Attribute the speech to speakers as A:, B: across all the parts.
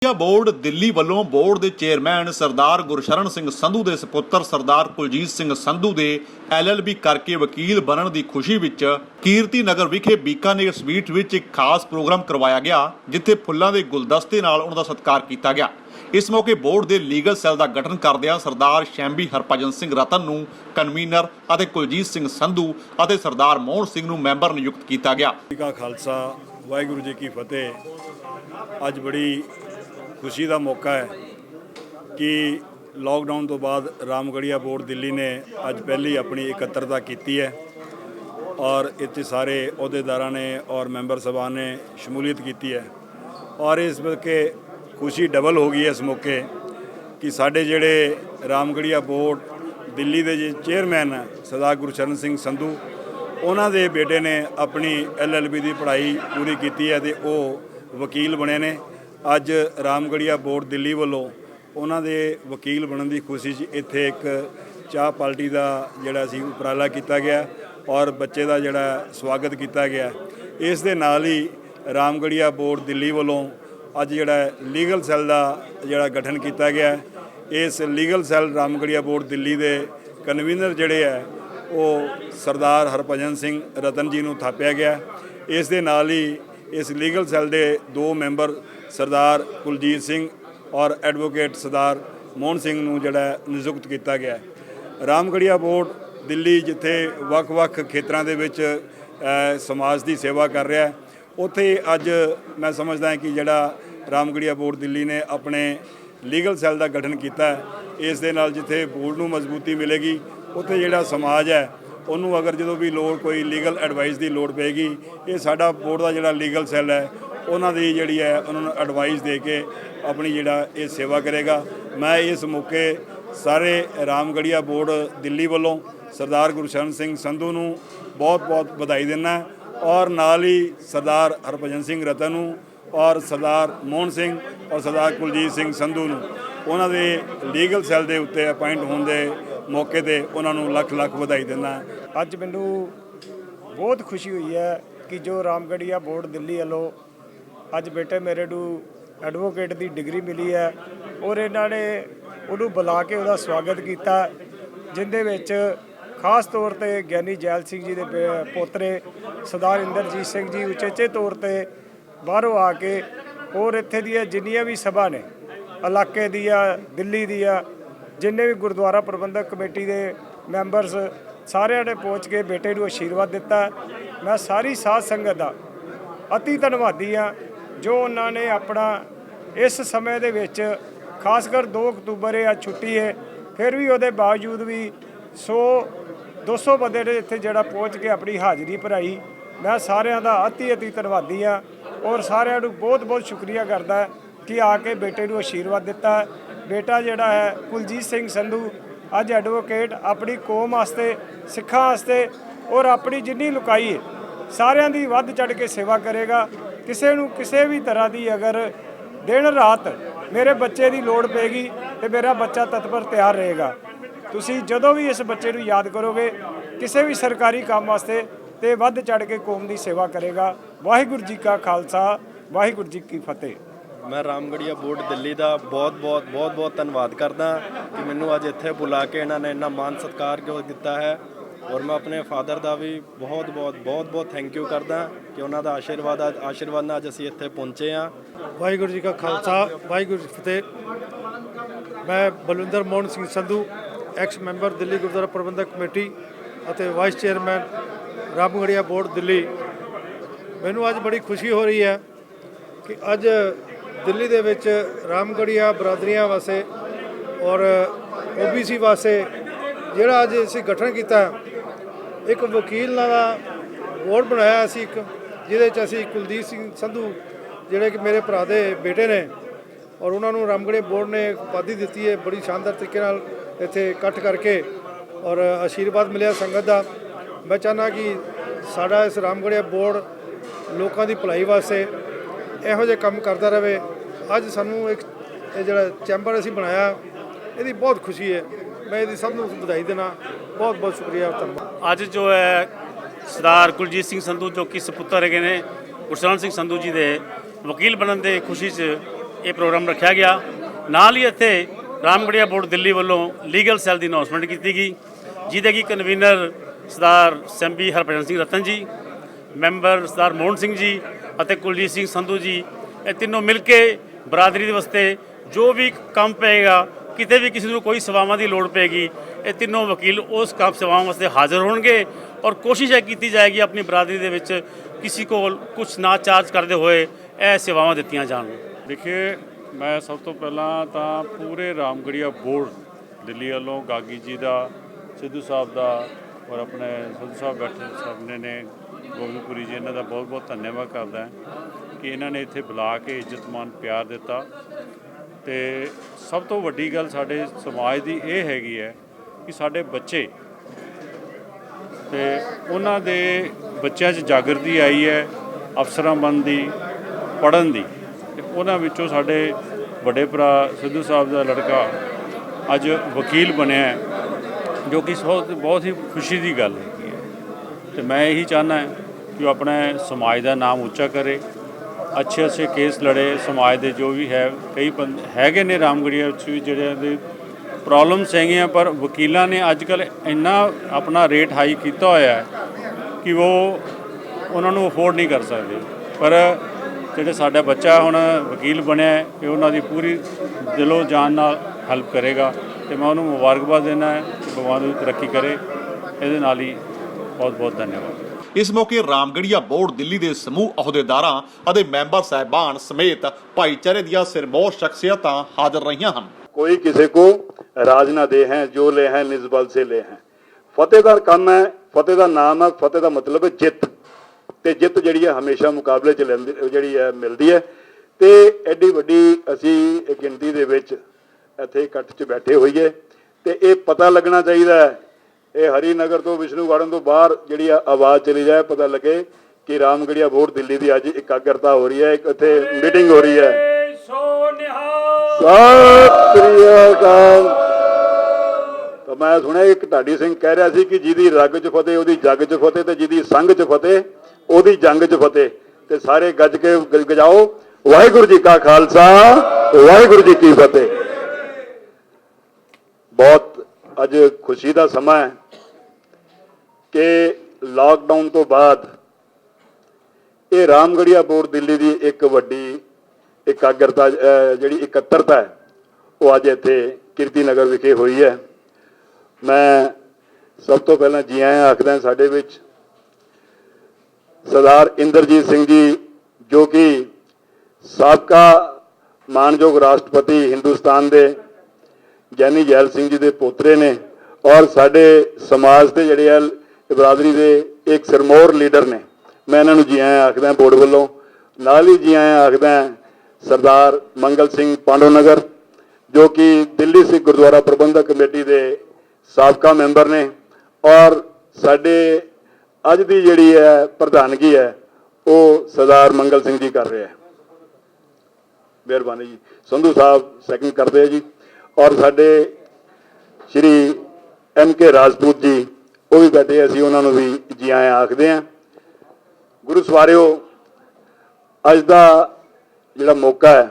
A: Board Delhi ਵੱਲੋਂ board के chairman सरदार गुरशरण सिंह संधू के सपुत्र सरदार कुलजीत सिंह संधू के LLB करके वकील बनने की खुशी विच कीर्ति नगर विखे बीकानेर स्वीट विच एक खास प्रोग्राम करवाया गया जिथे फुल्लां दे गुलदस्ते नाल उन्हां दा सत्कार किया गया। इस मौके बोर्ड के लीगल सैल का गठन करदिआं सरदार शैंबी हरभजन सिंह रतन नूं कन्वीनर अते कुलजीत सिंह संधू अते सरदार मोहन सिंह नूं मैंबर नियुक्त किया गया।
B: का खालसा वाहिगुरू जी की फतेह। अज बड़ी खुशी का मौका है कि लॉकडाउन तो बाद रामगढ़िया बोर्ड दिल्ली ने अज पहली अपनी इकत्तरता की है और इतने सारे अहदेदारां ने और मैंबर साहबान ने शमूलियत की है और इस मौके खुशी डबल हो गई है इस मौके कि साढ़े जेड़े रामगढ़िया बोर्ड दिल्ली के जो चेयरमैन है सरदार गुरशरण सिंह संधू उन्होंने दे बेटे ने अपनी LLB की पढ़ाई पूरी की है तो वो वकील बने ने। अज रामगढ़िया बोर्ड दिल्ली वालों उन्होंने वकील बनने की खुशी इत्थे एक चाह पार्टी का जिहड़ा सी उपराला किया गया और बच्चे का जिहड़ा स्वागत किया गया। इस दे नाल ही रामगढ़िया बोर्ड दिल्ली वालों अज जिहड़ा लीगल सैल का जिहड़ा गठन किया गया। इस legal cell Ramgarhia board Delhi के कन्वीनर जिहड़े है वो सरदार हरभजन सिंह रतन जी नूं थापिया गया। इस दे नाल ही इस लीगल सैल के दो मैंबर सरदार कुलजीत सिंह और एडवोकेट सरदार मोहन सिंह नूं जिहड़ा नियुक्त किया गया। रामगढ़िया बोर्ड दिल्ली जिथे वख-वख खेतरां दे विच समाज की सेवा कर रहा है उत्थे अज मैं समझदा है कि जिहड़ा रामगढ़िया बोर्ड दिल्ली ने अपने लीगल सैल का गठन किया इस दे नाल जिथे बोर्ड नूं मजबूती मिलेगी उत्थे जिहड़ा समाज है उन्होंने अगर जो भी लोड़ कोई लीगल एडवाइस की लोड़ पेगी ये साडा बोर्ड का जिहड़ा लीगल सैल है उन्होंने जिहड़ी है उन्होंने एडवाइस दे के अपनी जिहड़ा ये सेवा करेगा। मैं इस मौके सारे रामगढ़िया बोर्ड दिल्ली वालों सरदार गुरशरण सिंह संधू नूं बहुत बहुत बधाई देना और नाल ही सरदार हरभजन सिंह रतन नूं और सरदार मोहन सिंह और सरदार कुलजीत सिंह संधू नूं उन्हां दे लीगल सैल के उत्ते अपॉइंट होने के मौके ते उन्हां नूं लख लख बधाई देना।
C: अज मैनू बहुत खुशी हुई है कि जो रामगढ़िया बोर्ड दिल्ली वालों अज बेटे मेरे नूं एडवोकेट की डिग्री मिली है और इन्होंने उन्होंने बुला के उसका स्वागत किया जिंदे विच खास तौर पर ज्ञानी जैल सिंह जी के पोतरे सरदार इंदरजीत सिंह जी उचेचे तौर पर बाहरों आके और इत्थे दी जिन्नियां भी सभा ने इलाके दिया दिल्ली दिया जिन्ने भी गुरुद्वारा प्रबंधक कमेटी के मैंबरस सारिਆਂ ने पहुँच के बेटे को आशीर्वाद दिता। मैं सारी साध संगत का अति धन्नवादी हाँ जो उन्होंने अपना इस समय दे विच खासकर 2 अक्तूबर है छुट्टी है फिर भी वो बावजूद भी 100-200 बंदे ने इत्थे जड़ा पहुँच के अपनी हाज़री भराई। मैं सारिਆਂ का अति धन्नवादी हाँ और सारिਆਂ नूं बहुत बहुत शुक्रिया करता कि आके बेटे को आशीर्वाद दिता। बेटा जिहड़ा है कुलजीत सिंह संधू अज एडवोकेट अपनी कौम वास्ते सिखां वास्ते और अपनी जिन्नी लुकाई है सारिਆਂ दी वध चढ़ के सेवा करेगा। किसी नूं किसी भी तरह की अगर दिन रात मेरे बच्चे की लोड़ पेगी तो मेरा बच्चा तत्पर तैयार रहेगा। तुसीं जदों भी इस बच्चे नूं याद करोगे किसी भी सरकारी काम वास्ते तो वध चढ़ के कौम की सेवा करेगा। वाहिगुरू जी का खालसा वाहिगुरू जी की फतेह।
D: मैं रामगढ़िया बोर्ड दिल्ली का बहुत धन्यवाद करदा कि मैनू अज इत्थे बुला के इन्होंने इन्ना मान सत्कार किया है और मैं अपने फादर का भी बहुत थैंक यू करदा कि उन्हों का आशीर्वाद नाल अज असीं इत्थे पहुँचे हाँ।
E: वाहिगुरू जी का खालसा वाहिगुरू जी की फतेह। मैं बलविंदर मोहन सिंह संधू एक्स मैंबर दिल्ली गुरुद्वारा प्रबंधक कमेटी और vice chairman Ramgarhia board Delhi. मैनू अज बड़ी खुशी हो रही है कि अज दिल्ली दे विच रामगढ़िया बरादरियां वास्ते और OBC वास्ते जिहड़ा अज असीं गठन किया एक वकील का बोर्ड बनाया असीं एक जिहदे च असीं कुलदीप सिंह संधू जिहड़े कि मेरे भरा दे बेटे ने और उन्होंने रामगढ़िया बोर्ड ने उपाधि दी है बड़ी शानदार तरीके नाल इत्थे इकट्ठ करके और आशीर्वाद मिलिया संगत का। मैं चाहना कि साडा इस रामगढ़िया बोर्ड लोगों की भलाई वास्ते ਇਹੋ ਜਿਹੇ ਕੰਮ करता रहे। अज सानू एक जिहड़ा चैंबर असीं बनाया इसकी बहुत खुशी है। मैं इसकी सब नूं बधाई देना बहुत बहुत शुक्रिया धन्यवाद।
F: अज जो है सरदार कुलजीत सिंह संधू जो कि सपुत्र है ने गुरशरण सिंह संधू जी के वकील बनने की खुशी ਇਹ ਪ੍ਰੋਗਰਾਮ ਰੱਖਿਆ ਗਿਆ। ਨਾਲ ਹੀ ਇੱਥੇ ਰਾਮਗੜੀਆ ਬੋਰਡ ਦਿੱਲੀ ਵੱਲੋਂ ਲੀਗਲ ਸੈੱਲ ਦੀ ਅਨਾਉਂਸਮੈਂਟ ਕੀਤੀ ਗਈ, ਜਿਹਦੇ ਕਿ ਕਨਵੀਨਰ ਸਰਦਾਰ ਸੈਂਬੀ ਹਰਭਜਨ ਸਿੰਘ ਰਤਨ ਜੀ, ਮੈਂਬਰ ਸਰਦਾਰ ਮੋਹਨ ਸਿੰਘ ਜੀ ਅਤੇ ਕੁਲਜੀਤ ਸਿੰਘ ਸੰਧੂ ਜੀ, ਇਹ ਤਿੰਨੋਂ ਮਿਲ ਕੇ ਬਰਾਦਰੀ ਦੇ ਵਾਸਤੇ ਜੋ ਵੀ ਕੰਮ ਪਏਗਾ, ਕਿਤੇ ਵੀ ਕਿਸੇ ਨੂੰ ਕੋਈ ਸੇਵਾਵਾਂ ਦੀ ਲੋੜ ਪਏਗੀ, ਇਹ ਤਿੰਨੋਂ ਵਕੀਲ ਉਸ ਕੰਮ ਸੇਵਾਵਾਂ ਵਾਸਤੇ ਹਾਜ਼ਰ ਹੋਣਗੇ ਔਰ ਕੋਸ਼ਿਸ਼ ਇਹ ਕੀਤੀ ਜਾਏਗੀ ਆਪਣੀ ਬਰਾਦਰੀ ਦੇ ਵਿੱਚ ਕਿਸੇ ਕੋਲ ਕੁਛ ਨਾ ਚਾਰਜ ਕਰਦੇ ਹੋਏ ਇਹ ਸੇਵਾਵਾਂ ਦਿੱਤੀਆਂ ਜਾਣ।
G: ਦੇਖिए, मैं सब तो पहला तो पूरे रामगढ़िया बोर्ड दिल्ली वालों गागी जी का, सिद्धू साहब का और अपने सिद्धू साहब बैठे सामने ने गोविंदपुरी जी, इन्हों का बहुत बहुत धन्यवाद करता है कि इन्होंने इत्थे बुला के इज्जत मान प्यार दिता। तो सब तो वड्डी गल साडे समाज की यह हैगी है कि साडे बच्चे ते उन्हां दे बच्चों च जागृति आई है अफसरां बनन दी, पढ़न दी। उन्हां विचों साडे वड्डे भरा सिद्धू साहब का लड़का अज वकील बनया है, जो कि बहुत ही खुशी की गल है। तो मैं यही चाहना है कि वो अपने समाज का नाम उच्चा करे, अच्छे अच्छे केस लड़े समाज के जो भी है। कई हैगे ने रामगढ़िया जोड़े प्रॉब्लम्स हैगियां, पर वकीलों ने अजकल इन्ना अपना रेट हाई किया होया है कि वो उन्होंने अफोर्ड नहीं कर सकते। पर ਜਿਹੜੇ ਸਾਡਾ ਬੱਚਾ ਹੁਣ ਵਕੀਲ ਬਣਿਆ ਇਹ ਉਹਨਾਂ ਦੀ ਪੂਰੀ ਦਿਲੋਂ ਜਾਨ ਨਾਲ ਹੈਲਪ ਕਰੇਗਾ ਤੇ ਮੈਂ ਉਹਨੂੰ ਮੁਬਾਰਕਬਾਦ ਦੇਣਾ ਹੈ ਕਿ ਭਗਵਾਨ ਉਹਦੀ ਤਰੱਕੀ ਕਰੇ। ਇਹਦੇ ਨਾਲ ਹੀ ਬਹੁਤ ਬਹੁਤ ਧੰਨਵਾਦ।
A: ਇਸ ਮੌਕੇ ਰਾਮਗੜੀਆ ਬੋਰਡ ਦਿੱਲੀ ਦੇ ਸਮੂਹ ਅਹੁਦੇਦਾਰਾਂ ਅਤੇ ਮੈਂਬਰ ਸਾਹਿਬਾਨ ਸਮੇਤ ਭਾਈਚਾਰੇ ਦੀਆਂ ਸਿਰਮੌਰ ਸ਼ਖਸੀਅਤਾਂ ਹਾਜ਼ਰ ਰਹੀਆਂ ਹਨ।
B: कोई किसी को राज ना दे हैं, जो ले हैं निज बल से ले हैं। फतेह का काम है, फतेह का नाम है, फतेह का मतलब है जित। ਤੇ ਜਿੱਤ ਜਿਹੜੀ ਹੈ ਹਮੇਸ਼ਾ ਮੁਕਾਬਲੇ 'ਚ ਜਿਹੜੀ ਹੈ ਮਿਲਦੀ ਹੈ। ਤੇ ਐਡੀ ਵੱਡੀ ਅਸੀਂ ਗਿਣਤੀ ਦੇ ਵਿੱਚ ਇੱਥੇ ਇਕੱਠ 'ਚ ਬੈਠੇ ਹੋਈਏ ਤੇ ਇਹ ਪਤਾ ਲੱਗਣਾ ਚਾਹੀਦਾ ਹੈ, ਇਹ ਹਰੀਨਗਰ ਤੋਂ ਵਿਸ਼ਨੂੰ ਗਾਰਡਨ ਤੋਂ ਬਾਹਰ ਜਿਹੜੀ ਆਵਾਜ਼ ਚਲੀ ਜਾਏ, ਪਤਾ ਲੱਗੇ ਕਿ ਰਾਮਗੜੀਆ ਬੋਰਡ ਦਿੱਲੀ ਦੀ ਅੱਜ ਇਕਾਗਰਤਾ ਹੋ ਰਹੀ ਹੈ, ਇੱਕ ਇੱਥੇ ਮੀਟਿੰਗ ਹੋ ਰਹੀ ਹੈ। ਸਤਿ ਸ੍ਰੀ ਅਕਾਲ। ਤਾਂ ਮੈਂ ਸੁਣਿਆ ਇੱਕ ਢਾਡੀ ਸਿੰਘ ਕਹਿ ਰਿਹਾ ਸੀ ਕਿ ਜਿਹਦੀ ਰਗ 'ਚ ਫਤਿਹ ਉਹਦੀ ਜੱਗ 'ਚ ਫਤਿਹ, ਤੇ ਜਿਹਦੀ ਸੰਗ 'ਚ ਫਤਿਹ ਉਹਦੀ ਜੰਗ 'ਚ ਫਤਿਹ। ਤੇ ਸਾਰੇ ਗੱਜ ਕੇ ਗਜਾਓ, ਵਾਹਿਗੁਰੂ ਜੀ ਕਾ ਖਾਲਸਾ, ਵਾਹਿਗੁਰੂ ਜੀ ਕੀ ਫਤਿਹ। ਬਹੁਤ ਅੱਜ ਖੁਸ਼ੀ ਦਾ ਸਮਾਂ ਹੈ ਕਿ ਲਾਕਡਾਊਨ ਤੋਂ ਬਾਅਦ ਇਹ ਰਾਮਗੜੀਆ ਬੋਰਡ ਦਿੱਲੀ ਦੀ ਇੱਕ ਵੱਡੀ ਇਕਾਗਰਤਾ ਜਿਹੜੀ ਇਕੱਤਰਤਾ ਹੈ ਉਹ ਅੱਜ ਇੱਥੇ ਕੀਰਤੀ ਨਗਰ ਵਿਖੇ ਹੋਈ ਹੈ। ਮੈਂ ਸਭ ਤੋਂ ਪਹਿਲਾਂ ਜੀ ਆਇਆਂ ਆਖਦਾ ਸਾਡੇ ਵਿੱਚ ਸਰਦਾਰ ਇੰਦਰਜੀਤ ਸਿੰਘ ਜੀ, ਜੋ ਕਿ ਸਾਬਕਾ ਮਾਨਯੋਗ ਰਾਸ਼ਟਰਪਤੀ ਹਿੰਦੁਸਤਾਨ ਦੇ ਗਿਆਨੀ ਜੈਲ ਸਿੰਘ ਜੀ ਦੇ ਪੋਤਰੇ ਨੇ ਔਰ ਸਾਡੇ ਸਮਾਜ ਦੇ ਜਿਹੜੇ ਆ ਬਰਾਦਰੀ ਦੇ ਇੱਕ ਸਿਰਮੌਰ ਲੀਡਰ ਨੇ। ਮੈਂ ਇਹਨਾਂ ਨੂੰ ਜੀ ਆਇਆਂ ਆਖਦਾ ਬੋਰਡ ਵੱਲੋਂ। ਨਾਲ ਹੀ ਜੀ ਆਇਆਂ ਆਖਦਾ ਸਰਦਾਰ ਮੰਗਲ ਸਿੰਘ ਪਾਂਡੋਨਗਰ, ਜੋ ਕਿ ਦਿੱਲੀ ਸਿੱਖ ਗੁਰਦੁਆਰਾ ਪ੍ਰਬੰਧਕ ਕਮੇਟੀ ਦੇ ਸਾਬਕਾ ਮੈਂਬਰ ਨੇ ਔਰ ਸਾਡੇ ਅੱਜ ਦੀ ਜਿਹੜੀ ਹੈ ਪ੍ਰਧਾਨਗੀ ਹੈ ਉਹ ਸਰਦਾਰ ਮੰਗਲ ਸਿੰਘ ਜੀ ਕਰ ਰਹੇ ਹੈ। ਮਿਹਰਬਾਨੀ ਜੀ। ਸੰਧੂ ਸਾਹਿਬ ਸੈਕਿੰਡ ਕਰਦੇ ਆ ਜੀ। ਔਰ ਸਾਡੇ ਸ਼੍ਰੀ MK ਰਾਜਪੂਤ ਜੀ ਉਹ ਵੀ ਬੈਠੇ, ਅਸੀਂ ਉਹਨਾਂ ਨੂੰ ਵੀ ਜੀ ਆਇਆਂ ਆਖਦੇ ਹਾਂ। ਗੁਰੂ ਸਵਾਰਿਓ, ਅੱਜ ਦਾ ਜਿਹੜਾ ਮੌਕਾ ਹੈ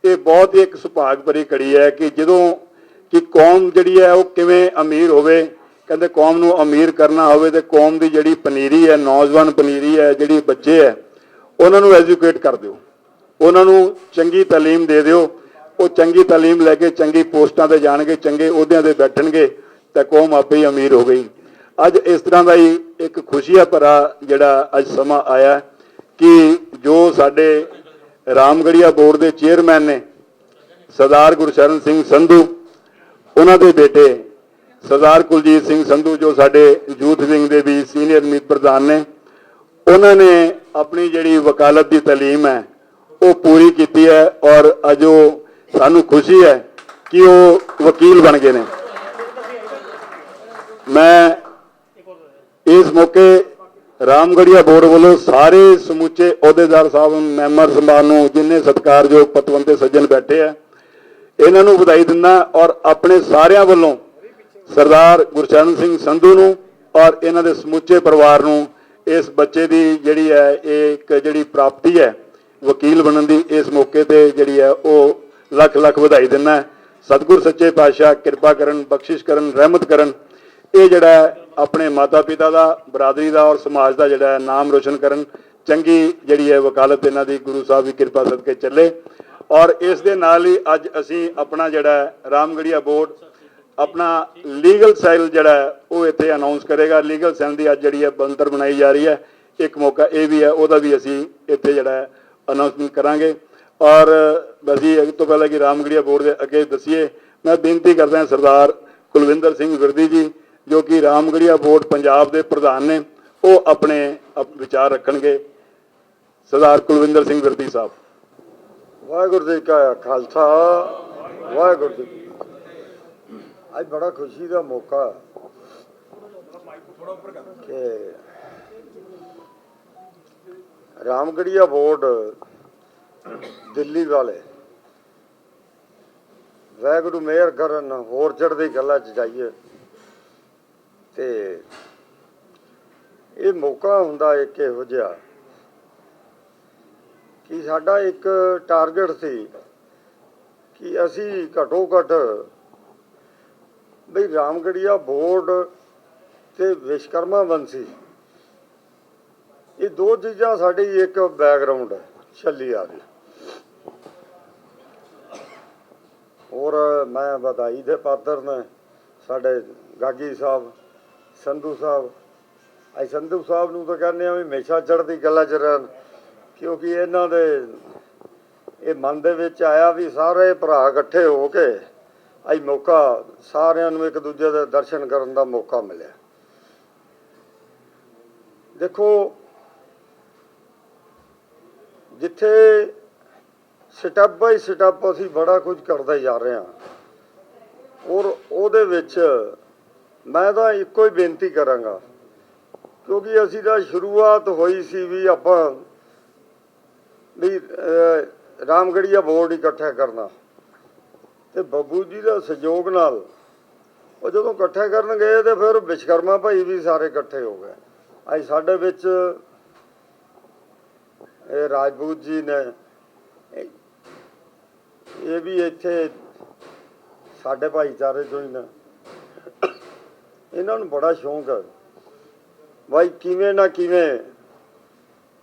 B: ਇਹ ਬਹੁਤ ਹੀ ਇੱਕ ਸੁਭਾਗ ਭਰੀ ਘੜੀ ਹੈ ਕਿ ਜਦੋਂ ਕਿ ਕੌਮ ਜਿਹੜੀ ਹੈ ਉਹ ਕਿਵੇਂ ਅਮੀਰ ਹੋਵੇ। ਕਹਿੰਦੇ ਕੌਮ ਨੂੰ ਅਮੀਰ ਕਰਨਾ ਹੋਵੇ ਤੇ ਕੌਮ ਦੀ ਜਿਹੜੀ ਪਨੀਰੀ ਹੈ, ਨੌਜਵਾਨ ਪਨੀਰੀ ਹੈ, ਜਿਹੜੀ ਬੱਚੇ ਹੈ, ਉਹਨਾਂ ਨੂੰ ਐਜੂਕੇਟ ਕਰ ਦਿਓ, ਉਹਨਾਂ ਨੂੰ ਚੰਗੀ ਤਾਲੀਮ ਦੇ ਦਿਓ। ਉਹ ਚੰਗੀ ਤਾਲੀਮ ਲੈ ਕੇ ਚੰਗੀ ਪੋਸਟਾਂ ਤੇ ਜਾਣਗੇ, ਚੰਗੇ ਅਹੁਦਿਆਂ ਤੇ ਬੈਠਣਗੇ ਤਾਂ ਕੌਮ ਆਪੇ ਹੀ ਅਮੀਰ ਹੋ ਗਈ। ਅੱਜ ਇਸ ਤਰ੍ਹਾਂ ਦਾ ਹੀ ਇੱਕ ਖੁਸ਼ੀਆ ਭਰਾ ਜਿਹੜਾ ਅੱਜ ਸਮਾਂ ਆਇਆ ਕਿ ਜੋ ਸਾਡੇ ਰਾਮਗੜੀਆ ਬੋਰਡ ਦੇ ਚੇਅਰਮੈਨ ਨੇ ਸਰਦਾਰ ਗੁਰਸ਼ਰਨ ਸਿੰਘ ਸੰਧੂ, ਉਹਨਾਂ ਦੇ ਬੇਟੇ ਸਰਦਾਰ ਕੁਲਜੀਤ ਸਿੰਘ ਸੰਧੂ, ਜੋ ਸਾਡੇ ਯੂਥ ਵਿੰਗ ਦੇ ਵੀ ਸੀਨੀਅਰ ਮੀਤ ਪ੍ਰਧਾਨ ਨੇ, ਉਹਨਾਂ ਨੇ ਆਪਣੀ ਜਿਹੜੀ ਵਕਾਲਤ ਦੀ ਤਾਲੀਮ ਹੈ ਉਹ ਪੂਰੀ ਕੀਤੀ ਹੈ ਔਰ ਅੱਜ ਉਹ ਸਾਨੂੰ ਖੁਸ਼ੀ ਹੈ ਕਿ ਉਹ ਵਕੀਲ ਬਣ ਗਏ ਨੇ। ਮੈਂ ਇਸ ਮੌਕੇ ਰਾਮਗੜੀਆ ਬੋਰਡ ਵੱਲੋਂ ਸਾਰੇ ਸਮੁੱਚੇ ਅਹੁਦੇਦਾਰ ਸਾਹਿਬ, ਮੈਂਬਰ ਸਭਾਵਾਂ ਨੂੰ, ਜਿੰਨੇ ਸਤਿਕਾਰਯੋਗ ਪਤਵੰਤੇ ਸੱਜਣ ਬੈਠੇ ਆ, ਇਹਨਾਂ ਨੂੰ ਵਧਾਈ ਦਿੰਦਾ ਔਰ ਆਪਣੇ ਸਾਰਿਆਂ ਵੱਲੋਂ ਸਰਦਾਰ ਗੁਰਸ਼ਰਨ ਸਿੰਘ ਸੰਧੂ ਨੂੰ ਔਰ ਇਹਨਾਂ ਦੇ ਸਮੁੱਚੇ ਪਰਿਵਾਰ ਨੂੰ ਇਸ ਬੱਚੇ ਦੀ ਜਿਹੜੀ ਹੈ ਇਹ ਇੱਕ ਜਿਹੜੀ ਪ੍ਰਾਪਤੀ ਹੈ ਵਕੀਲ ਬਣਨ ਦੀ ਇਸ ਮੌਕੇ ਤੇ ਜਿਹੜੀ ਹੈ ਉਹ ਲੱਖ ਲੱਖ ਵਧਾਈ ਦਿੰਦਾ। ਸਤਿਗੁਰ ਸੱਚੇ ਪਾਤਸ਼ਾਹ ਕਿਰਪਾ ਕਰਨ, ਬਖਸ਼ਿਸ਼ ਕਰਨ, ਰਹਿਮਤ ਕਰਨ। ਇਹ ਜਿਹੜਾ ਆਪਣੇ ਮਾਤਾ ਪਿਤਾ ਦਾ, ਬਰਾਦਰੀ ਦਾ ਔਰ ਸਮਾਜ ਦਾ ਜਿਹੜਾ ਨਾਮ ਰੋਸ਼ਨ ਕਰਨ। ਚੰਗੀ ਜਿਹੜੀ ਹੈ ਵਕਾਲਤ ਇਹਨਾਂ ਦੀ ਗੁਰੂ ਸਾਹਿਬ ਦੀ ਕਿਰਪਾ ਸਦਕੇ ਚੱਲੇ। ਔਰ ਇਸ ਦੇ ਨਾਲ ਹੀ ਅੱਜ ਅਸੀਂ ਆਪਣਾ ਜਿਹੜਾ ਰਾਮਗੜੀਆ ਬੋਰਡ ਆਪਣਾ ਲੀਗਲ ਸੈੱਲ ਜਿਹੜਾ ਉਹ ਇੱਥੇ ਅਨਾਉਂਸ ਕਰੇਗਾ। ਲੀਗਲ ਸੈੱਲ ਦੀ ਅੱਜ ਜਿਹੜੀ ਹੈ ਬਣਤਰ ਬਣਾਈ ਜਾ ਰਹੀ ਹੈ। ਇੱਕ ਮੌਕਾ ਇਹ ਵੀ ਹੈ, ਉਹਦਾ ਵੀ ਅਸੀਂ ਇੱਥੇ ਜਿਹੜਾ ਅਨਾਉਂਸਮੈਂਟ ਕਰਾਂਗੇ। ਔਰ ਅਸੀਂ ਇਸ ਤੋਂ ਪਹਿਲਾਂ ਕਿ ਰਾਮਗੜੀਆ ਬੋਰਡ ਦੇ ਅੱਗੇ ਦੱਸੀਏ, ਮੈਂ ਬੇਨਤੀ ਕਰਦਾ ਹਾਂ ਸਰਦਾਰ ਕੁਲਵਿੰਦਰ ਸਿੰਘ ਵਿਰਦੀ ਜੀ, ਜੋ ਕਿ ਰਾਮਗੜੀਆ ਬੋਰਡ ਪੰਜਾਬ ਦੇ ਪ੍ਰਧਾਨ ਨੇ, ਉਹ ਆਪਣੇ ਵਿਚਾਰ ਰੱਖਣਗੇ। ਸਰਦਾਰ ਕੁਲਵਿੰਦਰ ਸਿੰਘ ਵਿਰਦੀ ਸਾਹਿਬ।
H: ਵਾਹਿਗੁਰੂ ਜੀ ਕਾ ਖਾਲਸਾ, ਵਾਹਿਗੁਰੂ ਜੀ। ਅੱਜ ਬੜਾ ਖੁਸ਼ੀ ਦਾ ਮੌਕਾ ਕਿ ਰਾਮਗੜੀਆ ਬੋਰਡ ਦਿੱਲੀ ਵਾਲੇ ਵਾਹਿਗੁਰੂ ਮਿਹਰ ਕਰਨ, ਹੋਰ ਚੜ੍ਹਦੀ ਕਲਾ 'ਚ ਜਾਈਏ। ਤੇ ਇਹ ਮੌਕਾ ਹੁੰਦਾ ਇੱਕ ਇਹੋ ਜਿਹਾ ਕਿ ਸਾਡਾ ਇੱਕ ਟਾਰਗੇਟ ਸੀ ਕਿ ਅਸੀਂ ਘੱਟੋ ਘੱਟ ਬਈ ਰਾਮਗੜੀਆ ਬੋਰਡ ਤੇ ਵਿਸ਼ਵਕਰਮਾ ਵੰਸ਼ੀ, ਇਹ ਦੋ ਚੀਜ਼ਾਂ ਸਾਡੀ ਇੱਕ ਬੈਕਗਰਾਉਂਡ ਹੈ ਛੱਲੀ ਆ ਗਈ। ਔਰ ਮੈਂ ਵਧਾਈ ਦੇ ਪਾਤਰ ਨੇ ਸਾਡੇ ਗਾਗੀ ਸਾਹਿਬ, ਸੰਧੂ ਸਾਹਿਬ। ਅਸੀਂ ਸੰਧੂ ਸਾਹਿਬ ਨੂੰ ਤਾਂ ਕਹਿੰਦੇ ਹਾਂ ਵੀ ਹਮੇਸ਼ਾ ਚੜ੍ਹਦੀ ਕਲਾ 'ਚ ਰਹਿਣ, ਕਿਉਂਕਿ ਇਹਨਾਂ ਦੇ ਇਹ ਮਨ ਦੇ ਵਿੱਚ ਆਇਆ ਵੀ ਸਾਰੇ ਭਰਾ ਇਕੱਠੇ ਹੋ ਕੇ ਅੱਜ ਮੌਕਾ ਸਾਰਿਆਂ ਨੂੰ ਇੱਕ ਦੂਜੇ ਦੇ ਦਰਸ਼ਨ ਕਰਨ ਦਾ ਮੌਕਾ ਮਿਲਿਆ। ਦੇਖੋ, ਜਿੱਥੇ ਸਟੈਪ ਬਾਈ ਸਟੈਪ ਅਸੀਂ ਬੜਾ ਕੁਝ ਕਰਦੇ ਜਾ ਰਹੇ ਹਾਂ, ਔਰ ਉਹਦੇ ਵਿੱਚ ਮੈਂ ਤਾਂ ਇੱਕੋ ਹੀ ਬੇਨਤੀ ਕਰਾਂਗਾ, ਕਿਉਂਕਿ ਅਸੀਂ ਤਾਂ ਸ਼ੁਰੂਆਤ ਹੋਈ ਸੀ ਵੀ ਆਪਾਂ ਵੀ ਰਾਮਗੜੀਆ ਬੋਰਡ ਇਕੱਠਾ ਕਰਨਾ, ਤੇ ਬੱਬੂ ਜੀ ਦਾ ਸਹਿਯੋਗ ਨਾਲ ਉਹ ਜਦੋਂ ਇਕੱਠੇ ਕਰਨ ਗਏ ਤੇ ਫਿਰ ਵਿਸ਼ਵਕਰਮਾ ਭਾਈ ਵੀ ਸਾਰੇ ਇਕੱਠੇ ਹੋ ਗਏ। ਅੱਜ ਸਾਡੇ ਵਿੱਚ ਇਹ ਰਾਜਪੂਤ ਜੀ ਨੇ, ਇਹ ਵੀ ਇੱਥੇ ਸਾਡੇ ਭਾਈਚਾਰੇ ਚੋਂ ਹੀ ਨੇ। ਇਹਨਾਂ ਨੂੰ ਬੜਾ ਸ਼ੌਂਕ ਹੈ ਬਾਈ ਕਿਵੇਂ ਨਾ ਕਿਵੇਂ,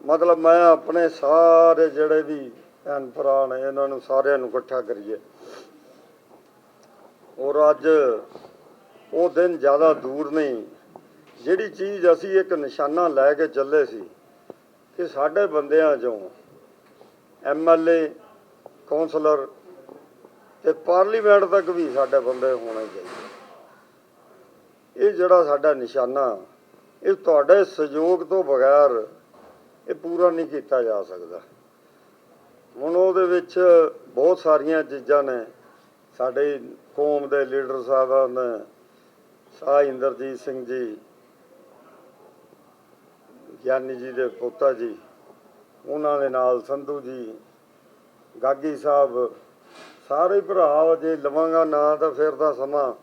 H: ਮਤਲਬ ਮੈਂ ਆਪਣੇ ਸਾਰੇ ਜਿਹੜੇ ਵੀ ਭੈਣ ਭਰਾ ਨੇ ਇਹਨਾਂ ਨੂੰ ਸਾਰਿਆਂ ਨੂੰ ਇਕੱਠਾ ਕਰੀਏ। ਔਰ ਅੱਜ ਉਹ ਦਿਨ ਜ਼ਿਆਦਾ ਦੂਰ ਨਹੀਂ, ਜਿਹੜੀ ਚੀਜ਼ ਅਸੀਂ ਇੱਕ ਨਿਸ਼ਾਨਾ ਲੈ ਕੇ ਚੱਲੇ ਸੀ ਕਿ ਸਾਡੇ ਬੰਦਿਆਂ 'ਚੋਂ MLA, ਕੌਂਸਲਰ ਤੇ ਪਾਰਲੀਮੈਂਟ ਤੱਕ ਵੀ ਸਾਡੇ ਬੰਦੇ ਹੋਣੇ ਚਾਹੀਦੇ। ਇਹ ਜਿਹੜਾ ਸਾਡਾ ਨਿਸ਼ਾਨਾ, ਇਹ ਤੁਹਾਡੇ ਸਹਿਯੋਗ ਤੋਂ ਬਗੈਰ ਇਹ ਪੂਰਾ ਨਹੀਂ ਕੀਤਾ ਜਾ ਸਕਦਾ। ਹੁਣ ਉਹਦੇ ਵਿੱਚ ਬਹੁਤ ਸਾਰੀਆਂ ਚੀਜ਼ਾਂ ਨੇ। ਸਾਡੇ ਕੌਮ ਦੇ ਲੀਡਰ ਸਾਹਿਬਾਨ ਨੇ, ਸ਼ਾਹ ਇੰਦਰਜੀਤ ਸਿੰਘ ਜੀ, ਗਿਆਨੀ ਜੀ ਦੇ ਪੋਤਾ ਜੀ, ਉਹਨਾਂ ਦੇ ਨਾਲ ਸੰਧੂ ਜੀ, ਗਾਗੀ ਸਾਹਿਬ, ਸਾਰੇ ਭਰਾ। ਜੇ ਲਵਾਂਗਾ ਨਾ ਤਾਂ ਫਿਰ ਤਾਂ ਸਮਾਂ,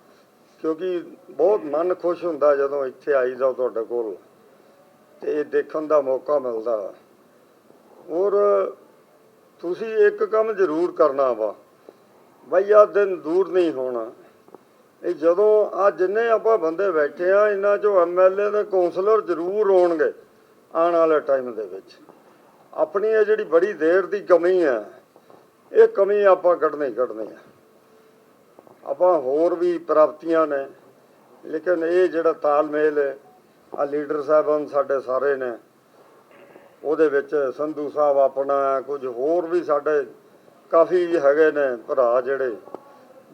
H: ਕਿਉਂਕਿ ਬਹੁਤ ਮਨ ਖੁਸ਼ ਹੁੰਦਾ ਜਦੋਂ ਇੱਥੇ ਆਈਦਾ ਤੁਹਾਡੇ ਕੋਲ ਤੇ ਇਹ ਦੇਖਣ ਦਾ ਮੌਕਾ ਮਿਲਦਾ। ਔਰ ਤੁਸੀਂ ਇੱਕ ਕੰਮ ਜ਼ਰੂਰ ਕਰਨਾ ਵਾ ਬਈ, ਆਹ ਦਿਨ ਦੂਰ ਨਹੀਂ ਹੋਣਾ। ਇਹ ਜਦੋਂ ਆ ਜਿੰਨੇ ਆਪਾਂ ਬੰਦੇ ਬੈਠੇ ਆ, ਇਹਨਾਂ 'ਚੋਂ MLA ਤੇ ਕੌਂਸਲਰ ਜ਼ਰੂਰ ਹੋਣਗੇ ਆਉਣ ਵਾਲੇ ਟਾਈਮ ਦੇ ਵਿੱਚ। ਆਪਣੀ ਇਹ ਜਿਹੜੀ ਬੜੀ ਦੇਰ ਦੀ ਕਮੀ ਹੈ, ਇਹ ਕਮੀ ਆਪਾਂ ਕੱਢਣੀ ਆ। ਆਪਾਂ ਹੋਰ ਵੀ ਪ੍ਰਾਪਤੀਆਂ ਨੇ, ਲੇਕਿਨ ਇਹ ਜਿਹੜਾ ਤਾਲਮੇਲ ਹੈ, ਆ ਲੀਡਰ ਸਾਹਿਬਾਨ ਸਾਡੇ ਸਾਰੇ ਨੇ, ਉਹਦੇ ਵਿੱਚ ਸੰਧੂ ਸਾਹਿਬ ਆਪਣਾ, ਕੁਝ ਹੋਰ ਵੀ ਸਾਡੇ ਕਾਫੀ ਹੈਗੇ ਨੇ ਭਰਾ ਜਿਹੜੇ,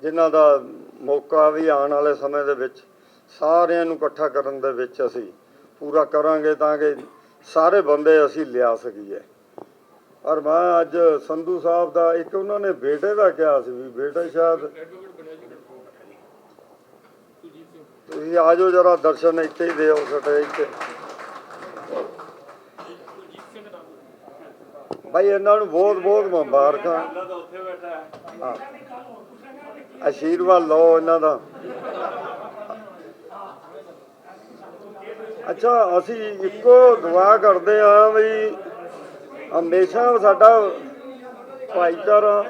H: ਜਿਨ੍ਹਾਂ ਦਾ ਮੌਕਾ ਵੀ ਆਉਣ ਵਾਲੇ ਸਮੇਂ ਦੇ ਵਿੱਚ ਸਾਰਿਆਂ ਨੂੰ ਇਕੱਠਾ ਕਰਨ ਦੇ ਵਿੱਚ ਅਸੀਂ ਪੂਰਾ ਕਰਾਂਗੇ, ਤਾਂ ਕਿ ਸਾਰੇ ਬੰਦੇ ਅਸੀਂ ਲਿਆ ਸਕੀਏ। ਔਰ ਮੈਂ ਅੱਜ ਸੰਧੂ ਸਾਹਿਬ ਦਾ ਇੱਕ ਉਹਨਾਂ ਨੇ ਬੇਟੇ ਦਾ ਕਿਹਾ ਸੀ ਵੀ ਬੇਟੇ ਸ਼ਾਇਦ ਤੁਸੀਂ ਆ ਜਾਓ ਜਰਾ ਦਰਸ਼ਨ ਇੱਥੇ ਹੀ ਦਿਓ ਸਟੇਜ ਤੇ। ਭਾਈ ਇਹਨਾਂ ਨੂੰ ਬਹੁਤ ਬਹੁਤ ਮੁਬਾਰਕਾਂ, ਆਸ਼ੀਰਵਾਦ ਲਓ ਇਹਨਾਂ ਦਾ। ਅੱਛਾ, ਅਸੀਂ ਇੱਕੋ ਦੁਆ ਕਰਦੇ ਹਾਂ ਵੀ ਹਮੇਸ਼ਾ ਸਾਡਾ ਭਾਈਚਾਰਾ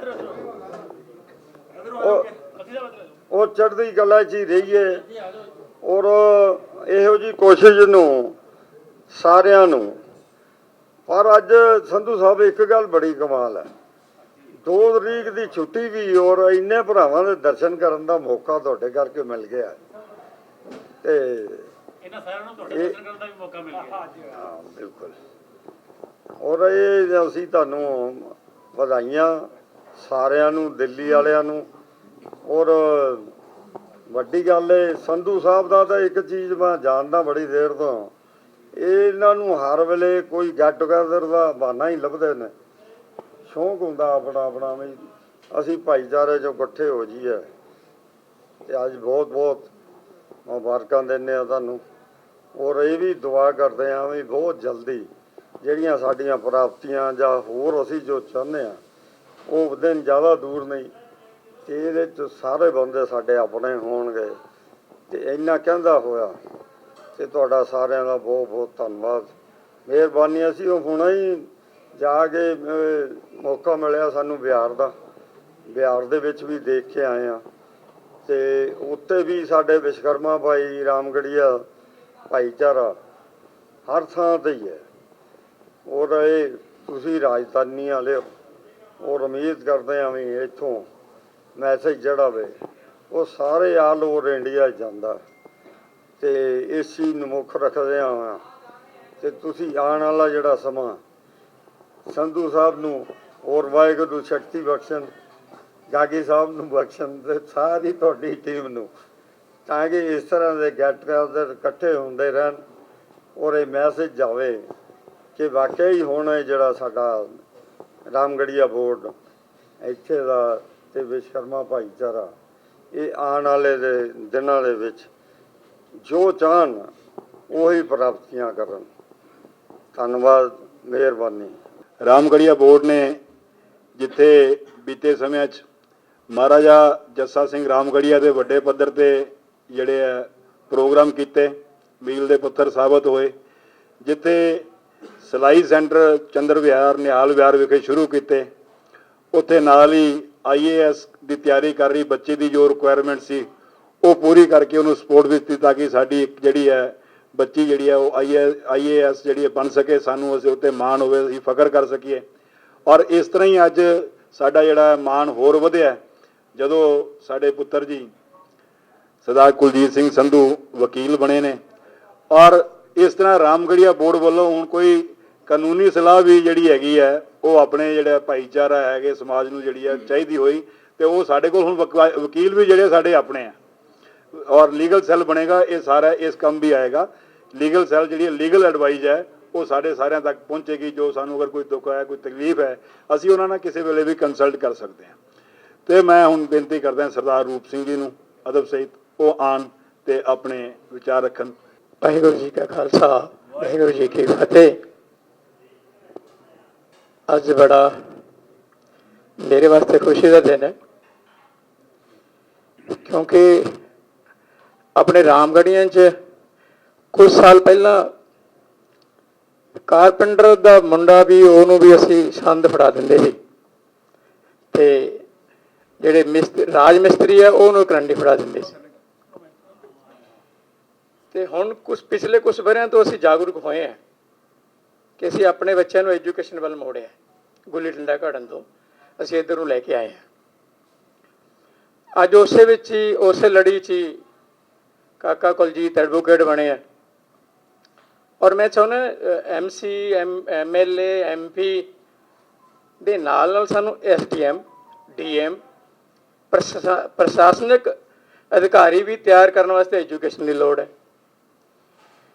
H: ਉਹ ਚੜ੍ਹਦੀ ਕਲਾ 'ਚ ਹੀ ਰਹੀਏ ਔਰ ਇਹੋ ਜਿਹੀ ਕੋਸ਼ਿਸ਼ ਨੂੰ ਸਾਰਿਆਂ ਨੂੰ। ਪਰ ਅੱਜ ਸੰਧੂ ਸਾਹਿਬ ਇੱਕ ਗੱਲ ਬੜੀ ਕਮਾਲ ਹੈ, 2 ਤਰੀਕ ਦੀ ਛੁੱਟੀ ਵੀ ਔਰ ਇੰਨੇ ਭਰਾਵਾਂ ਦੇ ਦਰਸ਼ਨ ਕਰਨ ਦਾ ਮੌਕਾ ਤੁਹਾਡੇ ਕਰਕੇ ਮਿਲ ਗਿਆ ਤੇ
F: ਇਹਨਾਂ ਸਾਰਿਆਂ ਨੂੰ ਤੁਹਾਡੇ ਦਰਸ਼ਨ ਕਰਨ ਦਾ ਵੀ ਮੌਕਾ ਮਿਲ ਗਿਆ।
H: ਹਾਂ ਬਿਲਕੁਲ। ਔਰ ਇਹ ਅਸੀਂ ਤੁਹਾਨੂੰ ਵਧਾਈਆਂ ਸਾਰਿਆਂ ਨੂੰ, ਦਿੱਲੀ ਵਾਲਿਆਂ ਨੂੰ। ਔਰ ਵੱਡੀ ਗੱਲ ਹੈ ਸੰਧੂ ਸਾਹਿਬ ਦਾ ਤਾਂ ਇੱਕ ਚੀਜ਼ ਮੈਂ ਜਾਣਦਾ ਬੜੀ ਦੇਰ ਤੋਂ, ਇਹਨਾਂ ਨੂੰ ਹਰ ਵੇਲੇ ਕੋਈ ਗੈਟ ਟੂਗੇਦਰ ਦਾ ਬਹਾਨਾ ਹੀ ਲੱਭਦੇ ਨੇ। ਸ਼ੌਂਕ ਹੁੰਦਾ ਆਪਣਾ ਆਪਣਾ ਵੀ ਅਸੀਂ ਭਾਈਚਾਰੇ 'ਚੋਂ ਇਕੱਠੇ ਹੋ ਜਾਈਏ। ਤੇ ਅੱਜ ਬਹੁਤ ਬਹੁਤ ਮੁਬਾਰਕਾਂ ਦਿੰਦੇ ਹਾਂ ਤੁਹਾਨੂੰ ਔਰ ਇਹ ਵੀ ਦੁਆ ਕਰਦੇ ਹਾਂ ਵੀ ਬਹੁਤ ਜਲਦੀ ਜਿਹੜੀਆਂ ਸਾਡੀਆਂ ਪ੍ਰਾਪਤੀਆਂ ਜਾਂ ਹੋਰ ਅਸੀਂ ਜੋ ਚਾਹੁੰਦੇ ਹਾਂ ਉਹ ਦਿਨ ਜ਼ਿਆਦਾ ਦੂਰ ਨਹੀਂ ਤੇ ਇਹਦੇ 'ਚ ਸਾਰੇ ਬੰਦੇ ਸਾਡੇ ਆਪਣੇ ਹੋਣਗੇ। ਤੇ ਇੰਨਾ ਕਹਿੰਦਾ ਹੋਇਆ ਤੇ ਤੁਹਾਡਾ ਸਾਰਿਆਂ ਦਾ ਬਹੁਤ ਬਹੁਤ ਧੰਨਵਾਦ, ਮਿਹਰਬਾਨੀ। ਅਸੀਂ ਉਹ ਹੁਣੇ ਹੀ ਜਾ ਕੇ ਮੌਕਾ ਮਿਲਿਆ ਸਾਨੂੰ ਬਿਹਾਰ ਦਾ, ਬਿਹਾਰ ਦੇ ਵਿੱਚ ਵੀ ਦੇਖ ਕੇ ਆਏ ਹਾਂ ਤੇ ਉੱਥੇ ਵੀ ਸਾਡੇ ਵਿਸ਼ਵਕਰਮਾ ਭਾਈ ਰਾਮਗੜੀਆ ਭਾਈਚਾਰਾ ਹਰ ਥਾਂ 'ਤੇ ਹੀ ਹੈ। ਔਰ ਇਹ ਤੁਸੀਂ ਰਾਜਧਾਨੀ ਵਾਲੇ ਔਰ ਉਮੀਦ ਕਰਦੇ ਹਾਂ ਵੀ ਇੱਥੋਂ ਮੈਸੇਜ ਜਿਹੜਾ ਵੇ ਉਹ ਸਾਰੇ ਆਲ ਓਵਰ ਇੰਡੀਆ ਜਾਂਦਾ ਤੇ ਇਸ ਚੀਜ਼ ਨੂੰ ਮੁੱਖ ਰੱਖਦੇ ਹਾਂ ਤੇ ਤੁਸੀਂ ਆਉਣ ਵਾਲਾ ਜਿਹੜਾ ਸਮਾਂ ਸੰਧੂ ਸਾਹਿਬ ਨੂੰ ਔਰ ਵਾਹਿਗੁਰੂ ਸ਼ਕਤੀ ਬਖਸ਼ਣ, ਗਾਗੀ ਸਾਹਿਬ ਨੂੰ ਬਖਸ਼ਣ ਤੇ ਸਾਰੀ ਤੁਹਾਡੀ ਟੀਮ ਨੂੰ, ਤਾਂ ਕਿ ਇਸ ਤਰ੍ਹਾਂ ਦੇ ਗੈਟ ਟੂਗੇਦਰ ਇਕੱਠੇ ਹੁੰਦੇ ਰਹਿਣ ਔਰ ਇਹ ਮੈਸੇਜ ਜਾਵੇ ਕਿ ਵਾਕਿਆ ਹੀ ਹੁਣ ਇਹ ਜਿਹੜਾ ਸਾਡਾ ਰਾਮਗੜੀਆ ਬੋਰਡ ਇੱਥੇ ਦਾ ਤੇ ਵਿਸ਼ਵਕਰਮਾ ਭਾਈਚਾਰਾ ਇਹ ਆਉਣ ਵਾਲੇ ਦੇ ਦਿਨਾਂ ਦੇ ਵਿੱਚ ਜੋ ਚਾਹਣ ਉਹੀ ਪ੍ਰਾਪਤੀਆਂ ਕਰਨ। ਧੰਨਵਾਦ, ਮਿਹਰਬਾਨੀ।
B: ਰਾਮਗੜੀਆ ਬੋਰਡ ਨੇ ਜਿੱਥੇ ਬੀਤੇ ਸਮਿਆਂ 'ਚ ਮਹਾਰਾਜਾ ਜੱਸਾ ਸਿੰਘ ਰਾਮਗੜੀਆ ਦੇ ਵੱਡੇ ਪੱਧਰ 'ਤੇ ਜਿਹੜੇ ਹੈ ਪ੍ਰੋਗਰਾਮ ਕੀਤੇ, ਮੀਲ ਦੇ ਪੁੱਤਰ ਸਾਬਤ ਹੋਏ, ਜਿੱਥੇ ਸਿਲਾਈ ਸੈਂਟਰ ਚੰਦਰ ਵਿਹਾਰ ਨਿਹਾਲ ਵਿਹਾਰ ਵਿਖੇ ਸ਼ੁਰੂ ਕੀਤੇ, ਉੱਥੇ ਨਾਲ ਹੀ IAS ਦੀ ਤਿਆਰੀ ਕਰ ਰਹੀ ਬੱਚੇ ਦੀ ਜੋ ਰਿਕੁਆਇਰਮੈਂਟ ਸੀ ਉਹ ਪੂਰੀ ਕਰਕੇ ਉਹਨੂੰ ਸਪੋਰਟ ਵਿੱਚ ਦਿੱਤੀ ਤਾਂ ਕਿ ਸਾਡੀ ਇੱਕ ਜਿਹੜੀ ਹੈ ਬੱਚੀ ਜਿਹੜੀ ਹੈ ਉਹ IAS ਜਿਹੜੀ ਬਣ ਸਕੇ, ਸਾਨੂੰ ਅਸੀਂ ਉੱਤੇ ਮਾਣ ਹੋਵੇ, ਅਸੀਂ ਫਖਰ ਕਰ ਸਕੀਏ। ਔਰ ਇਸ ਤਰ੍ਹਾਂ ਹੀ ਅੱਜ ਸਾਡਾ ਜਿਹੜਾ ਮਾਣ ਹੋਰ ਵਧਿਆ ਜਦੋਂ ਸਾਡੇ ਪੁੱਤਰ ਜੀ ਸਰਦਾਰ ਕੁਲਜੀਤ ਸਿੰਘ ਸੰਧੂ ਵਕੀਲ ਬਣੇ ਨੇ। ਔਰ ਇਸ ਤਰ੍ਹਾਂ ਰਾਮਗੜੀਆ ਬੋਰਡ ਵੱਲੋਂ ਹੁਣ ਕੋਈ ਕਾਨੂੰਨੀ ਸਲਾਹ ਵੀ ਜਿਹੜੀ ਹੈਗੀ ਹੈ ਉਹ ਆਪਣੇ ਜਿਹੜਾ ਭਾਈਚਾਰਾ ਹੈਗੇ ਸਮਾਜ ਨੂੰ ਜਿਹੜੀ ਹੈ ਚਾਹੀਦੀ ਹੋਈ ਤੇ ਉਹ ਸਾਡੇ ਕੋਲ ਹੁਣ ਵਕੀਲ ਵੀ ਜਿਹੜੇ ਸਾਡੇ ਆਪਣੇ ਆ ਔਰ ਲੀਗਲ ਸੈੱਲ ਬਣੇਗਾ। ਇਹ ਸਾਰਾ ਇਸ ਕੰਮ ਵੀ ਆਏਗਾ। ਲੀਗਲ ਸੈੱਲ ਜਿਹੜੀ ਲੀਗਲ ਐਡਵਾਈਜ਼ ਹੈ ਉਹ ਸਾਡੇ ਸਾਰਿਆਂ ਤੱਕ ਪਹੁੰਚੇਗੀ। ਜੋ ਸਾਨੂੰ ਅਗਰ ਕੋਈ ਦੁੱਖ ਹੈ, ਕੋਈ ਤਕਲੀਫ ਹੈ, ਅਸੀਂ ਉਹਨਾਂ ਨਾਲ ਕਿਸੇ ਵੇਲੇ ਵੀ ਕੰਸਲਟ ਕਰ ਸਕਦੇ ਹਾਂ। ਤੇ ਮੈਂ ਹੁਣ ਬੇਨਤੀ ਕਰਦਾ ਸਰਦਾਰ ਰੂਪ ਸਿੰਘ ਜੀ ਨੂੰ ਅਦਬ ਸਹਿਤ ਉਹ ਆਉਣ ਤੇ ਆਪਣੇ ਵਿਚਾਰ ਰੱਖਣ।
I: ਵਾਹਿਗੁਰੂ ਜੀ ਕਾ ਖਾਲਸਾ, ਵਾਹਿਗੁਰੂ ਜੀ ਕੀ ਫਤਿਹ। ਅੱਜ ਬੜਾ ਮੇਰੇ ਵਾਸਤੇ ਖੁਸ਼ੀ ਦਾ ਦਿਨ ਹੈ ਕਿਉਂਕਿ ਆਪਣੇ ਰਾਮਗੜੀਆਂ 'ਚ ਕੁਝ ਸਾਲ ਪਹਿਲਾਂ ਕਾਰਪੈਂਟਰ ਦਾ ਮੁੰਡਾ ਵੀ ਉਹਨੂੰ ਵੀ ਅਸੀਂ ਸੰਦ ਫੜਾ ਦਿੰਦੇ ਸੀ ਤੇ ਜਿਹੜੇ ਰਾਜ ਮਿਸਤਰੀ ਆ ਉਹਨੂੰ ਕਰੰਡੀ ਫੜਾ ਦਿੰਦੇ ਸੀ। ਤੇ ਹੁਣ ਪਿਛਲੇ ਕੁਝ ਵਰਿਆਂ ਤੋਂ ਅਸੀਂ ਜਾਗਰੂਕ ਹੋਏ ਹਾਂ ਕਿ ਅਸੀਂ ਆਪਣੇ ਬੱਚਿਆਂ ਨੂੰ ਐਜੂਕੇਸ਼ਨ ਵੱਲ ਮੋੜਿਆ। ਗੁੱਲੀ ਡੰਡਾ ਘੜਨ ਤੋਂ ਅਸੀਂ ਇੱਧਰ ਨੂੰ ਲੈ ਕੇ ਆਏ ਹਾਂ। ਅੱਜ ਉਸੇ ਵਿੱਚ ਹੀ ਉਸੇ ਲੜੀ 'ਚ ਹੀ ਕਾਕਾ ਕੁਲਜੀਤ ਐਡਵੋਕੇਟ ਬਣੇ ਆ ਔਰ ਮੈਂ ਚਾਹੁੰਦਾ MC MLA MP ਦੇ ਨਾਲ ਨਾਲ ਸਾਨੂੰ SDM DM ਪ੍ਰਸ਼ਾਸਨਿਕ ਅਧਿਕਾਰੀ ਵੀ ਤਿਆਰ ਕਰਨ ਵਾਸਤੇ ਐਜੂਕੇਸ਼ਨ ਦੀ ਲੋੜ ਹੈ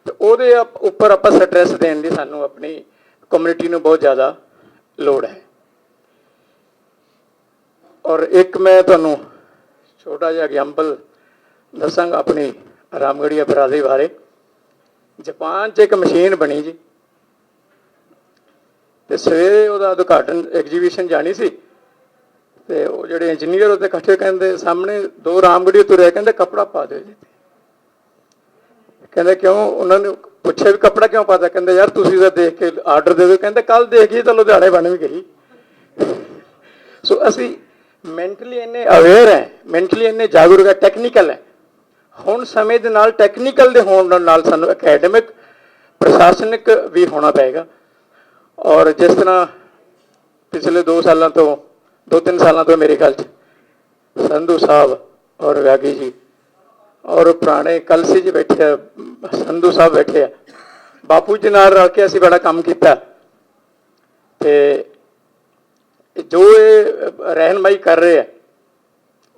I: ਤੇ ਉਹਦੇ ਉੱਪਰ ਆਪਾਂ ਸਟ੍ਰੈਸ ਦੇਣ ਦੀ ਸਾਨੂੰ ਆਪਣੀ ਕਮਿਊਨਿਟੀ ਨੂੰ ਬਹੁਤ ਜ਼ਿਆਦਾ ਲੋੜ ਹੈ। ਔਰ ਇੱਕ ਮੈਂ ਤੁਹਾਨੂੰ ਛੋਟਾ ਜਿਹਾ ਐਗਜ਼ਾਮਪਲ ਦੱਸਾਂਗਾ ਆਪਣੀ ਰਾਮਗੜੀਆ ਬਰਾਦਰੀ ਬਾਰੇ। ਜਾਪਾਨ 'ਚ ਇੱਕ ਮਸ਼ੀਨ ਬਣੀ ਜੀ ਤੇ ਸਵੇਰੇ ਉਹਦਾ ਉਦਘਾਟਨ ਐਗਜੀਬਿਸ਼ਨ ਜਾਣੀ ਸੀ ਤੇ ਉਹ ਜਿਹੜੇ ਇੰਜੀਨੀਅਰ ਉਹਦੇ ਇਕੱਠੇ ਕਹਿੰਦੇ ਸਾਹਮਣੇ 2 ਰਾਮਗੜੀਆ ਤੁਰਿਆ, ਕਹਿੰਦੇ ਕੱਪੜਾ ਪਾ ਦਿਓ ਜੀ। ਕਹਿੰਦੇ ਕਿਉਂ? ਉਹਨਾਂ ਨੂੰ ਪੁੱਛਿਆ ਵੀ ਕੱਪੜਾ ਕਿਉਂ ਪਾਤਾ, ਕਹਿੰਦਾ ਯਾਰ ਤੁਸੀਂ ਤਾਂ ਦੇਖ ਕੇ ਆਰਡਰ ਦੇ ਦਿਓ, ਕਹਿੰਦਾ ਕੱਲ ਦੇਖ ਗਈ ਤਾਂ ਲੁਧਿਆਣੇ ਬਣ ਵੀ ਗਈ। ਸੋ ਅਸੀਂ ਮੈਂਟਲੀ ਇੰਨੇ ਅਵੇਅਰ ਹੈ, ਮੈਂਟਲੀ ਇੰਨੇ ਜਾਗਰੂਕ ਹੈ, ਟੈਕਨੀਕਲ ਹੈ। ਹੁਣ ਸਮੇਂ ਦੇ ਨਾਲ ਟੈਕਨੀਕਲ ਦੇ ਹੋਣ ਨਾਲ ਸਾਨੂੰ ਅਕੈਡਮਿਕ ਪ੍ਰਸ਼ਾਸਨਿਕ ਵੀ ਹੋਣਾ ਪਏਗਾ। ਔਰ ਜਿਸ ਤਰ੍ਹਾਂ ਪਿਛਲੇ 2 ਸਾਲਾਂ ਤੋਂ 2-3 ਸਾਲਾਂ ਤੋਂ ਮੇਰੇ ਖਿਆਲ 'ਚ ਸੰਧੂ ਸਾਹਿਬ ਔਰ ਗਾਗੀ ਜੀ ਔਰ ਪੁਰਾਣੇ ਕਲਸੀ ਜੀ ਬੈਠੇ ਆ, ਸੰਧੂ ਸਾਹਿਬ ਬੈਠੇ ਆ, ਬਾਪੂ ਜੀ ਨਾਲ ਰਲ ਕੇ ਅਸੀਂ ਬੜਾ ਕੰਮ ਕੀਤਾ। ਤੇ ਜੋ ਇਹ ਰਹਿਨਮਾਈ ਕਰ ਰਹੇ ਆ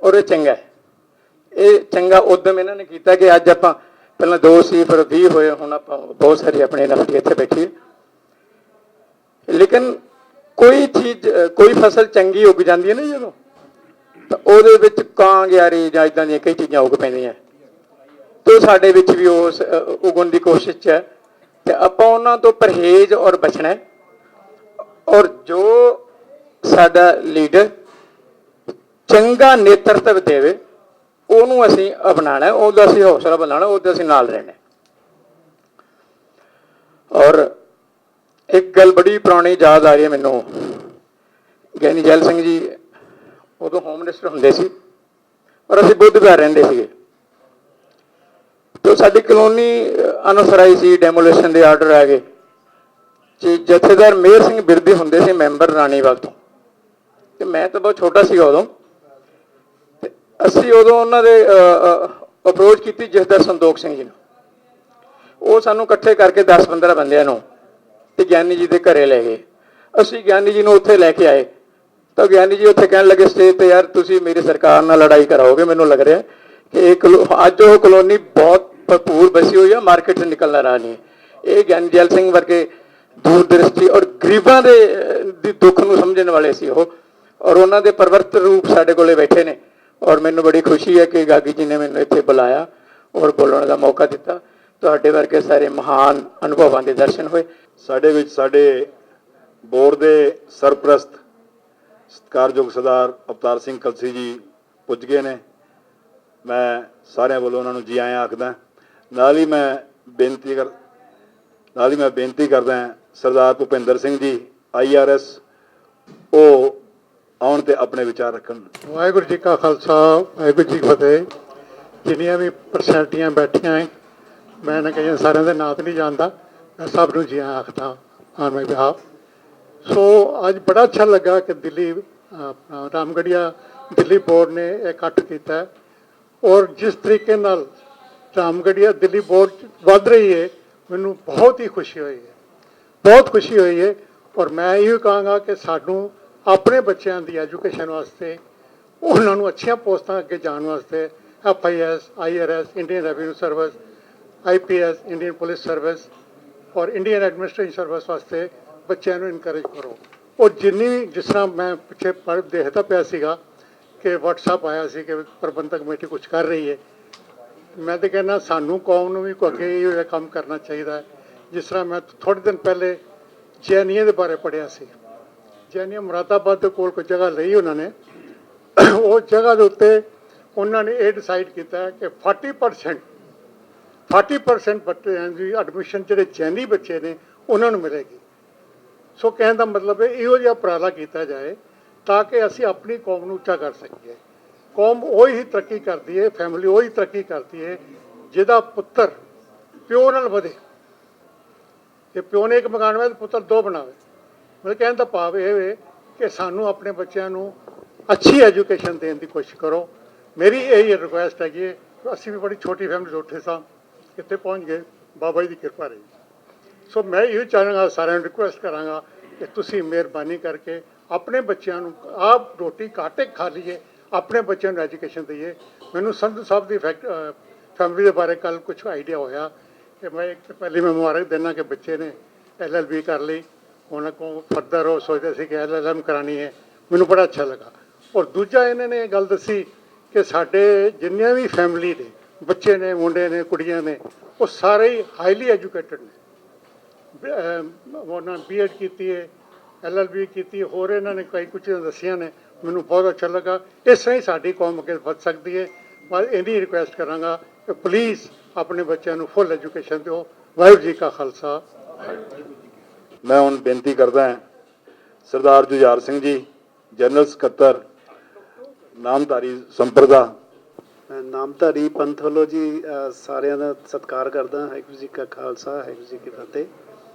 I: ਔਰ ਇਹ ਚੰਗਾ ਹੈ, ਇਹ ਚੰਗਾ ਉਦਮ ਇਹਨਾਂ ਨੇ ਕੀਤਾ ਕਿ ਅੱਜ ਆਪਾਂ ਪਹਿਲਾਂ 2 ਸੀ ਫਿਰ 20 ਹੋਏ, ਹੁਣ ਆਪਾਂ ਬਹੁਤ ਸਾਰੀ ਆਪਣੀ ਨਫਰੀ ਇੱਥੇ ਬੈਠੀ। ਲੇਕਿਨ ਕੋਈ ਚੀਜ਼ ਕੋਈ ਫਸਲ ਚੰਗੀ ਉੱਗ ਜਾਂਦੀ ਹੈ ਨਾ ਜਦੋਂ, ਤਾਂ ਉਹਦੇ ਵਿੱਚ ਕਾਂ ਗਿਆਰੀ ਜਾਂ ਇੱਦਾਂ ਦੀਆਂ ਕਈ ਚੀਜ਼ਾਂ ਉੱਗ ਪੈਂਦੀਆਂ, ਤੇ ਸਾਡੇ ਵਿੱਚ ਵੀ ਉਸ ਉਗਣ ਦੀ ਕੋਸ਼ਿਸ਼ 'ਚ ਹੈ। ਤੇ ਆਪਾਂ ਉਹਨਾਂ ਤੋਂ ਪਰਹੇਜ਼ ਔਰ ਬਚਣਾ ਹੈ। ਔਰ ਜੋ ਸਾਡਾ ਲੀਡਰ ਚੰਗਾ ਨੇਤਰਤਵ ਦੇਵੇ ਉਹਨੂੰ ਅਸੀਂ ਅਪਣਾਉਣਾ, ਉਹਦਾ ਅਸੀਂ ਹੌਸਲਾ ਬਣਾਉਣਾ, ਉਹਦੇ ਅਸੀਂ ਨਾਲ ਰਹਿਣਾ। ਔਰ ਇੱਕ ਗੱਲ ਬੜੀ ਪੁਰਾਣੀ ਯਾਦ ਆ ਰਹੀ ਹੈ ਮੈਨੂੰ, ਗਿਆਨੀ ਜੈਲ ਸਿੰਘ ਜੀ ਉਦੋਂ ਹੋਮ ਮਿਨਿਸਟਰ ਹੁੰਦੇ ਸੀ ਔਰ ਅਸੀਂ ਬੁੱਧ ਵਿਹਾਰ ਰਹਿੰਦੇ ਸੀਗੇ। ਤੇ ਸਾਡੀ ਕਲੋਨੀ ਅਨਸਰਾਈ ਸੀ, ਡੈਮੋਲੇਸ਼ਨ ਦੇ ਆਰਡਰ ਆ ਗਏ। ਜਥੇਦਾਰ ਮੇਹਰ ਸਿੰਘ ਬਿਰਦੀ ਹੁੰਦੇ ਸੀ, ਮੈਂਬਰ ਰਾਣੀਵਾਲ ਤੋਂ, ਤੇ ਮੈਂ ਤਾਂ ਬਹੁਤ ਛੋਟਾ ਸੀਗਾ ਉਦੋਂ। ਤੇ ਅਸੀਂ ਉਦੋਂ ਉਹਨਾਂ ਦੇ ਅਪਰੋਚ ਕੀਤੀ ਜਥੇਦਾਰ ਸੰਤੋਖ ਸਿੰਘ ਜੀ ਨੂੰ, ਉਹ ਸਾਨੂੰ ਇਕੱਠੇ ਕਰਕੇ 10-15 ਬੰਦਿਆਂ ਨੂੰ ਤੇ ਗਿਆਨੀ ਜੀ ਦੇ ਘਰੇ ਲੈ ਗਏ। ਅਸੀਂ ਗਿਆਨੀ ਜੀ ਨੂੰ ਉੱਥੇ ਲੈ ਕੇ ਆਏ ਤਾਂ ਗਿਆਨੀ ਜੀ ਉੱਥੇ ਕਹਿਣ ਲੱਗੇ ਸਟੇਜ ਤੇ, ਯਾਰ ਤੁਸੀਂ ਮੇਰੀ ਸਰਕਾਰ ਨਾਲ ਲੜਾਈ ਕਰਾਓਗੇ, ਮੈਨੂੰ ਲੱਗ ਰਿਹਾ ਕਿ ਅੱਜ ਉਹ ਕਲੋਨੀ ਬਹੁਤ ਭਰਪੂਰ ਬਸੀ ਹੋਈ ਆ, ਮਾਰਕੀਟ 'ਚ ਨਿਕਲਣਾ ਰਾਹ ਨਹੀਂ। ਇਹ ਗਿਆਨੀ ਜੈਲ ਸਿੰਘ ਵਰਗੇ ਦੂਰਦ੍ਰਿਸ਼ਟੀ ਔਰ ਗਰੀਬਾਂ ਦੇ ਦੁੱਖ ਨੂੰ ਸਮਝਣ ਵਾਲੇ ਸੀ ਉਹ, ਔਰ ਉਹਨਾਂ ਦੇ ਪਰਵਰਤ ਰੂਪ ਸਾਡੇ ਕੋਲੇ ਬੈਠੇ ਨੇ। ਔਰ ਮੈਨੂੰ ਬੜੀ ਖੁਸ਼ੀ ਹੈ ਕਿ ਗਾਗੀ ਜੀ ਨੇ ਮੈਨੂੰ ਇੱਥੇ ਬੁਲਾਇਆ ਔਰ ਬੋਲਣ ਦਾ ਮੌਕਾ ਦਿੱਤਾ। ਤੁਹਾਡੇ ਵਰਗੇ ਸਾਰੇ ਮਹਾਨ ਅਨੁਭਵਾਂ ਦੇ ਦਰਸ਼ਨ ਹੋਏ।
B: ਸਾਡੇ ਵਿੱਚ ਸਾਡੇ ਬੋਰਡ ਦੇ ਸਰਪ੍ਰਸਤ ਸਤਿਕਾਰਯੋਗ ਸਰਦਾਰ ਅਵਤਾਰ ਸਿੰਘ ਕਲਸੀ ਜੀ ਪੁੱਜ ਗਏ ਨੇ। ਮੈਂ ਸਾਰਿਆਂ ਵੱਲੋਂ ਉਹਨਾਂ ਨੂੰ ਜੀ ਆਇਆਂ ਆਖਦਾ। ਨਾਲ ਹੀ ਮੈਂ ਬੇਨਤੀ ਕਰਦਾ ਸਰਦਾਰ ਭੁਪਿੰਦਰ ਸਿੰਘ ਜੀ IRS, ਉਹ ਆਉਣ ਤੇ ਆਪਣੇ ਵਿਚਾਰ ਰੱਖਣ।
E: ਵਾਹਿਗੁਰੂ ਜੀ ਕਾ ਖਾਲਸਾ, ਵਾਹਿਗੁਰੂ ਜੀ ਕੀ ਫਤਿਹ। ਜਿੰਨੀਆਂ ਵੀ ਪਰਸਨੈਲਿਟੀਆਂ ਬੈਠੀਆਂ ਹੈ, ਮੈਂ ਨਾ ਕਈਆਂ ਸਾਰਿਆਂ ਦੇ ਨਾਂ ਤਾਂ ਨਹੀਂ ਜਾਣਦਾ, ਮੈਂ ਸਭ ਨੂੰ ਜੀ ਆਇਆਂ ਆਖਦਾ ਆਨ ਮਾਈ ਬਿਹਾਫ। ਸੋ ਅੱਜ ਬੜਾ ਅੱਛਾ ਲੱਗਾ ਕਿ ਦਿੱਲੀ ਰਾਮਗੜੀਆ ਦਿੱਲੀ ਬੋਰਡ ਨੇ ਇਹ ਇਕੱਠ ਕੀਤਾ, ਔਰ ਜਿਸ ਤਰੀਕੇ ਨਾਲ ਰਾਮਗੜੀਆ ਦਿੱਲੀ ਬੋਰਡ ਵੱਧ ਰਹੀ ਹੈ, ਮੈਨੂੰ ਬਹੁਤ ਹੀ ਖੁਸ਼ੀ ਹੋਈ ਹੈ, ਬਹੁਤ ਖੁਸ਼ੀ ਹੋਈ ਹੈ। ਔਰ ਮੈਂ ਇਹੋ ਕਹਾਂਗਾ ਕਿ ਸਾਨੂੰ ਆਪਣੇ ਬੱਚਿਆਂ ਦੀ ਐਜੂਕੇਸ਼ਨ ਵਾਸਤੇ, ਉਹਨਾਂ ਨੂੰ ਅੱਛੀਆਂ ਪੋਸਟਾਂ ਅੱਗੇ ਜਾਣ ਵਾਸਤੇ FIS, IRS, Indian revenue service, IPS, Indian police service ਔਰ ਇੰਡੀਅਨ ਐਡਮਿਨਿਸਟ੍ਰੇਸ਼ਨ ਸਰਵਿਸ ਵਾਸਤੇ ਬੱਚਿਆਂ ਨੂੰ ਇਨਕਰੇਜ ਕਰੋ। ਔਰ ਜਿੰਨੀ ਵੀ, ਜਿਸ ਤਰ੍ਹਾਂ ਮੈਂ ਪਿੱਛੇ ਦੇਖਦਾ ਪਿਆ ਸੀਗਾ ਕਿ WhatsApp ਆਇਆ ਸੀ ਕਿ ਪ੍ਰਬੰਧਕ ਕਮੇਟੀ ਕੁਝ ਕਰ ਰਹੀ ਹੈ, ਮੈਂ ਤਾਂ ਕਹਿੰਦਾ ਸਾਨੂੰ ਕੌਮ ਨੂੰ ਵੀ ਅੱਗੇ ਇਹੋ ਜਿਹਾ ਕੰਮ ਕਰਨਾ ਚਾਹੀਦਾ ਹੈ। ਜਿਸ ਤਰ੍ਹਾਂ ਮੈਂ ਥੋੜ੍ਹੇ ਦਿਨ ਪਹਿਲੇ ਜੈਨੀਆਂ ਦੇ ਬਾਰੇ ਪੜ੍ਹਿਆ ਸੀ। ਜੈਨੀਆਂ ਮੁਰਾਦਾਬਾਦ ਦੇ ਕੋਲ ਕੋਈ ਜਗ੍ਹਾ ਲਈ ਉਹਨਾਂ ਨੇ, ਉਹ ਜਗ੍ਹਾ ਦੇ ਉੱਤੇ ਉਹਨਾਂ ਨੇ ਇਹ ਡਿਸਾਈਡ ਕੀਤਾ ਕਿ 40% ਬੱਚਿਆਂ ਦੀ ਐਡਮਿਸ਼ਨ ਜਿਹੜੇ ਜੈਨੀ ਬੱਚੇ ਨੇ ਉਹਨਾਂ ਨੂੰ ਮਿਲੇਗੀ। ਸੋ ਕਹਿਣ ਦਾ ਮਤਲਬ ਹੈ ਇਹੋ ਜਿਹਾ ਉਪਰਾਲਾ ਕੀਤਾ ਜਾਏ ਤਾਂ ਕਿ ਅਸੀਂ ਆਪਣੀ ਕੌਮ ਨੂੰ ਉੱਚਾ ਕਰ ਸਕੀਏ। ਕੌਮ ਉਹੀ ਹੀ ਤਰੱਕੀ ਕਰਦੀ ਹੈ, ਫੈਮਿਲੀ ਉਹੀ ਤਰੱਕੀ ਕਰਦੀ ਹੈ ਜਿਹਦਾ ਪੁੱਤਰ ਪਿਓ ਨਾਲ ਵਧੇ। ਜੇ ਪਿਓ ਨੇ ਇੱਕ ਮਕਾਨ ਬਣਾਇਆ ਤਾਂ ਪੁੱਤਰ 2 ਬਣਾਵੇ। ਮਤਲਬ ਕਹਿਣ ਦਾ ਭਾਵ ਇਹ ਹੈ ਕਿ ਸਾਨੂੰ ਆਪਣੇ ਬੱਚਿਆਂ ਨੂੰ ਅੱਛੀ ਐਜੂਕੇਸ਼ਨ ਦੇਣ ਦੀ ਕੋਸ਼ਿਸ਼ ਕਰੋ। ਮੇਰੀ ਇਹ ਰਿਕੁਐਸਟ ਹੈਗੀ ਹੈ। ਅਸੀਂ ਵੀ ਬੜੀ ਛੋਟੀ ਫੈਮਿਲੀ ਤੋਂ ਉੱਠੇ ਸਾਂ, ਕਿੱਥੇ ਪਹੁੰਚ ਗਏ, ਬਾਬਾ ਜੀ ਦੀ ਕਿਰਪਾ ਰਹੀ। ਸੋ ਮੈਂ ਇਹ ਚਾਹਾਂਗਾ, ਸਾਰਿਆਂ ਨੂੰ ਰਿਕੁਐਸਟ ਕਰਾਂਗਾ ਕਿ ਤੁਸੀਂ ਮਿਹਰਬਾਨੀ ਕਰਕੇ ਆਪਣੇ ਬੱਚਿਆਂ ਨੂੰ ਆਪ ਰੋਟੀ ਘੱਟ ਖਾ ਲਈਏ, ਆਪਣੇ ਬੱਚਿਆਂ ਨੂੰ ਐਜੂਕੇਸ਼ਨ ਦਈਏ। ਮੈਨੂੰ ਸੰਧੂ ਸਾਹਿਬ ਦੀ ਫੈਮਿਲੀ ਦੇ ਬਾਰੇ ਕੱਲ੍ਹ ਕੁਛ ਆਈਡੀਆ ਹੋਇਆ ਕਿ ਮੈਂ ਇੱਕ ਪਹਿਲੀ ਮੈਂ ਮੁਬਾਰਕ ਦਿੰਦਾ ਕਿ ਬੱਚੇ ਨੇ LLB ਕਰ ਲਈ। ਉਹਨਾਂ ਕੋਲ ਫਰਦਰ ਉਹ ਸੋਚਦੇ ਸੀ ਕਿ LLM ਕਰਾਉਣੀ ਹੈ। ਮੈਨੂੰ ਬੜਾ ਅੱਛਾ ਲੱਗਾ। ਔਰ ਦੂਜਾ ਇਹਨਾਂ ਨੇ ਇਹ ਗੱਲ ਦੱਸੀ ਕਿ ਸਾਡੇ ਜਿੰਨੀਆਂ ਵੀ ਫੈਮਿਲੀ ਦੇ ਬੱਚੇ ਨੇ, ਮੁੰਡੇ ਨੇ, ਕੁੜੀਆਂ ਨੇ, ਉਹ ਸਾਰੇ ਹੀ ਹਾਈਲੀ ਐਜੂਕੇਟਡ ਨੇ। ਉਹਨਾਂ B.Ed ਕੀਤੀ ਹੈ, LLB ਕੀਤੀ, ਹੋਰ ਇਹਨਾਂ ਨੇ ਕਈ ਕੁਝ ਦੱਸੀਆਂ ਨੇ। ਮੈਨੂੰ ਬਹੁਤ ਅੱਛਾ ਲੱਗਾ। ਇਸ ਤਰ੍ਹਾਂ ਹੀ ਸਾਡੀ ਕੌਮ ਅੱਗੇ ਵੱਧ ਸਕਦੀ ਹੈ। ਮੈਂ ਇੰਨੀ ਰਿਕੁਐਸਟ ਕਰਾਂਗਾ ਕਿ ਪਲੀਜ਼ ਆਪਣੇ ਬੱਚਿਆਂ ਨੂੰ ਫੁੱਲ ਐਜੂਕੇਸ਼ਨ ਦਿਓ ਵਾਹਿਗੁਰੂ ਜੀ ਕਾ ਖਾਲਸਾ।
H: ਮੈਂ ਹੁਣ ਬੇਨਤੀ ਕਰਦਾ ਹਾਂ ਸਰਦਾਰ ਜੁਝਾਰ ਸਿੰਘ ਜੀ, ਜਨਰਲ ਸਕੱਤਰ ਨਾਮਧਾਰੀ ਸੰਪਰਦਾ।
J: ਨਾਮਧਾਰੀ ਪੰਥ ਵੱਲੋਂ ਜੀ ਸਾਰਿਆਂ ਦਾ ਸਤਿਕਾਰ ਕਰਦਾ। ਵਾਹਿਗੁਰੂ ਜੀ ਕਾ ਖਾਲਸਾ, ਵਾਹਿਗੁਰੂ ਜੀ ਕੀ ਫਤਿਹ।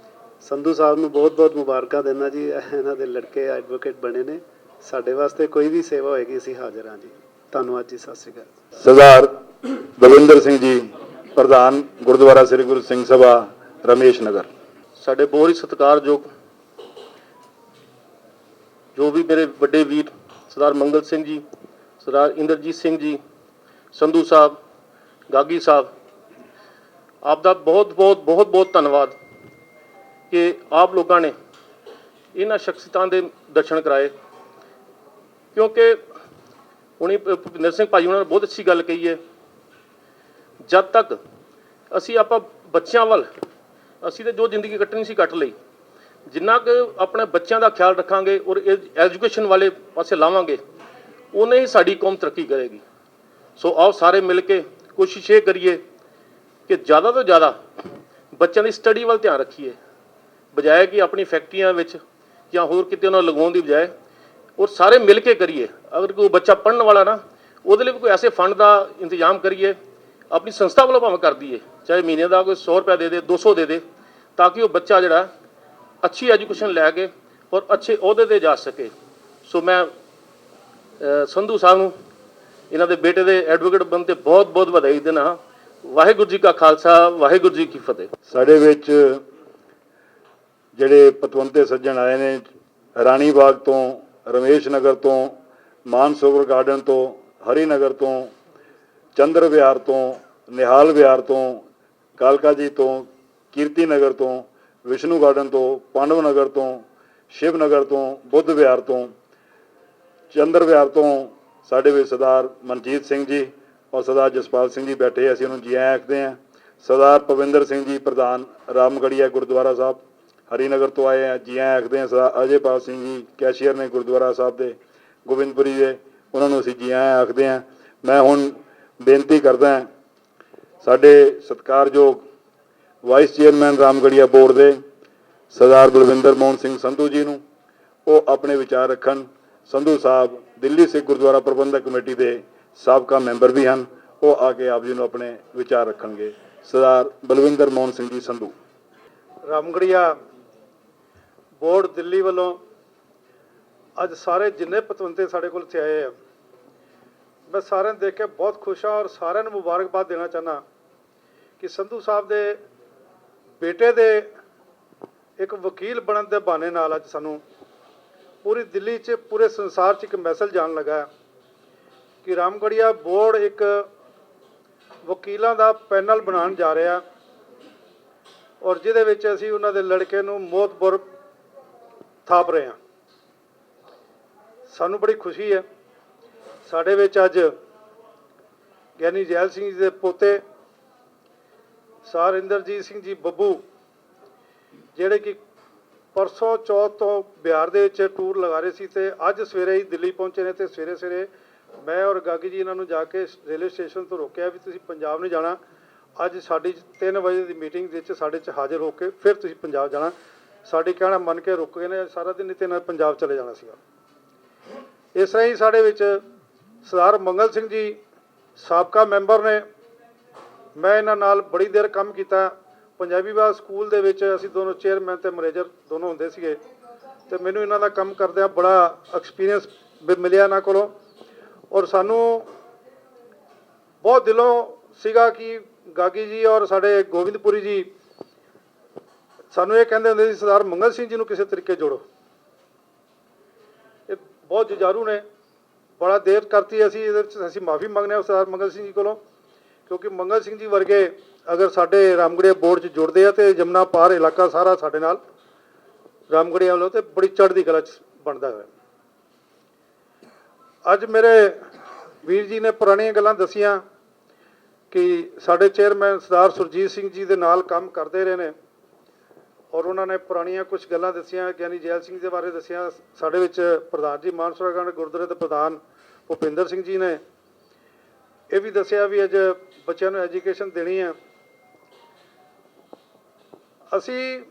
J: ਸੰਧੂ ਸਾਹਿਬ ਨੂੰ ਬਹੁਤ ਬਹੁਤ ਮੁਬਾਰਕਾਂ ਦਿੰਦਾ ਜੀ, ਇਹਨਾਂ ਦੇ ਲੜਕੇ ਐਡਵੋਕੇਟ ਬਣੇ ਨੇ। ਸਾਡੇ ਵਾਸਤੇ ਕੋਈ ਵੀ ਸੇਵਾ ਹੋਏਗੀ ਅਸੀਂ ਹਾਜ਼ਰ ਹਾਂ ਜੀ। ਧੰਨਵਾਦ ਜੀ, ਸਤਿ ਸ਼੍ਰੀ ਅਕਾਲ।
H: ਸਰਦਾਰ ਬਲਵਿੰਦਰ ਸਿੰਘ ਜੀ, ਪ੍ਰਧਾਨ ਗੁਰਦੁਆਰਾ ਸ੍ਰੀ ਗੁਰੂ ਸਿੰਘ ਸਭਾ ਰਮੇਸ਼ ਨਗਰ।
K: ਸਾਡੇ ਬਹੁਤ ਹੀ ਸਤਿਕਾਰਯੋਗ ਜੋ ਵੀ ਮੇਰੇ ਵੱਡੇ ਵੀਰ ਸਰਦਾਰ ਮੰਗਲ ਸਿੰਘ ਜੀ, ਸਰਦਾਰ ਇੰਦਰਜੀਤ ਸਿੰਘ ਜੀ, ਸੰਧੂ ਸਾਹਿਬ, ਗਾਗੀ ਸਾਹਿਬ, ਆਪ ਦਾ ਬਹੁਤ ਬਹੁਤ ਬਹੁਤ ਬਹੁਤ ਧੰਨਵਾਦ ਕਿ ਆਪ ਲੋਕਾਂ ਨੇ ਇਹਨਾਂ ਸ਼ਖਸੀਅਤਾਂ ਦੇ ਦਰਸ਼ਨ ਕਰਾਏ। ਕਿਉਂਕਿ ਹੁਣੀ ਭੁਪਿੰਦਰ ਸਿੰਘ ਭਾਜੀ ਉਹਨਾਂ ਨੇ ਬਹੁਤ ਅੱਛੀ ਗੱਲ ਕਹੀ ਹੈ, ਜਦ ਤੱਕ ਅਸੀਂ ਆਪਾਂ ਬੱਚਿਆਂ ਵੱਲ ਅਸੀਂ ਤਾਂ ਜੋ ਜ਼ਿੰਦਗੀ ਕੱਟਣੀ ਸੀ ਕੱਟ ਲਈ, ਜਿੰਨਾ ਕਿ ਆਪਣੇ ਬੱਚਿਆਂ ਦਾ ਖਿਆਲ ਰੱਖਾਂਗੇ ਔਰ ਐਜੂਕੇਸ਼ਨ ਵਾਲੇ ਪਾਸੇ ਲਾਵਾਂਗੇ, ਉਹਨੇ ਹੀ ਸਾਡੀ ਕੌਮ ਤਰੱਕੀ ਕਰੇਗੀ। ਸੋ ਆਓ ਸਾਰੇ ਮਿਲ ਕੇ ਕੋਸ਼ਿਸ਼ ਇਹ ਕਰੀਏ ਕਿ ਜ਼ਿਆਦਾ ਤੋਂ ਜ਼ਿਆਦਾ ਬੱਚਿਆਂ ਦੀ ਸਟੱਡੀ ਵੱਲ ਧਿਆਨ ਰੱਖੀਏ, ਬਜਾਏ ਕਿ ਆਪਣੀ ਫੈਕਟਰੀਆਂ ਵਿੱਚ ਜਾਂ ਹੋਰ ਕਿਤੇ ਉਹਨਾਂ ਨੂੰ ਲਗਾਉਣ ਦੀ ਬਜਾਏ, ਔਰ ਸਾਰੇ ਮਿਲ ਕੇ ਕਰੀਏ। ਅਗਰ ਕੋਈ ਬੱਚਾ ਪੜ੍ਹਨ ਵਾਲਾ ਨਾ, ਉਹਦੇ ਲਈ ਵੀ ਕੋਈ ਐਸੇ ਫੰਡ ਦਾ ਇੰਤਜ਼ਾਮ ਕਰੀਏ, ਆਪਣੀ ਸੰਸਥਾ ਵੱਲੋਂ ਭਾਵੇਂ ਕਰ ਦਈਏ, ਚਾਹੇ ਮਹੀਨੇ ਦਾ ਕੋਈ 100 ਰੁਪਏ ਦੇ ਦੇ, 200 ਦੇ ਦੇ, ਤਾਂ ਕਿ ਉਹ ਬੱਚਾ ਜਿਹੜਾ ਅੱਛੀ ਐਜੂਕੇਸ਼ਨ ਲੈ ਕੇ ਔਰ ਅੱਛੇ ਅਹੁਦੇ 'ਤੇ ਜਾ ਸਕੇ। ਸੋ ਮੈਂ ਸੰਧੂ ਸਾਹਿਬ ਨੂੰ ਇਹਨਾਂ ਦੇ ਬੇਟੇ ਦੇ ਐਡਵੋਕੇਟ ਬਣਨ 'ਤੇ ਬਹੁਤ ਬਹੁਤ ਵਧਾਈ ਦਿੰਦਾ। ਵਾਹਿਗੁਰੂ ਜੀ ਕਾ ਖਾਲਸਾ, ਵਾਹਿਗੁਰੂ ਜੀ ਕੀ ਫਤਿਹ।
H: ਸਾਡੇ ਵਿੱਚ ਜਿਹੜੇ ਪਤਵੰਤੇ ਸੱਜਣ ਆਏ ਨੇ, ਰਾਣੀ ਬਾਗ ਤੋਂ, ਰਮੇਸ਼ ਨਗਰ ਤੋਂ, ਮਾਨਸਰੋਵਰ ਗਾਰਡਨ ਤੋਂ, ਹਰੀ ਨਗਰ ਤੋਂ, ਚੰਦਰ ਵਿਹਾਰ ਤੋਂ, ਨਿਹਾਲ ਵਿਹਾਰ ਤੋਂ, ਕਾਲਕਾ ਜੀ ਤੋਂ, ਕੀਰਤੀ ਨਗਰ ਤੋਂ, ਵਿਸ਼ਨੂੰ ਗਾਰਡਨ ਤੋਂ, ਪਾਂਡਵ ਨਗਰ ਤੋਂ, ਸ਼ਿਵ ਨਗਰ ਤੋਂ, ਬੁੱਧ ਵਿਹਾਰ ਤੋਂ, ਚੰਦਰ ਵਿਹਾਰ ਤੋਂ ਸਾਡੇ ਵਿੱਚ ਸਰਦਾਰ ਮਨਜੀਤ ਸਿੰਘ ਜੀ ਔਰ ਸਰਦਾਰ ਜਸਪਾਲ ਸਿੰਘ ਜੀ ਬੈਠੇ, ਅਸੀਂ ਉਹਨੂੰ ਜੀ ਆਇਆਂ ਆਖਦੇ ਹਾਂ। ਸਰਦਾਰ ਪਵਿੰਦਰ ਸਿੰਘ ਜੀ, ਪ੍ਰਧਾਨ ਰਾਮਗੜੀਆ ਗੁਰਦੁਆਰਾ ਸਾਹਿਬ ਹਰੀ ਨਗਰ ਤੋਂ ਆਏ ਆ, ਜੀ ਆਇਆਂ ਆਖਦੇ ਹਾਂ। ਸਰਦਾਰ ਅਜੇਪਾਲ ਸਿੰਘ ਜੀ, ਕੈਸ਼ੀਅਰ ਨੇ ਗੁਰਦੁਆਰਾ ਸਾਹਿਬ ਦੇ ਗੋਬਿੰਦਪੁਰੀ ਦੇ, ਉਹਨਾਂ ਨੂੰ ਅਸੀਂ ਜੀ ਆਇਆਂ ਆਖਦੇ ਹਾਂ। ਮੈਂ ਹੁਣ ਬੇਨਤੀ ਕਰਦਾ ਸਾਡੇ ਸਤਿਕਾਰਯੋਗ ਵਾਈਸ ਚੇਅਰਮੈਨ ਰਾਮਗੜੀਆ ਬੋਰਡ ਦੇ ਸਰਦਾਰ ਬਲਵਿੰਦਰ ਮੋਹਨ ਸਿੰਘ ਸੰਧੂ ਜੀ ਨੂੰ, ਉਹ ਆਪਣੇ ਵਿਚਾਰ ਰੱਖਣ। ਸੰਧੂ ਸਾਹਿਬ ਦਿੱਲੀ ਸਿੱਖ ਗੁਰਦੁਆਰਾ ਪ੍ਰਬੰਧਕ ਕਮੇਟੀ ਦੇ ਸਾਬਕਾ ਮੈਂਬਰ ਵੀ ਹਨ, ਉਹ ਆ ਕੇ ਆਪ ਜੀ ਨੂੰ ਆਪਣੇ ਵਿਚਾਰ ਰੱਖਣਗੇ। ਸਰਦਾਰ ਬਲਵਿੰਦਰ ਮੋਹਨ ਸਿੰਘ ਜੀ ਸੰਧੂ।
E: ਰਾਮਗੜੀਆ ਬੋਰਡ ਦਿੱਲੀ ਵੱਲੋਂ ਅੱਜ ਸਾਰੇ ਜਿੰਨੇ ਪਤਵੰਤੇ ਸਾਡੇ ਕੋਲ ਇੱਥੇ ਆਏ ਆ, ਮੈਂ ਸਾਰਿਆਂ ਨੂੰ ਦੇਖ ਕੇ ਬਹੁਤ ਖੁਸ਼ ਹਾਂ ਔਰ ਸਾਰਿਆਂ ਨੂੰ ਮੁਬਾਰਕਬਾਦ ਦੇਣਾ ਚਾਹੁੰਦਾ ਕਿ ਸੰਧੂ ਸਾਹਿਬ ਦੇ ਬੇਟੇ ਦੇ ਇੱਕ ਵਕੀਲ ਬਣਨ ਦੇ ਬਹਾਨੇ ਨਾਲ ਅੱਜ ਸਾਨੂੰ ਪੂਰੀ ਦਿੱਲੀ 'ਚ, ਪੂਰੇ ਸੰਸਾਰ 'ਚ ਇੱਕ ਮੈਸੇਜ ਜਾਣ ਲੱਗਾ ਕਿ ਰਾਮਗੜੀਆ ਬੋਰਡ ਇੱਕ ਵਕੀਲਾਂ ਦਾ ਪੈਨਲ ਬਣਾਉਣ ਜਾ ਰਿਹਾ ਔਰ ਜਿਹਦੇ ਵਿੱਚ ਅਸੀਂ ਉਹਨਾਂ ਦੇ ਲੜਕੇ ਨੂੰ ਮੌਤਬਰ ਥਾਪ ਰਹੇ ਹਾਂ। ਸਾਨੂੰ ਬੜੀ ਖੁਸ਼ੀ ਹੈ। ਸਾਡੇ ਵਿੱਚ ਅੱਜ ਗਿਆਨੀ ਜੈਲ ਸਿੰਘ ਜੀ ਦੇ ਪੋਤੇ ਸਰ ਇੰਦਰਜੀਤ ਸਿੰਘ ਜੀ ਬੱਬੂ, ਜਿਹੜੇ ਕਿ ਪਰਸੋਂ ਚੌਥ ਤੋਂ ਬਿਹਾਰ ਦੇ ਵਿੱਚ ਟੂਰ ਲਗਾ ਰਹੇ ਸੀ ਤੇ ਅੱਜ ਸਵੇਰੇ ਹੀ ਦਿੱਲੀ ਪਹੁੰਚੇ ਨੇ। ਤੇ ਸਵੇਰੇ ਸਵੇਰੇ ਮੈਂ ਔਰ ਗਾਗੀ ਜੀ ਇਹਨਾਂ ਨੂੰ ਜਾ ਕੇ ਰੇਲਵੇ ਸਟੇਸ਼ਨ ਤੋਂ ਰੋਕਿਆ ਵੀ ਤੁਸੀਂ ਪੰਜਾਬ ਨਹੀਂ ਜਾਣਾ, ਅੱਜ ਸਾਡੀ 3 ਵਜੇ ਦੀ ਮੀਟਿੰਗ ਵਿੱਚ ਸਾਡੇ 'ਚ ਹਾਜ਼ਰ ਹੋ ਕੇ ਫਿਰ ਤੁਸੀਂ ਪੰਜਾਬ ਜਾਣਾ। ਸਾਡੀ ਕਹਿਣਾ ਮੰਨ ਕੇ ਰੁਕ ਗਏ ਨੇ ਸਾਰਾ ਦਿਨ, ਨਹੀਂ ਤੇ ਨਾਲ ਪੰਜਾਬ ਚਲੇ ਜਾਣਾ ਸੀਗਾ। ਇਸ ਤਰ੍ਹਾਂ ਹੀ ਸਾਡੇ ਵਿੱਚ ਸਰਦਾਰ ਮੰਗਲ ਸਿੰਘ ਜੀ ਸਾਬਕਾ ਮੈਂਬਰ ਨੇ, ਮੈਂ ਇਹਨਾਂ ਨਾਲ ਬੜੀ ਦੇਰ ਕੰਮ ਕੀਤਾ। ਪੰਜਾਬੀ ਬਾਗ ਸਕੂਲ ਦੇ ਵਿੱਚ ਅਸੀਂ ਦੋਨੋਂ ਚੇਅਰਮੈਨ ਤੇ ਮੈਨੇਜਰ ਦੋਨੋਂ ਹੁੰਦੇ ਸੀਗੇ ਤੇ ਮੈਨੂੰ ਇਹਨਾਂ ਦਾ ਕੰਮ ਕਰਦਿਆਂ ਬੜਾ ਐਕਸਪੀਰੀਅੰਸ ਮਿਲਿਆ ਇਹਨਾਂ ਕੋਲੋਂ ਔਰ ਸਾਨੂੰ ਬਹੁਤ ਦਿਲੋਂ ਸੀਗਾ ਕਿ ਗਾਗੀ ਜੀ ਔਰ ਸਾਡੇ ਗੋਬਿੰਦਪੁਰੀ ਜੀ ਸਾਨੂੰ ਇਹ ਕਹਿੰਦੇ ਹੁੰਦੇ ਸੀ ਸਰਦਾਰ ਮੰਗਲ ਸਿੰਘ ਜੀ ਨੂੰ ਕਿਸੇ ਤਰੀਕੇ ਜੋੜੋ। ਇਹ ਬਹੁਤ ਜੁਝਾਰੂ ਨੇ, ਬੜਾ ਦੇਰ ਕਰਤੀ ਅਸੀਂ ਇਹਦੇ ਵਿੱਚ ਅਸੀਂ ਮਾਫੀ ਮੰਗਦੇ ਹਾਂ ਸਰਦਾਰ ਮੰਗਲ ਸਿੰਘ ਜੀ ਕੋਲੋਂ, ਕਿਉਂਕਿ ਮੰਗਲ ਸਿੰਘ ਜੀ ਵਰਗੇ ਅਗਰ ਸਾਡੇ ਰਾਮਗੜੀਆ ਬੋਰਡ 'ਚ ਜੁੜਦੇ ਆ ਤੇ ਜਮਨਾ ਪਾਰ ਇਲਾਕਾ ਸਾਰਾ ਸਾਡੇ ਨਾਲ ਰਾਮਗੜੀਆ ਵੱਲੋਂ ਤੇ ਬੜੀ ਚੜ੍ਹਦੀ ਕਲਾ 'ਚ ਬਣਦਾ ਹੈ। ਅੱਜ ਮੇਰੇ ਵੀਰ ਜੀ ਨੇ ਪੁਰਾਣੀਆਂ ਗੱਲਾਂ ਦੱਸੀਆਂ ਕਿ ਸਾਡੇ ਚੇਅਰਮੈਨ ਸਰਦਾਰ ਸੁਰਜੀਤ ਸਿੰਘ ਜੀ ਦੇ ਨਾਲ ਕੰਮ ਕਰਦੇ ਰਹੇ ਨੇ ਔਰ ਉਹਨਾਂ ਨੇ ਪੁਰਾਣੀਆਂ ਕੁਝ ਗੱਲਾਂ ਦੱਸੀਆਂ। ਗਿਆਨੀ ਜੈਲ ਸਿੰਘ ਦੇ ਬਾਰੇ ਦੱਸਿਆ। ਸਾਡੇ ਵਿੱਚ ਪ੍ਰਧਾਨ ਜੀ ਮਾਨਸਰੋਵਰ ਗੁਰਦੁਆਰੇ ਦੇ ਪ੍ਰਧਾਨ ਭੁਪਿੰਦਰ ਸਿੰਘ ਜੀ ਨੇ ਇਹ ਵੀ ਦੱਸਿਆ ਵੀ ਅੱਜ ਬੱਚਿਆਂ ਨੂੰ ਐਜੂਕੇਸ਼ਨ ਦੇਣੀ ਹੈ।
L: ਅਸੀਂ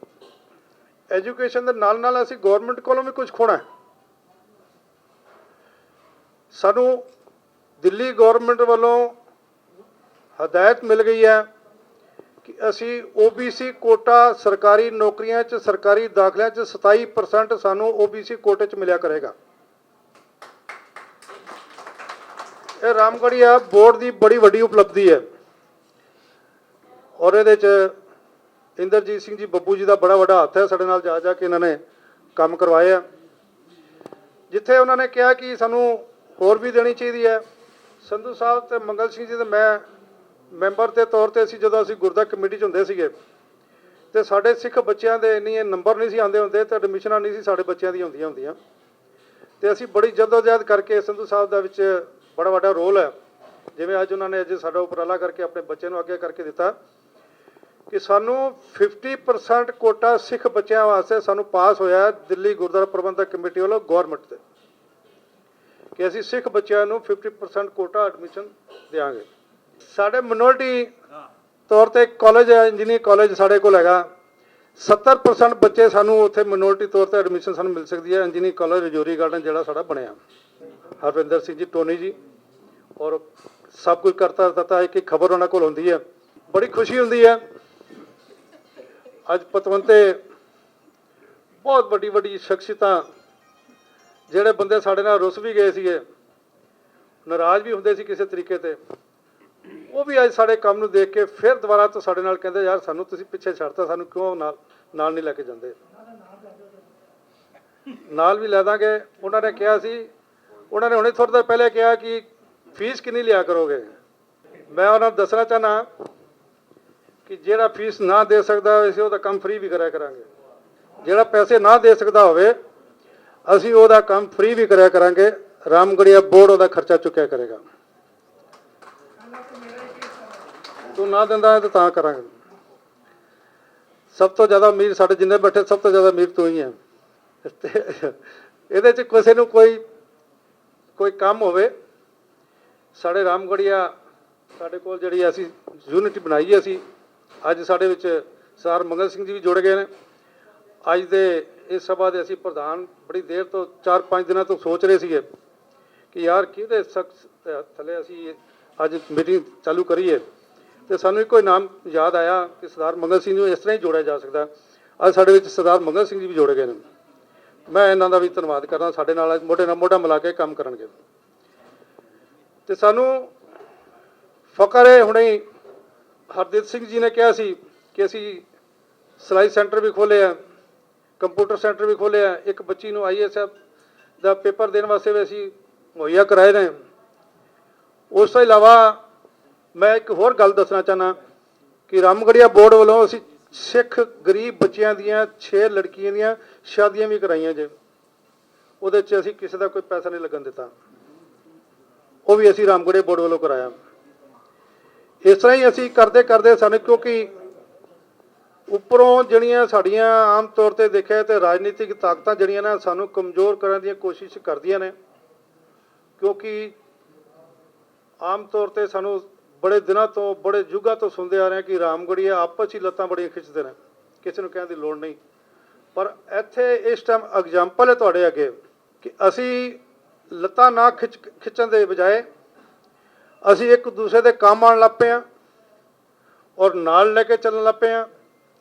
L: ਐਜੂਕੇਸ਼ਨ ਦੇ ਨਾਲ ਨਾਲ ਅਸੀਂ ਗਵਰਨਮੈਂਟ ਕੋਲੋਂ ਵੀ ਕੁਝ ਖੋਣਾ। ਸਾਨੂੰ ਦਿੱਲੀ ਗਵਰਨਮੈਂਟ ਵੱਲੋਂ ਹਦਾਇਤ ਮਿਲ ਗਈ ਹੈ ਕਿ ਅਸੀਂ OBC ਕੋਟਾ ਸਰਕਾਰੀ ਨੌਕਰੀਆਂ 'ਚ ਸਰਕਾਰੀ ਦਾਖਲਿਆਂ 'ਚ 27% ਸਾਨੂੰ OBC ਕੋਟੇ 'ਚ ਮਿਲਿਆ ਕਰੇਗਾ। ਇਹ ਰਾਮਗੜੀਆ ਬੋਰਡ ਦੀ ਬੜੀ ਵੱਡੀ ਉਪਲਬਧੀ ਹੈ ਔਰ ਇਹਦੇ 'ਚ ਇੰਦਰਜੀਤ ਸਿੰਘ ਜੀ ਬੱਬੂ ਜੀ ਦਾ ਬੜਾ ਵੱਡਾ ਹੱਥ ਹੈ। ਸਾਡੇ ਨਾਲ ਜਾ ਕੇ ਇਹਨਾਂ ਨੇ ਕੰਮ ਕਰਵਾਏ ਆ। ਜਿੱਥੇ ਉਹਨਾਂ ਨੇ ਕਿਹਾ ਕਿ ਸਾਨੂੰ ਹੋਰ ਵੀ ਦੇਣੀ ਚਾਹੀਦੀ ਹੈ, ਸੰਧੂ ਸਾਹਿਬ ਤੇ ਮੰਗਲ ਸਿੰਘ ਜੀ ਤੇ ਮੈਂ ਮੈਂਬਰ ਦੇ ਤੌਰ ਤੇ ਅਸੀਂ ਜਦੋਂ ਅਸੀਂ ਗੁਰਦਾ ਕਮੇਟੀ 'ਚ ਹੁੰਦੇ ਸੀਗੇ ਤੇ ਸਾਡੇ ਸਿੱਖ ਬੱਚਿਆਂ ਦੇ ਇੰਨੇ ਨੰਬਰ ਨਹੀਂ ਸੀ ਆਉਂਦੇ ਹੁੰਦੇ ਤੇ ਐਡਮਿਸ਼ਨਾਂ ਨਹੀਂ ਸੀ ਸਾਡੇ ਬੱਚਿਆਂ ਦੀਆਂ ਹੁੰਦੀਆਂ ਤੇ ਅਸੀਂ ਬੜੀ ਜਦੋਜਹਿਦ ਕਰਕੇ ਸੰਧੂ ਸਾਹਿਬ ਦਾ ਵਿੱਚ ਬੜਾ ਵੱਡਾ ਰੋਲ ਹੈ। ਜਿਵੇਂ ਅੱਜ ਉਹਨਾਂ ਨੇ ਅੱਜ ਸਾਡਾ ਉਪਰਾਲਾ ਕਰਕੇ ਆਪਣੇ ਬੱਚੇ ਨੂੰ ਅੱਗੇ ਕਰਕੇ ਦਿੱਤਾ ਕਿ ਸਾਨੂੰ 50% ਕੋਟਾ ਸਿੱਖ ਬੱਚਿਆਂ ਵਾਸਤੇ ਸਾਨੂੰ ਪਾਸ ਹੋਇਆ ਦਿੱਲੀ ਗੁਰਦੁਆਰਾ ਪ੍ਰਬੰਧਕ ਕਮੇਟੀ ਵੱਲੋਂ ਗਵਰਨਮੈਂਟ ਤੇ ਕਿ ਅਸੀਂ ਸਿੱਖ ਬੱਚਿਆਂ ਨੂੰ 50% ਕੋਟਾ ਐਡਮਿਸ਼ਨ ਦੇਵਾਂਗੇ। ਸਾਡੇ ਮਿਨੋਰਟੀ ਤੌਰ ਤੇ ਕਾਲਜ ਹੈ, ਇੰਜੀਨੀਅਰਿੰਗ ਕਾਲਜ ਸਾਡੇ ਕੋਲ ਹੈਗਾ। 70% ਬੱਚੇ ਸਾਨੂੰ ਉੱਥੇ ਮਿਨੋਰਟੀ ਤੌਰ ਤੇ ਐਡਮਿਸ਼ਨ ਸਾਨੂੰ ਮਿਲ ਸਕਦੀ ਹੈ। ਇੰਜੀਨੀਅਰਿੰਗ ਕਾਲਜ ਰਜੌਰੀ ਗਾਰਡਨ ਜਿਹੜਾ ਸਾਡਾ ਬਣਿਆ, ਹਰਵਿੰਦਰ ਸਿੰਘ ਜੀ ਟੋਨੀ ਜੀ ਔਰ ਸਭ ਕੁਝ ਕਰਤਾ ਦਿੱਤਾ। ਇੱਕ ਖਬਰ ਉਹਨਾਂ ਕੋਲ ਹੁੰਦੀ ਹੈ, ਬੜੀ ਖੁਸ਼ੀ ਹੁੰਦੀ ਹੈ। ਅੱਜ ਪਤਵੰਤੇ ਬਹੁਤ ਵੱਡੀ ਸ਼ਖਸੀਅਤਾਂ ਜਿਹੜੇ ਬੰਦੇ ਸਾਡੇ ਨਾਲ ਰੁੱਸ ਵੀ ਗਏ ਸੀਗੇ, ਨਾਰਾਜ਼ ਵੀ ਹੁੰਦੇ ਸੀ ਕਿਸੇ ਤਰੀਕੇ ਤੇ, ਉਹ ਵੀ ਅੱਜ ਸਾਡੇ ਕੰਮ ਨੂੰ ਦੇਖ ਕੇ ਫਿਰ ਦੁਬਾਰਾ ਤੋਂ ਸਾਡੇ ਨਾਲ ਕਹਿੰਦੇ ਯਾਰ ਸਾਨੂੰ ਤੁਸੀਂ ਪਿੱਛੇ ਛੱਡਤਾ, ਸਾਨੂੰ ਕਿਉਂ ਨਾਲ ਨਹੀਂ ਲੈ ਕੇ ਜਾਂਦੇ। ਨਾਲ ਵੀ ਲੈ ਦਾਂਗੇ। ਉਹਨਾਂ ਨੇ ਕਿਹਾ ਸੀ, ਉਹਨਾਂ ਨੇ ਹੁਣੇ ਥੋੜ੍ਹੀ ਦੇਰ ਪਹਿਲੇ ਕਿਹਾ ਕਿ ਫੀਸ ਕਿੰਨੀ ਲਿਆ ਕਰੋਗੇ। ਮੈਂ ਉਹਨਾਂ ਨੂੰ ਦੱਸਣਾ ਚਾਹੁੰਦਾ ਕਿ ਜਿਹੜਾ ਫੀਸ ਨਾ ਦੇ ਸਕਦਾ ਅਸੀਂ ਉਹਦਾ ਕੰਮ ਫ੍ਰੀ ਵੀ ਕਰਿਆ ਕਰਾਂਗੇ। ਜਿਹੜਾ ਪੈਸੇ ਨਾ ਦੇ ਸਕਦਾ ਹੋਵੇ ਅਸੀਂ ਉਹਦਾ ਕੰਮ ਫ੍ਰੀ ਵੀ ਕਰਿਆ ਕਰਾਂਗੇ। ਰਾਮਗੜੀਆ ਬੋਰਡ ਉਹਦਾ ਖਰਚਾ ਚੁੱਕਿਆ ਕਰੇਗਾ। ਤੂੰ ਨਾ ਦਿੰਦਾ ਹੈ ਤਾਂ ਕਰਾਂਗੇ। ਸਭ ਤੋਂ ਜ਼ਿਆਦਾ ਅਮੀਰ ਸਾਡੇ ਜਿੰਨੇ ਬੈਠੇ ਸਭ ਤੋਂ ਜ਼ਿਆਦਾ ਅਮੀਰ ਤੂੰ ਹੀ ਹੈ। ਇਹਦੇ 'ਚ ਕਿਸੇ ਨੂੰ ਕੋਈ ਕੰਮ ਹੋਵੇ, ਸਾਡੇ ਰਾਮਗੜੀਆ ਸਾਡੇ ਕੋਲ ਜਿਹੜੀ ਅਸੀਂ ਯੂਨਿਟੀ ਬਣਾਈ ਹੈ ਅਸੀਂ ਅੱਜ ਸਾਡੇ ਵਿੱਚ ਸਰਦਾਰ ਮੰਗਲ ਸਿੰਘ ਜੀ ਵੀ ਜੁੜ ਗਏ ਨੇ। ਅੱਜ ਦੇ ਇਸ ਸਭਾ ਦੇ ਅਸੀਂ ਪ੍ਰਧਾਨ ਬੜੀ ਦੇਰ ਤੋਂ 4-5 ਦਿਨਾਂ ਤੋਂ ਸੋਚ ਰਹੇ ਸੀਗੇ ਕਿ ਯਾਰ ਕਿਹਦੇ ਸ਼ਖਸ ਥੱਲੇ ਅਸੀਂ ਅੱਜ ਮੀਟਿੰਗ ਚਾਲੂ ਕਰੀਏ ਤੇ ਸਾਨੂੰ ਇੱਕੋ ਹੀ ਨਾਮ ਯਾਦ ਆਇਆ ਕਿ ਸਰਦਾਰ ਮੰਗਲ ਸਿੰਘ ਨੂੰ ਇਸ ਤਰ੍ਹਾਂ ਹੀ ਜੋੜਿਆ ਜਾ ਸਕਦਾ। ਅੱਜ ਸਾਡੇ ਵਿੱਚ ਸਰਦਾਰ ਮੰਗਲ ਸਿੰਘ ਜੀ ਵੀ ਜੋੜੇ ਗਏ ਨੇ। ਮੈਂ ਇਹਨਾਂ ਦਾ ਵੀ ਧੰਨਵਾਦ ਕਰਦਾ, ਸਾਡੇ ਨਾਲ ਮੋਢੇ ਨਾਲ ਮੋਢਾ ਮਿਲਾ ਕੇ ਕੰਮ ਕਰਨਗੇ। ਤੇ ਸਾਨੂੰ ਫਕਰ ਹੈ, ਹੁਣੇ ਹਰਦੀਪ ਸਿੰਘ ਜੀ ਨੇ ਕਿਹਾ ਸੀ ਕਿ ਅਸੀਂ ਸਿਲਾਈ ਸੈਂਟਰ ਵੀ ਖੋਲ੍ਹਿਆ, ਕੰਪਿਊਟਰ ਸੈਂਟਰ ਵੀ ਖੋਲ੍ਹਿਆ। ਇੱਕ ਬੱਚੀ ਨੂੰ IAS ਦਾ ਪੇਪਰ ਦੇਣ ਵਾਸਤੇ ਵੀ ਅਸੀਂ ਮੁਹੱਈਆ ਕਰਾਏ ਨੇ। ਉਸ ਤੋਂ ਇਲਾਵਾ ਮੈਂ ਇੱਕ ਹੋਰ ਗੱਲ ਦੱਸਣਾ ਚਾਹੁੰਦਾ ਕਿ ਰਾਮਗੜੀਆ ਬੋਰਡ ਵੱਲੋਂ ਅਸੀਂ ਸਿੱਖ ਗਰੀਬ ਬੱਚਿਆਂ ਦੀਆਂ 6 ਲੜਕੀਆਂ ਦੀਆਂ ਸ਼ਾਦੀਆਂ ਵੀ ਕਰਾਈਆਂ ਜੇ। ਉਹਦੇ 'ਚ ਅਸੀਂ ਕਿਸੇ ਦਾ ਕੋਈ ਪੈਸਾ ਨਹੀਂ ਲੱਗਣ ਦਿੱਤਾ, ਉਹ ਵੀ ਅਸੀਂ ਰਾਮਗੜੀਆ ਬੋਰਡ ਵੱਲੋਂ ਕਰਾਇਆ। ਇਸ ਤਰ੍ਹਾਂ ਹੀ ਅਸੀਂ ਕਰਦੇ ਸਾਨੂੰ, ਕਿਉਂਕਿ ਉੱਪਰੋਂ ਜਿਹੜੀਆਂ ਸਾਡੀਆਂ ਆਮ ਤੌਰ ਤੇ ਦੇਖਿਆ ਤੇ ਰਾਜਨੀਤਿਕ ਤਾਕਤਾਂ ਜਿਹੜੀਆਂ ਨਾ ਸਾਨੂੰ ਕਮਜ਼ੋਰ ਕਰਨ ਦੀਆਂ ਕੋਸ਼ਿਸ਼ ਕਰਦੀਆਂ ਨੇ। ਕਿਉਂਕਿ ਆਮ ਤੌਰ ਤੇ ਸਾਨੂੰ ਬੜੇ ਦਿਨਾਂ ਤੋਂ ਬੜੇ ਯੁੱਗਾਂ ਤੋਂ ਸੁਣਦੇ ਆ ਰਹੇ ਕਿ ਰਾਮਗੜੀਆ ਆਪਸ ਹੀ ਲੱਤਾਂ ਬੜੀਆਂ ਖਿੱਚਦੇ ਨੇ, ਕਿਸੇ ਨੂੰ ਕਹਿਣ ਦੀ ਲੋੜ ਨਹੀਂ। ਪਰ ਇੱਥੇ ਇਸ ਟਾਈਮ ਐਗਜ਼ਾਮਪਲ ਹੈ ਤੁਹਾਡੇ ਅੱਗੇ ਕਿ ਅਸੀਂ ਲੱਤਾਂ ਨਾ ਖਿੱਚਣ ਦੇ ਬਜਾਏ ਅਸੀਂ ਇੱਕ ਦੂਸਰੇ ਦੇ ਕੰਮ ਆਉਣ ਲੱਗ ਪਏ ਹਾਂ ਔਰ ਨਾਲ ਲੈ ਕੇ ਚੱਲਣ ਲੱਗ ਪਏ ਹਾਂ।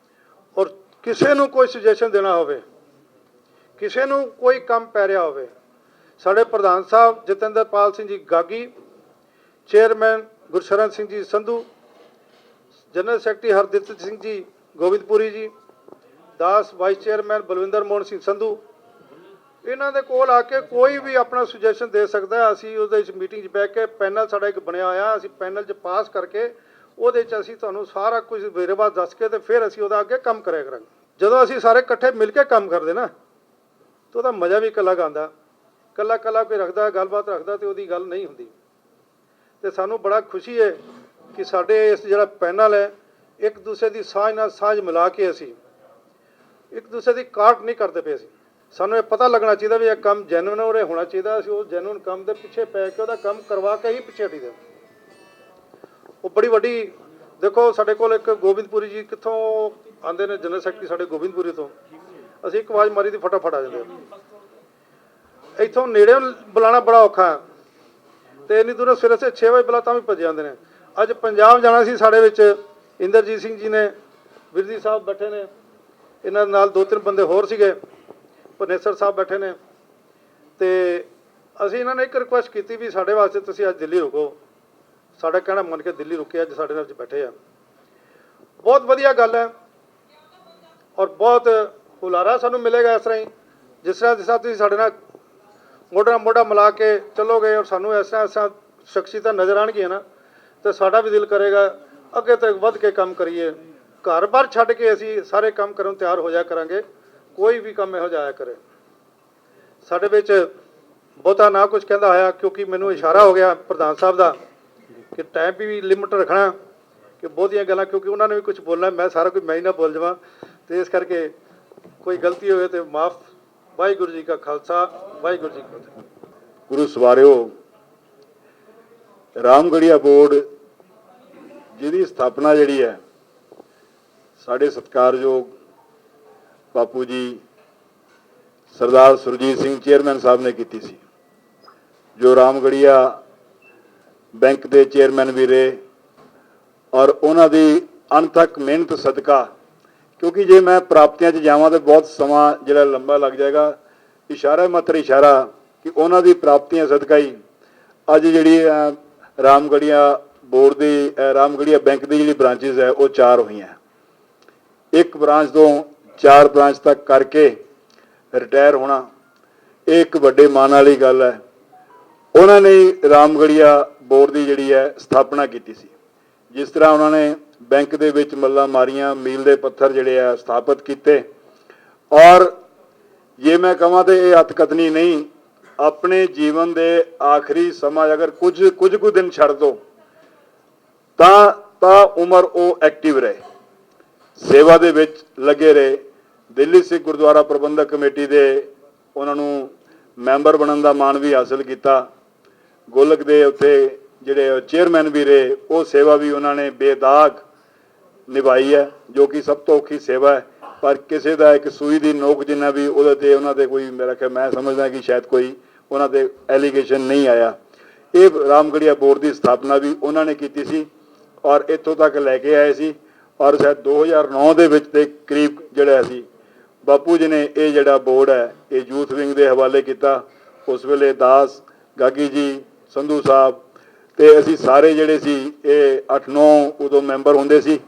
L: ਔਰ ਕਿਸੇ ਨੂੰ ਕੋਈ ਸੁਜੈਸ਼ਨ ਦੇਣਾ ਹੋਵੇ, ਕਿਸੇ ਨੂੰ ਕੋਈ ਕੰਮ ਪੈ ਰਿਹਾ ਹੋਵੇ, ਸਾਡੇ ਪ੍ਰਧਾਨ ਸਾਹਿਬ Jatinderpal Singh ji ਗਾਗੀ, chairman Gursharan Singh ji Sandhu, general secretary Hardeep Singh ji Gobindpuri ਜੀ, ਦਾਸ ਵਾਈਸ ਚੇਅਰਮੈਨ ਬਲਵਿੰਦਰ ਮੋਹਨ ਸਿੰਘ ਸੰਧੂ, ਇਹਨਾਂ ਦੇ ਕੋਲ ਆ ਕੇ ਕੋਈ ਵੀ ਆਪਣਾ ਸੁਜੈਸ਼ਨ ਦੇ ਸਕਦਾ। ਅਸੀਂ ਉਹਦੇ ਵਿੱਚ ਮੀਟਿੰਗ 'ਚ ਬਹਿ ਕੇ ਪੈਨਲ ਸਾਡਾ ਇੱਕ ਬਣਿਆ ਹੋਇਆ, ਅਸੀਂ ਪੈਨਲ 'ਚ ਪਾਸ ਕਰਕੇ ਉਹਦੇ 'ਚ ਅਸੀਂ ਤੁਹਾਨੂੰ ਸਾਰਾ ਕੁਝ ਵੇਰਵਾ ਦੱਸ ਕੇ ਤੇ ਫਿਰ ਅਸੀਂ ਉਹਦਾ ਅੱਗੇ ਕੰਮ ਕਰਿਆ ਕਰਾਂਗੇ। ਜਦੋਂ ਅਸੀਂ ਸਾਰੇ ਇਕੱਠੇ ਮਿਲ ਕੇ ਕੰਮ ਕਰਦੇ ਨਾ ਤਾਂ ਉਹਦਾ ਮਜ਼ਾ ਵੀ ਅਲੱਗ ਆਉਂਦਾ। ਇਕੱਲਾ ਕੋਈ ਰੱਖਦਾ ਗੱਲਬਾਤ ਰੱਖਦਾ ਤੇ ਉਹਦੀ ਗੱਲ ਨਹੀਂ ਹੁੰਦੀ। ਤੇ ਸਾਨੂੰ ਬੜਾ ਖੁਸ਼ੀ ਹੈ ਕਿ ਸਾਡੇ ਇਸ ਜਿਹੜਾ ਪੈਨਲ ਹੈ ਇੱਕ ਦੂਸਰੇ ਦੀ ਸਾਂਝ ਨਾਲ ਸਾਂਝ ਮਿਲਾ ਕੇ ਅਸੀਂ ਇੱਕ ਦੂਸਰੇ ਦੀ ਕਾਟ ਨਹੀਂ ਕਰਦੇ ਪਏ। ਅਸੀਂ ਸਾਨੂੰ ਇਹ ਪਤਾ ਲੱਗਣਾ ਚਾਹੀਦਾ ਵੀ ਇਹ ਕੰਮ ਜੈਨੂਇਨ ਹੋ ਰਿਹਾ ਹੋਣਾ ਚਾਹੀਦਾ। ਅਸੀਂ ਉਹ ਜੈਨੂਇਨ ਕੰਮ ਦੇ ਪਿੱਛੇ ਪੈ ਕੇ ਉਹਦਾ ਕੰਮ ਕਰਵਾ ਕੇ ਹੀ ਪਿੱਛੇ ਹਟੀਦਾ। ਉਹ ਬੜੀ ਵੱਡੀ ਦੇਖੋ ਸਾਡੇ ਕੋਲ ਇੱਕ ਗੋਬਿੰਦਪੁਰੀ ਜੀ ਕਿੱਥੋਂ ਆਉਂਦੇ ਨੇ ਜਨਰਲ ਸੈਕਟਰੀ ਸਾਡੇ ਗੋਬਿੰਦਪੁਰੀ ਤੋਂ, ਅਸੀਂ ਇੱਕ ਆਵਾਜ਼ ਮਾਰੀ ਦੀ ਫਟਾਫਟ ਆ ਜਾਂਦੇ ਆ। ਇੱਥੋਂ ਨੇੜੇ ਬੁਲਾਉਣਾ ਬੜਾ ਔਖਾ ਹੈ, ਤੇ ਇੰਨੀ ਦੂਰੋਂ ਸਵੇਰੇ 6 ਵਜੇ ਬੁਲਾ ਤਾਂ ਵੀ ਭੱਜ ਜਾਂਦੇ ਨੇ। ਅੱਜ ਪੰਜਾਬ ਜਾਣਾ ਸੀ, ਸਾਡੇ ਵਿੱਚ ਇੰਦਰਜੀਤ ਸਿੰਘ ਜੀ ਨੇ, ਵਿਰਦੀ ਸਾਹਿਬ ਬੈਠੇ ਨੇ, ਇਹਨਾਂ ਨਾਲ 2-3 ਬੰਦੇ ਹੋਰ ਸੀਗੇ, ਪਰਨੇਸਰ ਸਾਹਿਬ ਬੈਠੇ ਨੇ, ਤੇ ਅਸੀਂ ਇਹਨਾਂ ਨੇ ਇੱਕ ਰਿਕੁਐਸਟ ਕੀਤੀ ਵੀ ਸਾਡੇ ਵਾਸਤੇ ਤੁਸੀਂ ਅੱਜ ਦਿੱਲੀ ਰੁਕੋ। ਸਾਡਾ ਕਹਿਣਾ ਮੰਨ ਕੇ ਦਿੱਲੀ ਰੁਕੇ, ਅੱਜ ਸਾਡੇ ਨਾਲ ਬੈਠੇ ਆ। ਬਹੁਤ ਵਧੀਆ ਗੱਲ ਹੈ ਔਰ ਬਹੁਤ ਹੁਲਾਰਾ ਸਾਨੂੰ ਮਿਲੇਗਾ ਇਸ ਤਰ੍ਹਾਂ ਹੀ, ਜਿਸ ਤਰ੍ਹਾਂ ਤੁਸੀਂ ਸਾਡੇ ਨਾਲ ਮੋਢੇ ਨਾਲ ਮੋਢਾ ਮਿਲਾ ਕੇ ਚੱਲੋਗੇ ਔਰ ਸਾਨੂੰ ਇਸ ਤਰ੍ਹਾਂ ਸ਼ਖਸੀਅਤਾਂ ਨਜ਼ਰ ਆਉਣਗੀਆਂ ਨਾ, ਤੇ ਸਾਡਾ ਵੀ ਦਿਲ ਕਰੇਗਾ ਅੱਗੇ ਤੱਕ ਵੱਧ ਕੇ ਕੰਮ ਕਰੀਏ। ਘਰ-ਬਾਰ ਛੱਡ ਕੇ ਅਸੀਂ ਸਾਰੇ ਕੰਮ ਕਰਨ ਨੂੰ ਤਿਆਰ ਹੋ ਜਾਇਆ ਕਰਾਂਗੇ, ਕੋਈ ਵੀ ਕੰਮ ਇਹੋ ਜਿਹਾ ਕਰੇ। ਸਾਡੇ ਵਿੱਚ ਬਹੁਤਾ ਨਾ ਕੁਝ ਕਹਿੰਦਾ ਹੋਇਆ, ਕਿਉਂਕਿ ਮੈਨੂੰ ਇਸ਼ਾਰਾ ਹੋ ਗਿਆ ਪ੍ਰਧਾਨ ਸਾਹਿਬ ਦਾ ਕਿ ਟਾਈਮ ਵੀ ਲਿਮਿਟ ਰੱਖਣਾ, ਕਿ ਬਹੁਤੀਆਂ ਗੱਲਾਂ, ਕਿਉਂਕਿ ਉਹਨਾਂ ਨੇ ਵੀ ਕੁਝ ਬੋਲਣਾ, ਮੈਂ ਸਾਰਾ ਕੁਝ ਮੈਂ ਹੀ ਨਾ ਬੋਲ ਜਾਵਾਂ, ਤੇ ਇਸ ਕਰਕੇ ਕੋਈ ਗਲਤੀ ਹੋਵੇ ਤੇ ਮਾਫ। ਵਾਹਿਗੁਰੂ ਜੀ ਕਾ ਖਾਲਸਾ, ਵਾਹਿਗੁਰੂ ਜੀ ਕੀ ਫਤਿਹ।
H: ਗੁਰੂ ਸਵਾਰਿਓ, ਰਾਮਗੜੀਆ ਬੋਰਡ ਜਿਹਦੀ ਸਥਾਪਨਾ ਜਿਹੜੀ ਹੈ ਸਾਡੇ ਸਤਿਕਾਰਯੋਗ ਬਾਪੂ ਜੀ ਸਰਦਾਰ ਸੁਰਜੀਤ ਸਿੰਘ ਚੇਅਰਮੈਨ ਸਾਹਿਬ ਨੇ ਕੀਤੀ ਸੀ, ਜੋ ਰਾਮਗੜੀਆ ਬੈਂਕ ਦੇ ਚੇਅਰਮੈਨ ਵੀ ਰਹੇ, ਔਰ ਉਹਨਾਂ ਦੀ ਅਣਥੱਕ ਮਿਹਨਤ ਸਦਕਾ, ਕਿਉਂਕਿ ਜੇ ਮੈਂ ਪ੍ਰਾਪਤੀਆਂ 'ਚ ਜਾਵਾਂ ਤਾਂ ਬਹੁਤ ਸਮਾਂ ਜਿਹੜਾ ਲੰਬਾ ਲੱਗ ਜਾਏਗਾ, ਇਸ਼ਾਰਾ ਮਾਤਰ ਇਸ਼ਾਰਾ ਕਿ ਉਹਨਾਂ ਦੀ ਪ੍ਰਾਪਤੀਆਂ ਸਦਕਾ ਹੀ ਅੱਜ ਜਿਹੜੀ ਰਾਮਗੜੀਆ ਬੋਰਡ ਦੀ ਰਾਮਗੜੀਆ ਬੈਂਕ ਦੀ ਜਿਹੜੀ ਬ੍ਰਾਂਚਿਸ ਹੈ ਉਹ 4 ਹੋਈਆਂ। ਇੱਕ ਬ੍ਰਾਂਚ ਤੋਂ 4 ਬ੍ਰਾਂਚ ਤੱਕ ਕਰਕੇ ਰਿਟਾਇਰ ਹੋਣਾ, ਇਹ ਇੱਕ ਵੱਡੇ ਮਾਣ ਵਾਲੀ ਗੱਲ ਹੈ। ਉਹਨਾਂ ਨੇ ਰਾਮਗੜੀਆ ਬੋਰਡ ਦੀ ਜਿਹੜੀ ਹੈ ਸਥਾਪਨਾ ਕੀਤੀ ਸੀ। ਜਿਸ ਤਰ੍ਹਾਂ ਉਹਨਾਂ ਨੇ ਬੈਂਕ ਦੇ ਵਿੱਚ ਮੱਲਾਂ ਮਾਰੀਆਂ, ਮੀਲ ਦੇ ਪੱਥਰ ਜਿਹੜੇ ਆ ਸਥਾਪਿਤ ਕੀਤੇ, ਔਰ ਜੇ ਮੈਂ ਕਹਾਂ ਤਾਂ ਇਹ ਅਤਕਥਨੀ ਨਹੀਂ, ਆਪਣੇ ਜੀਵਨ ਦੇ ਆਖਰੀ ਸਮਾਂ ਅਗਰ ਕੁਝ ਕੁ ਦਿਨ ਛੱਡ ਦੋ ਤਾਂ ਉਮਰ ਉਹ ਐਕਟਿਵ ਰਹੇ, ਸੇਵਾ ਦੇ ਵਿੱਚ ਲੱਗੇ ਰਹੇ। ਦਿੱਲੀ ਸਿੱਖ ਗੁਰਦੁਆਰਾ ਪ੍ਰਬੰਧਕ ਕਮੇਟੀ ਦੇ ਉਹਨਾਂ ਨੂੰ ਮੈਂਬਰ ਬਣਨ ਦਾ ਮਾਣ ਵੀ ਹਾਸਲ ਕੀਤਾ। ਗੋਲਕ ਦੇ ਉੱਥੇ ਜਿਹੜੇ ਚੇਅਰਮੈਨ ਵੀ ਰਹੇ, ਉਹ ਸੇਵਾ ਵੀ ਉਹਨਾਂ ਨੇ ਬੇਦਾਗ ਨਿਭਾਈ ਹੈ, ਜੋ ਕਿ ਸਭ ਤੋਂ ਔਖੀ ਸੇਵਾ ਹੈ। ਪਰ ਕਿਸੇ ਦਾ ਇੱਕ ਸੂਈ ਦੀ ਨੋਕ ਜਿੰਨਾ ਵੀ ਉਹਦੇ ਤੇ ਉਹਨਾਂ ਦੇ ਕੋਈ, ਮੇਰਾ ਖਿਆਲ ਮੈਂ ਸਮਝਦਾ ਕਿ ਸ਼ਾਇਦ ਕੋਈ ਉਹਨਾਂ ਤੇ ਐਲੀਗੇਸ਼ਨ ਨਹੀਂ ਆਇਆ। ਇਹ ਰਾਮਗੜੀਆ ਬੋਰਡ ਦੀ ਸਥਾਪਨਾ ਵੀ ਉਹਨਾਂ ਨੇ ਕੀਤੀ ਸੀ ਔਰ ਇੱਥੋਂ ਤੱਕ ਲੈ ਕੇ ਆਏ ਸੀ, ਔਰ ਸ਼ਾਇਦ 2009 ਦੇ ਵਿੱਚ ਦੇ ਕਰੀਬ ਜਿਹੜਾ ਸੀ ਬਾਪੂ ਜੀ ਨੇ ਇਹ ਜਿਹੜਾ ਬੋਰਡ ਹੈ ਇਹ ਯੂਥ ਵਿੰਗ ਦੇ ਹਵਾਲੇ ਕੀਤਾ। ਉਸ ਵੇਲੇ ਦਾਸ ਗਾਗੀ ਜੀ, ਸੰਧੂ ਸਾਹਿਬ ਤੇ ਅਸੀਂ ਸਾਰੇ ਜਿਹੜੇ ਸੀ ਇਹ 8-9 ਉਦੋਂ ਮੈਂਬਰ ਹੁੰਦੇ ਸੀ।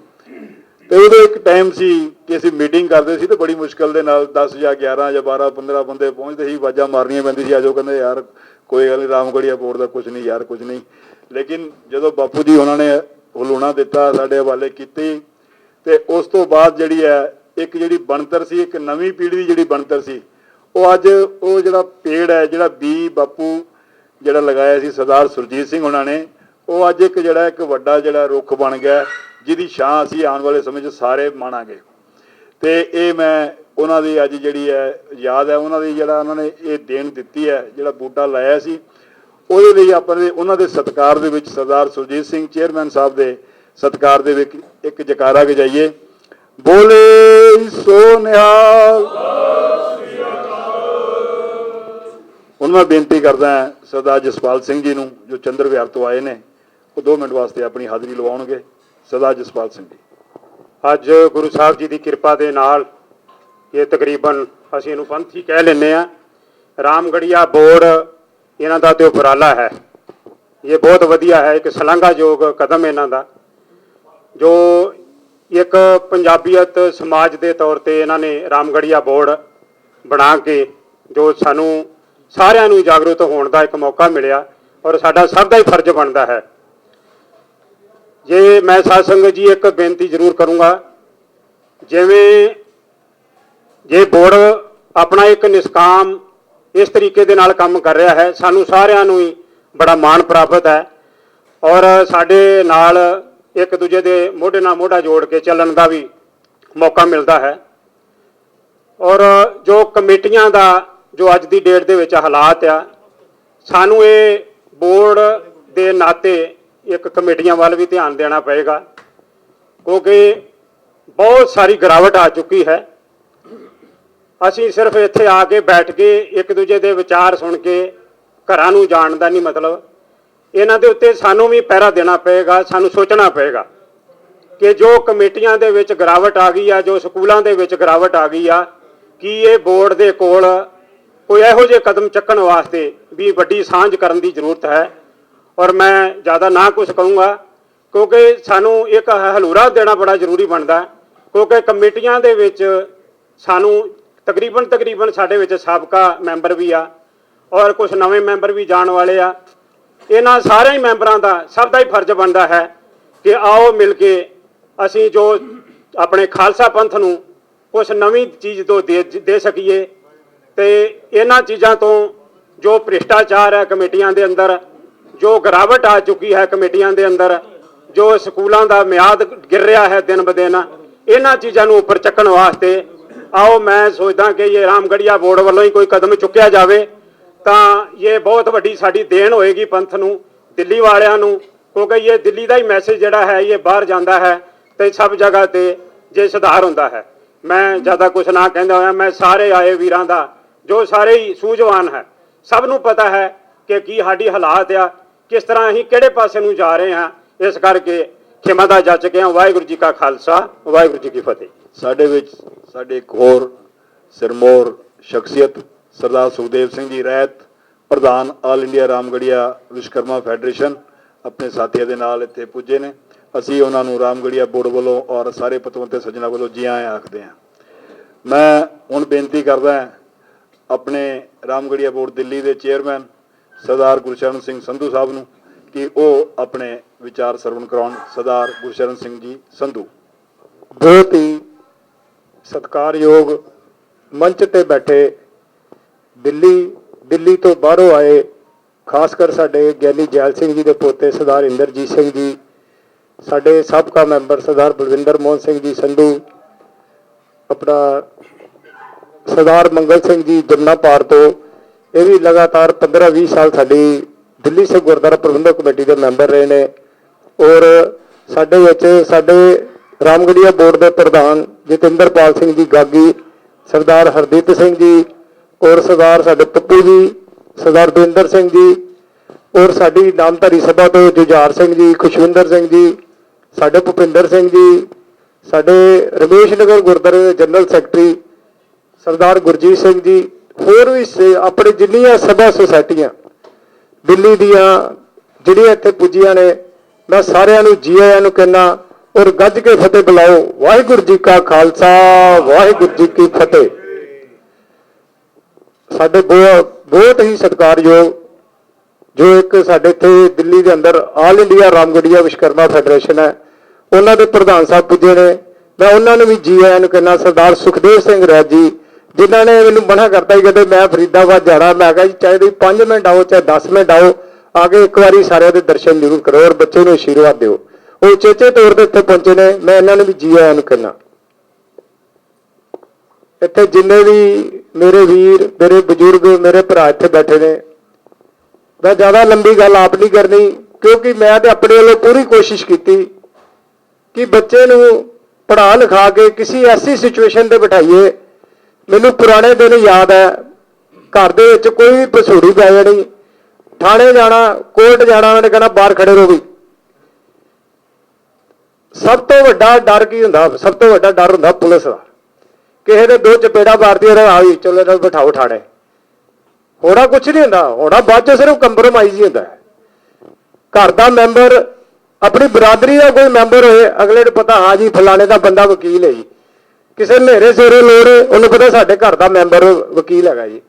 H: ਤੇ ਉਦੋਂ ਇੱਕ ਟਾਈਮ ਸੀ ਕਿ ਅਸੀਂ ਮੀਟਿੰਗ ਕਰਦੇ ਸੀ ਤੇ ਬੜੀ ਮੁਸ਼ਕਲ ਦੇ ਨਾਲ 10 ਜਾਂ 11 ਜਾਂ 12 15 ਬੰਦੇ ਪਹੁੰਚਦੇ ਸੀ, ਆਵਾਜ਼ਾਂ ਮਾਰਨੀਆਂ ਪੈਂਦੀ ਸੀ, ਆਜੋ, ਕਹਿੰਦੇ ਯਾਰ ਕੋਈ ਗੱਲ ਨਹੀਂ, ਰਾਮਗੜੀਆ ਬੋਰਡ ਦਾ ਕੁਝ ਨਹੀਂ ਯਾਰ, ਕੁਝ ਨਹੀਂ। ਲੇਕਿਨ ਜਦੋਂ ਬਾਪੂ ਜੀ ਉਹਨਾਂ ਨੇ ਹਲੂਣਾ ਦਿੱਤਾ, ਸਾਡੇ ਹਵਾਲੇ ਕੀਤੀ, ਤੇ ਉਸ ਤੋਂ ਬਾਅਦ ਜਿਹੜੀ ਹੈ ਇੱਕ ਜਿਹੜੀ ਬਣਤਰ ਸੀ, ਇੱਕ ਨਵੀਂ ਪੀੜ੍ਹੀ ਦੀ ਜਿਹੜੀ ਬਣਤਰ ਸੀ, ਉਹ ਅੱਜ ਉਹ ਜਿਹੜਾ ਪੇੜ ਹੈ, ਜਿਹੜਾ ਬੀ ਬਾਪੂ ਜਿਹੜਾ ਲਗਾਇਆ ਸੀ ਸਰਦਾਰ ਸੁਰਜੀਤ ਸਿੰਘ ਉਹਨਾਂ ਨੇ, ਉਹ ਅੱਜ ਇੱਕ ਜਿਹੜਾ ਇੱਕ ਵੱਡਾ ਜਿਹੜਾ ਰੁੱਖ ਬਣ ਗਿਆ, ਜਿਹਦੀ ਛਾਂ ਅਸੀਂ ਆਉਣ ਵਾਲੇ ਸਮੇਂ 'ਚ ਸਾਰੇ ਮਾਣਾਂਗੇ। ਤੇ ਇਹ ਮੈਂ ਉਹਨਾਂ ਦੀ ਅੱਜ ਜਿਹੜੀ ਹੈ ਯਾਦ ਹੈ, ਉਹਨਾਂ ਦੀ ਜਿਹੜਾ ਉਹਨਾਂ ਨੇ ਇਹ ਦੇਣ ਦਿੱਤੀ ਹੈ, ਜਿਹੜਾ ਬੂਟਾ ਲਾਇਆ ਸੀ, ਉਹਦੇ ਲਈ ਆਪਣੇ ਉਹਨਾਂ ਦੇ ਸਤਿਕਾਰ ਦੇ ਵਿੱਚ ਸਰਦਾਰ ਸੁਰਜੀਤ ਸਿੰਘ ਚੇਅਰਮੈਨ ਸਾਹਿਬ ਦੇ ਸਤਿਕਾਰ ਦੇ ਵਿੱਚ ਇੱਕ ਜਕਾਰਾ ਗਜਾਈਏ। ਬੋਲੇ ਸੋ ਨਿਹਾਲ। ਹੁਣ ਮੈਂ ਬੇਨਤੀ ਕਰਦਾ ਸਰਦਾਰ ਜਸਪਾਲ ਸਿੰਘ ਜੀ ਨੂੰ, ਜੋ ਚੰਦਰ ਵਿਹਾਰ ਤੋਂ ਆਏ ਨੇ, ਉਹ 2 ਮਿੰਟ ਵਾਸਤੇ ਆਪਣੀ ਹਾਜ਼ਰੀ ਲਵਾਉਣਗੇ। ਸਰਦਾਰ ਜਸਪਾਲ ਸਿੰਘ ਜੀ।
M: ਅੱਜ ਗੁਰੂ ਸਾਹਿਬ ਜੀ ਦੀ ਕਿਰਪਾ ਦੇ ਨਾਲ ਇਹ ਤਕਰੀਬਨ ਅਸੀਂ ਇਹਨੂੰ ਪੰਥ ਹੀ ਕਹਿ ਲੈਂਦੇ ਹਾਂ, ਰਾਮਗੜੀਆ ਬੋਰਡ ਇਹਨਾਂ ਦਾ ਤੇ ਉਪਰਾਲਾ ਹੈ। ਇਹ ਬਹੁਤ ਵਧੀਆ ਹੈ, ਇੱਕ ਸ਼ਲਾਘਾਯੋਗ ਕਦਮ ਇਹਨਾਂ ਦਾ, ਜੋ ਇੱਕ ਪੰਜਾਬੀਅਤ ਸਮਾਜ ਦੇ ਤੌਰ ਤੇ ਇਹਨਾਂ ਨੇ ਰਾਮਗੜੀਆ ਬੋਰਡ ਬਣਾ ਕੇ ਜੋ ਸਾਨੂੰ ਸਾਰਿਆਂ ਨੂੰ ਜਾਗਰੂਕ ਹੋਣ ਦਾ ਇੱਕ ਮੌਕਾ ਮਿਲਿਆ, ਔਰ ਸਾਡਾ ਸਭ ਦਾ ਹੀ ਫਰਜ਼ ਬਣਦਾ ਹੈ। ਜੇ ਮੈਂ ਸਾਧ ਸੰਗਤ ਜੀ ਇੱਕ ਬੇਨਤੀ ਜ਼ਰੂਰ ਕਰੂੰਗਾ, ਜਿਵੇਂ ਜੇ ਬੋਰਡ ਆਪਣਾ ਇੱਕ ਨਿਸ਼ਕਾਮ ਇਸ ਤਰੀਕੇ ਦੇ ਨਾਲ ਕੰਮ ਕਰ ਰਿਹਾ ਹੈ, ਸਾਨੂੰ ਸਾਰਿਆਂ ਨੂੰ ਹੀ ਬੜਾ ਮਾਣ ਪ੍ਰਾਪਤ ਹੈ, ਔਰ ਸਾਡੇ ਨਾਲ ਇੱਕ ਦੂਜੇ ਦੇ ਮੋਢੇ ਨਾਲ ਮੋਢਾ ਜੋੜ ਕੇ ਚੱਲਣ ਦਾ ਵੀ ਮੌਕਾ ਮਿਲਦਾ ਹੈ। ਔਰ ਜੋ ਕਮੇਟੀਆਂ ਦਾ ਜੋ ਅੱਜ ਦੀ ਡੇਟ ਦੇ ਵਿੱਚ ਹਾਲਾਤ ਆ, ਸਾਨੂੰ ਇਹ ਬੋਰਡ ਦੇ ਨਾਤੇ ਇੱਕ ਕਮੇਟੀਆਂ ਵੱਲ ਵੀ ਧਿਆਨ ਦੇਣਾ ਪਏਗਾ, ਕਿਉਂਕਿ ਬਹੁਤ ਸਾਰੀ ਗਿਰਾਵਟ ਆ ਚੁੱਕੀ ਹੈ। ਅਸੀਂ ਸਿਰਫ ਇੱਥੇ ਆ ਕੇ ਬੈਠ ਕੇ ਇੱਕ ਦੂਜੇ ਦੇ ਵਿਚਾਰ ਸੁਣ ਕੇ ਘਰਾਂ ਨੂੰ ਜਾਣ ਦਾ ਨਹੀਂ ਮਤਲਬ। ਇਹਨਾਂ ਦੇ ਉੱਤੇ ਸਾਨੂੰ ਵੀ ਪਹਿਰਾ ਦੇਣਾ ਪਏਗਾ, ਸਾਨੂੰ ਸੋਚਣਾ ਪਏਗਾ ਕਿ ਜੋ ਕਮੇਟੀਆਂ ਦੇ ਵਿੱਚ ਗਿਰਾਵਟ ਆ ਗਈ ਆ, ਜੋ ਸਕੂਲਾਂ ਦੇ ਵਿੱਚ ਗਿਰਾਵਟ ਆ ਗਈ ਆ, ਕੀ ਇਹ ਬੋਰਡ ਦੇ ਕੋਲ ਕੋਈ ਇਹੋ ਜਿਹੇ ਕਦਮ ਚੱਕਣ ਵਾਸਤੇ ਵੀ ਵੱਡੀ ਸਾਂਝ ਕਰਨ ਦੀ ਜ਼ਰੂਰਤ ਹੈ। ਔਰ ਮੈਂ ਜ਼ਿਆਦਾ ਨਾ ਕੁਝ ਕਹੂੰਗਾ ਕਿਉਂਕਿ ਸਾਨੂੰ ਇੱਕ ਹਲੂਰਾ ਦੇਣਾ ਬੜਾ ਜ਼ਰੂਰੀ ਬਣਦਾ, ਕਿਉਂਕਿ ਕਮੇਟੀਆਂ ਦੇ ਵਿੱਚ ਸਾਨੂੰ ਤਕਰੀਬਨ ਸਾਡੇ ਵਿੱਚ ਸਾਬਕਾ ਮੈਂਬਰ ਵੀ ਆ ਔਰ ਕੁਝ ਨਵੇਂ ਮੈਂਬਰ ਵੀ ਜਾਣ ਵਾਲੇ ਆ। ਇਹਨਾਂ ਸਾਰੇ ਹੀ ਮੈਂਬਰਾਂ ਦਾ ਸਭ ਦਾ ਹੀ ਫਰਜ਼ ਬਣਦਾ ਹੈ ਕਿ ਆਓ ਮਿਲ ਕੇ ਅਸੀਂ ਜੋ ਆਪਣੇ ਖਾਲਸਾ ਪੰਥ ਨੂੰ ਕੁਝ ਨਵੀਂ ਚੀਜ਼ ਤੋਂ ਦੇ ਸਕੀਏ। ਤੇ ਇਹਨਾਂ ਚੀਜ਼ਾਂ ਤੋਂ ਜੋ ਭ੍ਰਿਸ਼ਟਾਚਾਰ ਹੈ ਕਮੇਟੀਆਂ ਦੇ ਅੰਦਰ, ਜੋ ਗਿਰਾਵਟ ਆ ਚੁੱਕੀ ਹੈ ਕਮੇਟੀਆਂ ਦੇ ਅੰਦਰ, ਜੋ ਸਕੂਲਾਂ ਦਾ ਮਿਆਦ ਗਿਰ ਰਿਹਾ ਹੈ ਦਿਨ ਬ ਦਿਨ, ਇਹਨਾਂ ਚੀਜ਼ਾਂ ਨੂੰ ਉੱਪਰ ਚੱਕਣ ਵਾਸਤੇ ਆਓ ਮੈਂ ਸੋਚਦਾ ਕਿ ਇਹ ਰਾਮਗੜੀਆ ਬੋਰਡ ਵੱਲੋਂ ਹੀ ਕੋਈ ਕਦਮ ਚੁੱਕਿਆ ਜਾਵੇ ਤਾਂ ਇਹ ਬਹੁਤ ਵੱਡੀ ਸਾਡੀ ਦੇਣ ਹੋਏਗੀ ਪੰਥ ਨੂੰ, ਦਿੱਲੀ ਵਾਲਿਆਂ ਨੂੰ, ਕਿਉਂਕਿ ਇਹ ਦਿੱਲੀ ਦਾ ਹੀ ਮੈਸੇਜ ਜਿਹੜਾ ਹੈ ਇਹ ਬਾਹਰ ਜਾਂਦਾ ਹੈ ਤੇ ਸਭ ਜਗ੍ਹਾ ਤੇ ਜੇ ਸੁਧਾਰ ਹੁੰਦਾ ਹੈ। ਮੈਂ ਜ਼ਿਆਦਾ ਕੁਝ ਨਾ ਕਹਿੰਦਾ ਹੋਇਆ ਮੈਂ ਸਾਰੇ ਆਏ ਵੀਰਾਂ ਦਾ ਜੋ ਸਾਰੇ ਹੀ ਸੂਝਵਾਨ ਹੈ, ਸਭ ਨੂੰ ਪਤਾ ਹੈ ਕਿ ਕੀ ਸਾਡੀ ਹਾਲਾਤ ਆ, ਕਿਸ ਤਰ੍ਹਾਂ ਅਸੀਂ ਕਿਹੜੇ ਪਾਸੇ ਨੂੰ ਜਾ ਰਹੇ ਹਾਂ। ਇਸ ਕਰਕੇ ਖਿਮਾ ਦਾ ਜੱਜ ਕੇ ਹਾਂ। ਵਾਹਿਗੁਰੂ ਜੀ ਕਾ ਖਾਲਸਾ, ਵਾਹਿਗੁਰੂ ਜੀ ਕੀ ਫਤਿਹ।
B: ਸਾਡੇ ਵਿੱਚ ਸਾਡੇ ਇੱਕ ਹੋਰ ਸਿਰਮੌਰ ਸ਼ਖਸੀਅਤ ਸਰਦਾਰ ਸੁਖਦੇਵ ਸਿੰਘ ਜੀ ਰਹਿਤ, ਪ੍ਰਧਾਨ all India Ramgarhia Vishwakarma federation, ਆਪਣੇ ਸਾਥੀਆਂ ਦੇ ਨਾਲ ਇੱਥੇ ਪੁੱਜੇ ਨੇ। ਅਸੀਂ ਉਹਨਾਂ ਨੂੰ ਰਾਮਗੜੀਆ ਬੋਰਡ ਵੱਲੋਂ ਔਰ ਸਾਰੇ ਪਤਵੰਤੇ ਸੱਜਣਾ ਵੱਲੋਂ ਜੀ ਆਇਆਂ ਆਖਦੇ ਹਾਂ। ਮੈਂ ਹੁਣ ਬੇਨਤੀ ਕਰਦਾ ਆਪਣੇ ਰਾਮਗੜੀਆ ਬੋਰਡ ਦਿੱਲੀ ਦੇ ਚੇਅਰਮੈਨ ਸਰਦਾਰ ਗੁਰਸ਼ਰਨ ਸਿੰਘ ਸੰਧੂ ਸਾਹਿਬ ਨੂੰ ਕਿ ਉਹ ਆਪਣੇ ਵਿਚਾਰ ਸਰਵਣ ਕਰਾਉਣ। ਸਰਦਾਰ ਗੁਰਸ਼ਰਨ ਸਿੰਘ ਜੀ ਸੰਧੂ।
J: ਬਹੁਤ ਹੀ ਸਤਿਕਾਰਯੋਗ ਮੰਚ ਤੇ ਬੈਠੇ ਦਿੱਲੀ ਤੋਂ ਬਾਹਰੋਂ ਆਏ, ਖਾਸ ਕਰ ਸਾਡੇ ਗਿਆਨੀ ਜੈਲ ਸਿੰਘ ਜੀ ਦੇ ਪੋਤੇ ਸਰਦਾਰ ਇੰਦਰਜੀਤ ਸਿੰਘ ਜੀ, ਸਾਡੇ ਸਾਬਕਾ ਮੈਂਬਰ ਸਰਦਾਰ ਬਲਵਿੰਦਰ ਮੋਹਨ ਸਿੰਘ ਜੀ ਸੰਧੂ, ਆਪਣਾ ਸਰਦਾਰ ਮੰਗਲ ਸਿੰਘ ਜੀ ਜਮਨਾਪਾਰ ਤੋਂ, ਇਹ ਵੀ ਲਗਾਤਾਰ 15-20 ਸਾਲ ਸਾਡੀ ਦਿੱਲੀ ਸਿੱਖ ਗੁਰਦੁਆਰਾ ਪ੍ਰਬੰਧਕ ਕਮੇਟੀ ਦੇ ਮੈਂਬਰ ਰਹੇ ਨੇ। ਔਰ ਸਾਡੇ ਵਿੱਚ ਸਾਡੇ ਰਾਮਗੜੀਆ ਬੋਰਡ ਦੇ ਪ੍ਰਧਾਨ ਜਤਿੰਦਰਪਾਲ ਸਿੰਘ ਜੀ ਗਾਗੀ, ਸਰਦਾਰ ਹਰਦੀਪ ਸਿੰਘ ਜੀ ਔਰ ਸਰਦਾਰ ਸਾਡੇ ਪੱਪੂ ਜੀ, ਸਰਦਾਰ ਦਵਿੰਦਰ ਸਿੰਘ ਜੀ ਔਰ ਸਾਡੀ ਨਾਮਧਾਰੀ ਸਭਾ ਤੋਂ ਜੁਝਾਰ ਸਿੰਘ ਜੀ, ਖੁਸ਼ਵਿੰਦਰ ਸਿੰਘ ਜੀ, ਸਾਡੇ ਭੁਪਿੰਦਰ ਸਿੰਘ ਜੀ, ਸਾਡੇ ਰਮੇਸ਼ ਨਗਰ ਗੁਰਦੁਆਰੇ ਦੇ ਜਨਰਲ ਸੈਕਟਰੀ ਸਰਦਾਰ ਗੁਰਜੀਤ ਸਿੰਘ ਜੀ, ਹੋਰ ਵੀ ਆਪਣੇ ਜਿੰਨੀਆਂ ਸਭਾ ਸੁਸਾਇਟੀਆਂ ਦਿੱਲੀ ਦੀਆਂ ਜਿਹੜੀਆਂ ਇੱਥੇ ਪੁੱਜੀਆਂ ਨੇ, ਮੈਂ ਸਾਰਿਆਂ ਨੂੰ ਜੀ ਆਇਆਂ ਨੂੰ ਕਹਿੰਦਾ ਔਰ ਗੱਜ ਕੇ ਫਤਿਹ ਬੁਲਾਓ। ਵਾਹਿਗੁਰੂ ਜੀ ਕਾ ਖਾਲਸਾ, ਵਾਹਿਗੁਰੂ ਜੀ ਕੀ ਫਤਿਹ। ਸਾਡੇ ਬਹੁਤ ਹੀ ਸਤਿਕਾਰਯੋਗ ਜੋ ਇੱਕ ਸਾਡੇ ਇੱਥੇ ਦਿੱਲੀ ਦੇ ਅੰਦਰ all India Ramgarhia Vishwakarma federation ਹੈ, ਉਹਨਾਂ ਦੇ ਪ੍ਰਧਾਨ ਸਾਹਿਬ ਪੁੱਜੇ ਨੇ, ਮੈਂ ਉਹਨਾਂ ਨੂੰ ਵੀ ਜੀ ਆਇਆਂ ਨੂੰ ਕਹਿੰਦਾ। ਸਰਦਾਰ ਸੁਖਦੇਵ ਸਿੰਘ ਰਹਿਤ ਜੀ ਜਿਨ੍ਹਾਂ ਨੇ ਮੈਨੂੰ ਮਨਾ ਕਰਤਾ ਸੀ ਕਹਿੰਦੇ ਮੈਂ ਫਰੀਦਾਬਾਦ ਜਾਣਾ, ਮੈਂ ਕਿਹਾ ਜੀ ਚਾਹੇ ਤੁਸੀਂ 5 ਮਿੰਟ ਆਓ ਚਾਹੇ 10 ਮਿੰਟ ਆਓ, ਆ ਕੇ ਇੱਕ ਵਾਰੀ ਸਾਰਿਆਂ ਦੇ ਦਰਸ਼ਨ ਜ਼ਰੂਰ ਕਰੋ ਔਰ ਬੱਚੇ ਨੂੰ ਆਸ਼ੀਰਵਾਦ ਦਿਓ। ਉਹ ਉਚੇਚੇ ਤੌਰ ਤੇ ਇੱਥੇ ਪਹੁੰਚੇ ਨੇ, ਮੈਂ ਇਹਨਾਂ ਨੂੰ ਵੀ ਜੀ ਆਇਆਂ ਨੂੰ ਕਹਿੰਦਾ। ਇੱਥੇ ਜਿੰਨੇ ਵੀ ਮੇਰੇ ਵੀਰ, ਮੇਰੇ ਬਜ਼ੁਰਗ, ਮੇਰੇ ਭਰਾ ਇੱਥੇ ਬੈਠੇ ਨੇ, ਮੈਂ ਜ਼ਿਆਦਾ ਲੰਬੀ ਗੱਲ ਆਪ ਨਹੀਂ ਕਰਨੀ ਕਿਉਂਕਿ ਮੈਂ ਤੇ ਆਪਣੇ ਵੱਲੋਂ ਪੂਰੀ ਕੋਸ਼ਿਸ਼ ਕੀਤੀ ਕਿ ਬੱਚੇ ਨੂੰ ਪੜ੍ਹਾ ਲਿਖਾ ਕੇ ਕਿਸੇ ਐਸੀ ਸਿਚੁਏਸ਼ਨ ਤੇ ਬਿਠਾਈਏ। ਮੈਨੂੰ ਪੁਰਾਣੇ ਦਿਨ ਯਾਦ ਹੈ, ਘਰ ਦੇ ਵਿੱਚ ਕੋਈ ਵੀ ਪਸੂੜੀ ਪੈ ਜਾਣੀ, ਥਾਣੇ ਜਾਣਾ, ਕੋਰਟ ਜਾਣਾ, ਉਹਨੇ ਕਹਿਣਾ ਬਾਹਰ ਖੜੇ ਰਹੋ ਵੀ। ਸਭ ਤੋਂ ਵੱਡਾ ਡਰ ਕੀ ਹੁੰਦਾ? ਸਭ ਤੋਂ ਵੱਡਾ ਡਰ ਹੁੰਦਾ ਪੁਲਿਸ ਦਾ। ਕਿਸੇ ਦੇ 2 ਚਪੇੜਾ ਮਾਰਦੀ ਆ ਵੀ ਚਲੋ ਇਹਨਾਂ ਨੂੰ ਬਿਠਾਓ ਥਾਣੇ। ਹੋਣਾ ਕੁਛ ਨਹੀਂ ਹੁੰਦਾ, ਹੋਣਾ ਬਾਅਦ ਚ ਸਿਰਫ ਕੰਪਰੋਮਾਈਜ਼ ਹੀ ਹੁੰਦਾ ਹੈ। ਘਰ ਦਾ ਮੈਂਬਰ, ਆਪਣੀ ਬਰਾਦਰੀ ਦਾ ਕੋਈ ਮੈਂਬਰ ਹੋਏ, ਅਗਲੇ ਨੂੰ ਪਤਾ ਹਾਂ ਜੀ ਫਲਾਣੇ ਦਾ ਬੰਦਾ ਵਕੀਲ ਹੈ ਜੀ, ਕਿਸੇ ਨੇਰੇ ਸੇਰੇ ਲੋੜ ਉਹਨੂੰ ਪਤਾ ਸਾਡੇ ਘਰ ਦਾ ਮੈਂਬਰ ਵਕੀਲ ਹੈਗਾ ਜੀ।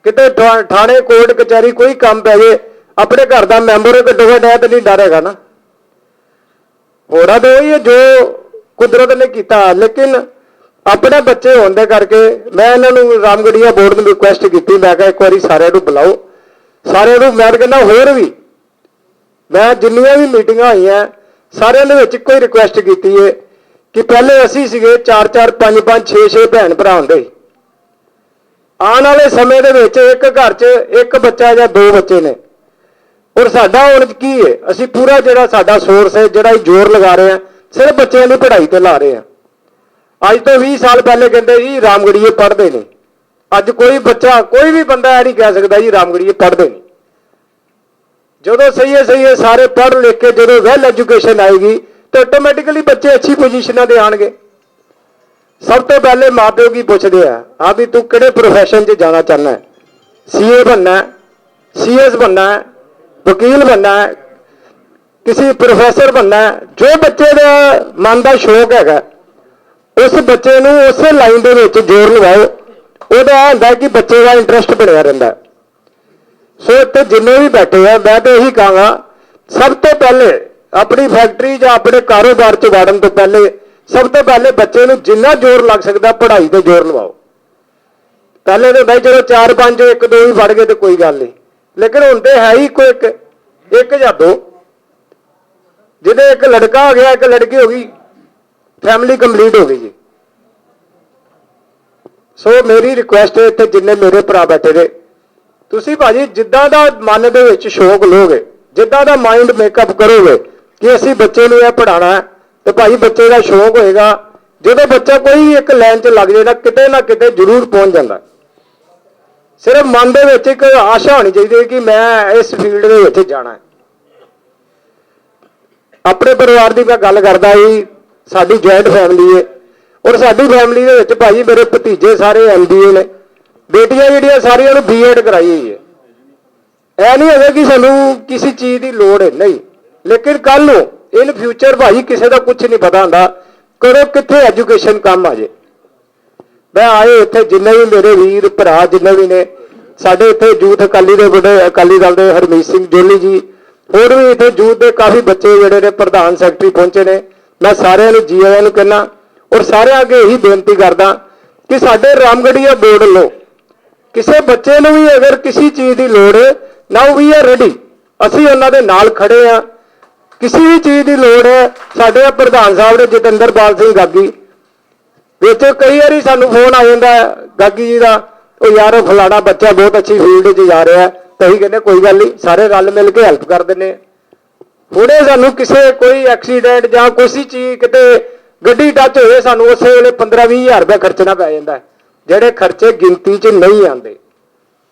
J: ਕਿਤੇ ਥਾਣੇ ਕੋਰਟ ਕਚਹਿਰੀ ਕੋਈ ਕੰਮ ਪੈ ਜੇ, ਆਪਣੇ ਘਰ ਦਾ ਮੈਂਬਰ ਘੱਟੋ ਘੱਟ ਇਹ ਤਾਂ ਨਹੀਂ ਡਰ ਹੈਗਾ ਨਾ। ਹੋਣਾ ਤਾਂ ਉਹੀ ਹੈ ਜੋ ਕੁਦਰਤ ਨੇ ਕੀਤਾ, ਲੇਕਿਨ ਆਪਣੇ ਬੱਚੇ ਹੋਣ ਦੇ ਕਰਕੇ ਮੈਂ ਇਹਨਾਂ ਨੂੰ ਰਾਮਗੜੀਆ ਬੋਰਡ ਨੂੰ ਰਿਕੁਐਸਟ ਕੀਤੀ, ਮੈਂ ਕਿਹਾ ਇੱਕ ਵਾਰੀ ਸਾਰਿਆਂ ਨੂੰ ਬੁਲਾਓ, ਸਾਰਿਆਂ ਨੂੰ। ਮੈਂ ਕਹਿੰਦਾ ਹੋਰ ਵੀ ਮੈਂ ਜਿੰਨੀਆਂ ਵੀ ਮੀਟਿੰਗਾਂ ਹੋਈਆਂ ਸਾਰਿਆਂ ਦੇ ਵਿੱਚ ਇੱਕੋ ਹੀ ਰਿਕੁਐਸਟ ਕੀਤੀ ਹੈ ਕਿ ਪਹਿਲੇ ਅਸੀਂ ਸੀਗੇ 4-4, 5-5, 6-6 ਭੈਣ ਭਰਾ ਹੁੰਦੇ। ਆਉਣ ਵਾਲੇ ਸਮੇਂ ਦੇ ਵਿੱਚ ਇੱਕ ਘਰ 'ਚ ਇੱਕ ਬੱਚਾ ਜਾਂ 2 ਬੱਚੇ ਨੇ। ਔਰ ਸਾਡਾ ਹੁਣ ਕੀ ਹੈ, ਅਸੀਂ ਪੂਰਾ ਜਿਹੜਾ ਸਾਡਾ ਸੋਰਸ ਹੈ, ਜਿਹੜਾ ਜ਼ੋਰ ਲਗਾ ਰਹੇ ਹਾਂ,
M: ਸਿਰਫ ਬੱਚਿਆਂ ਦੀ ਪੜ੍ਹਾਈ ਤੇ ਲਾ ਰਹੇ ਆ। ਅੱਜ ਤੋਂ 20 ਸਾਲ ਪਹਿਲੇ ਕਹਿੰਦੇ ਜੀ ਰਾਮਗੜੀਏ ਪੜ੍ਹਦੇ ਨੇ। ਅੱਜ ਕੋਈ ਬੱਚਾ, ਕੋਈ ਵੀ ਬੰਦਾ ਇਹ ਨਹੀਂ ਕਹਿ ਸਕਦਾ ਜੀ ਰਾਮਗੜੀਏ ਪੜ੍ਹਦੇ ਨੇ। ਜਦੋਂ ਸਹੀ ਹੈ ਸਾਰੇ ਪੜ੍ਹ ਲਿਖ ਕੇ ਜਦੋਂ ਵੈਲ ਐਜੂਕੇਸ਼ਨ ਆਏਗੀ ਤਾਂ ਆਟੋਮੈਟਿਕਲੀ ਬੱਚੇ ਅੱਛੀ ਪੋਜੀਸ਼ਨਾਂ ਤੇ ਆਣਗੇ। ਸਭ ਤੋਂ ਪਹਿਲੇ ਮਾਪਿਓ ਕੀ ਪੁੱਛਦੇ ਆ ਵੀ ਤੂੰ ਕਿਹੜੇ ਪ੍ਰੋਫੈਸ਼ਨ 'ਚ ਜਾਣਾ ਚਾਹੁੰਦਾ ਹੈ? ਸੀਏ ਬਣਨਾ ਹੈ, ਸੀਐਸ ਬਣਨਾ ਹੈ, ਵਕੀਲ ਬਣਨਾ ਹੈ, ਕਿਸੇ ਪ੍ਰੋਫੈਸਰ ਬਣਨਾ ਹੈ। ਜੋ ਬੱਚੇ ਦਾ ਮਨ ਦਾ ਸ਼ੌਕ ਹੈਗਾ ਉਸ ਬੱਚੇ ਨੂੰ ਉਸੇ ਲਾਈਨ ਦੇ ਵਿੱਚ ਜ਼ੋਰ ਲਗਾਓ। ਉਹਦਾ ਇਹ ਹੁੰਦਾ ਕਿ ਬੱਚੇ ਦਾ ਇੰਟਰਸਟ ਬਣਿਆ ਰਹਿੰਦਾ। ਸੋ ਇੱਥੇ ਜਿੰਨੇ ਵੀ ਬੈਠੇ ਆ ਮੈਂ ਤਾਂ ਇਹੀ ਕਹਾਂਗਾ, ਸਭ ਤੋਂ ਪਹਿਲੇ ਆਪਣੀ ਫੈਕਟਰੀ ਜਾਂ ਆਪਣੇ ਕਾਰੋਬਾਰ 'ਚ ਵੜਨ ਤੋਂ ਪਹਿਲੇ ਸਭ ਤੋਂ ਪਹਿਲੇ ਬੱਚੇ ਨੂੰ ਜਿੰਨਾ ਜ਼ੋਰ ਲੱਗ ਸਕਦਾ ਪੜ੍ਹਾਈ ਤੇ ਜ਼ੋਰ ਲਵਾਓ। ਪਹਿਲੇ ਤਾਂ ਭਾਈ ਚਲੋ 4-5 1-2 ਹੀ ਪੜ੍ਹ ਗਏ ਤੇ ਕੋਈ ਗੱਲ ਨਹੀਂ, ਲੇਕਿਨ ਹੁਣ ਤੇ ਹੈ ਹੀ ਕੋਈ ਇੱਕ ਜਾਂ ਦੋ। ਜਿਹਦੇ ਇੱਕ ਲੜਕਾ ਹੋ ਗਿਆ, ਇੱਕ ਲੜਕੀ ਹੋ ਗਈ, ਫੈਮਿਲੀ ਕੰਪਲੀਟ ਹੋ ਗਈ ਜੀ। ਸੋ ਮੇਰੀ ਰਿਕੁਐਸਟ ਹੈ ਇੱਥੇ ਜਿੰਨੇ ਮੇਰੇ ਭਰਾ ਬੈਠੇ ਨੇ, ਤੁਸੀਂ ਭਾਜੀ ਜਿੱਦਾਂ ਦਾ ਮਨ ਦੇ ਵਿੱਚ ਸ਼ੌਕ ਲਓਗੇ, ਜਿੱਦਾਂ ਦਾ ਮਾਈਂਡ ਮੇਕਅਪ ਕਰੋਗੇ ਕਿ ਅਸੀਂ ਬੱਚੇ ਨੂੰ ਇਹ ਪੜ੍ਹਾਉਣਾ ਹੈ, ਤੇ ਭਾਈ ਬੱਚੇ ਦਾ ਸ਼ੌਕ ਹੋਏਗਾ। ਜਦੋਂ ਬੱਚਾ ਕੋਈ ਇੱਕ ਲਾਈਨ 'ਚ ਲੱਗ ਜਾਏ ਨਾ ਕਿਤੇ ਜ਼ਰੂਰ ਪਹੁੰਚ ਜਾਂਦਾ। ਸਿਰਫ ਮਨ ਦੇ ਵਿੱਚ ਇੱਕ ਆਸ਼ਾ ਹੋਣੀ ਚਾਹੀਦੀ ਹੈ ਕਿ ਮੈਂ ਇਸ ਫੀਲਡ ਦੇ ਵਿੱਚ ਜਾਣਾ ਹੈ। ਆਪਣੇ ਪਰਿਵਾਰ ਦੀ ਮੈਂ ਗੱਲ ਕਰਦਾ ਜੀ, ਸਾਡੀ ਜੁਆਇੰਟ ਫੈਮਿਲੀ ਹੈ ਔਰ ਸਾਡੀ ਫੈਮਿਲੀ ਦੇ ਵਿੱਚ ਭਾਜੀ ਮੇਰੇ ਭਤੀਜੇ ਸਾਰੇ MBA ਨੇ, ਬੇਟੀਆਂ ਜਿਹੜੀਆਂ ਸਾਰੀਆਂ ਨੂੰ B.Ed ਕਰਾਈ ਹੋਈ ਹੈ। ਇਹ ਨਹੀਂ ਹੈਗਾ ਕਿ ਸਾਨੂੰ ਕਿਸੇ ਚੀਜ਼ ਦੀ ਲੋੜ ਹੈ, ਨਹੀਂ, ਲੇਕਿਨ ਕੱਲ ਨੂੰ ਇਨ ਫਿਊਚਰ ਭਾਜੀ ਕਿਸੇ ਦਾ ਕੁਝ ਨਹੀਂ ਪਤਾ ਹੁੰਦਾ ਕਦੋਂ ਕਿੱਥੇ ਐਜੂਕੇਸ਼ਨ ਕੰਮ ਆ ਜੇ। ਮੈਂ ਆਏ ਇੱਥੇ ਜਿੰਨੇ ਵੀ ਮੇਰੇ ਵੀਰ ਭਰਾ ਜਿੰਨੇ ਵੀ ਨੇ, ਸਾਡੇ ਇੱਥੇ ਯੂਥ ਅਕਾਲੀ ਦੇ ਬੜੇ ਅਕਾਲੀ ਦਲ ਦੇ ਹਰਮੀਤ ਸਿੰਘ ਜੋਲੀ ਜੀ, ਹੋਰ ਵੀ ਇੱਥੇ ਯੂਥ ਦੇ ਕਾਫੀ ਬੱਚੇ ਜਿਹੜੇ ਨੇ ਪ੍ਰਧਾਨ ਸੈਕਟਰੀ ਪਹੁੰਚੇ ਨੇ। ਮੈਂ ਸਾਰਿਆਂ ਨੂੰ ਜੀ ਆਇਆਂ ਨੂੰ ਕਹਿੰਦਾ ਔਰ ਸਾਰਿਆਂ ਅੱਗੇ ਇਹੀ ਬੇਨਤੀ ਕਰਦਾ ਕਿ ਸਾਡੇ ਰਾਮਗੜੀਆ ਬੋਰਡ ਵੱਲੋਂ ਕਿਸੇ ਬੱਚੇ ਨੂੰ ਵੀ ਅਗਰ ਕਿਸੇ ਚੀਜ਼ ਦੀ ਲੋੜ ਹੈ, ਨਾਓ ਵੀ ਆਰ ਰੈਡੀ, ਅਸੀਂ ਉਹਨਾਂ ਦੇ ਨਾਲ ਖੜੇ ਆ। ਕਿਸੇ ਵੀ ਚੀਜ਼ ਦੀ ਲੋੜ ਹੈ, ਸਾਡੇ ਪ੍ਰਧਾਨ ਸਾਹਿਬ ਨੇ ਜਤਿੰਦਰਪਾਲ ਸਿੰਘ ਗਾਗੀ, ਵਿੱਚ ਕਈ ਵਾਰੀ ਸਾਨੂੰ ਫੋਨ ਆ ਜਾਂਦਾ ਗਾਗੀ ਜੀ ਦਾ, ਉਹ ਯਾਰ ਫਲਾਣਾ ਬੱਚਾ ਬਹੁਤ ਅੱਛੀ ਫੀਲਡ 'ਚ ਜਾ ਰਿਹਾ, ਤਾਂ ਅਸੀਂ ਕਹਿੰਦੇ ਕੋਈ ਗੱਲ ਨਹੀਂ, ਸਾਰੇ ਰਲ ਮਿਲ ਕੇ ਹੈਲਪ ਕਰ ਦਿੰਦੇ। ਹੁਣੇ ਸਾਨੂੰ ਕਿਸੇ ਕੋਈ ਐਕਸੀਡੈਂਟ ਜਾਂ ਕੋਈ ਚੀਜ਼ ਕਿਤੇ ਗੱਡੀ ਟੱਚ ਹੋਏ, ਸਾਨੂੰ ਉਸੇ ਵੇਲੇ 15-20 ਹਜ਼ਾਰ ਰੁਪਇਆ ਖਰਚਣਾ ਪੈ ਜਾਂਦਾ, ਜਿਹੜੇ ਖਰਚੇ ਗਿਣਤੀ 'ਚ ਨਹੀਂ ਆਉਂਦੇ।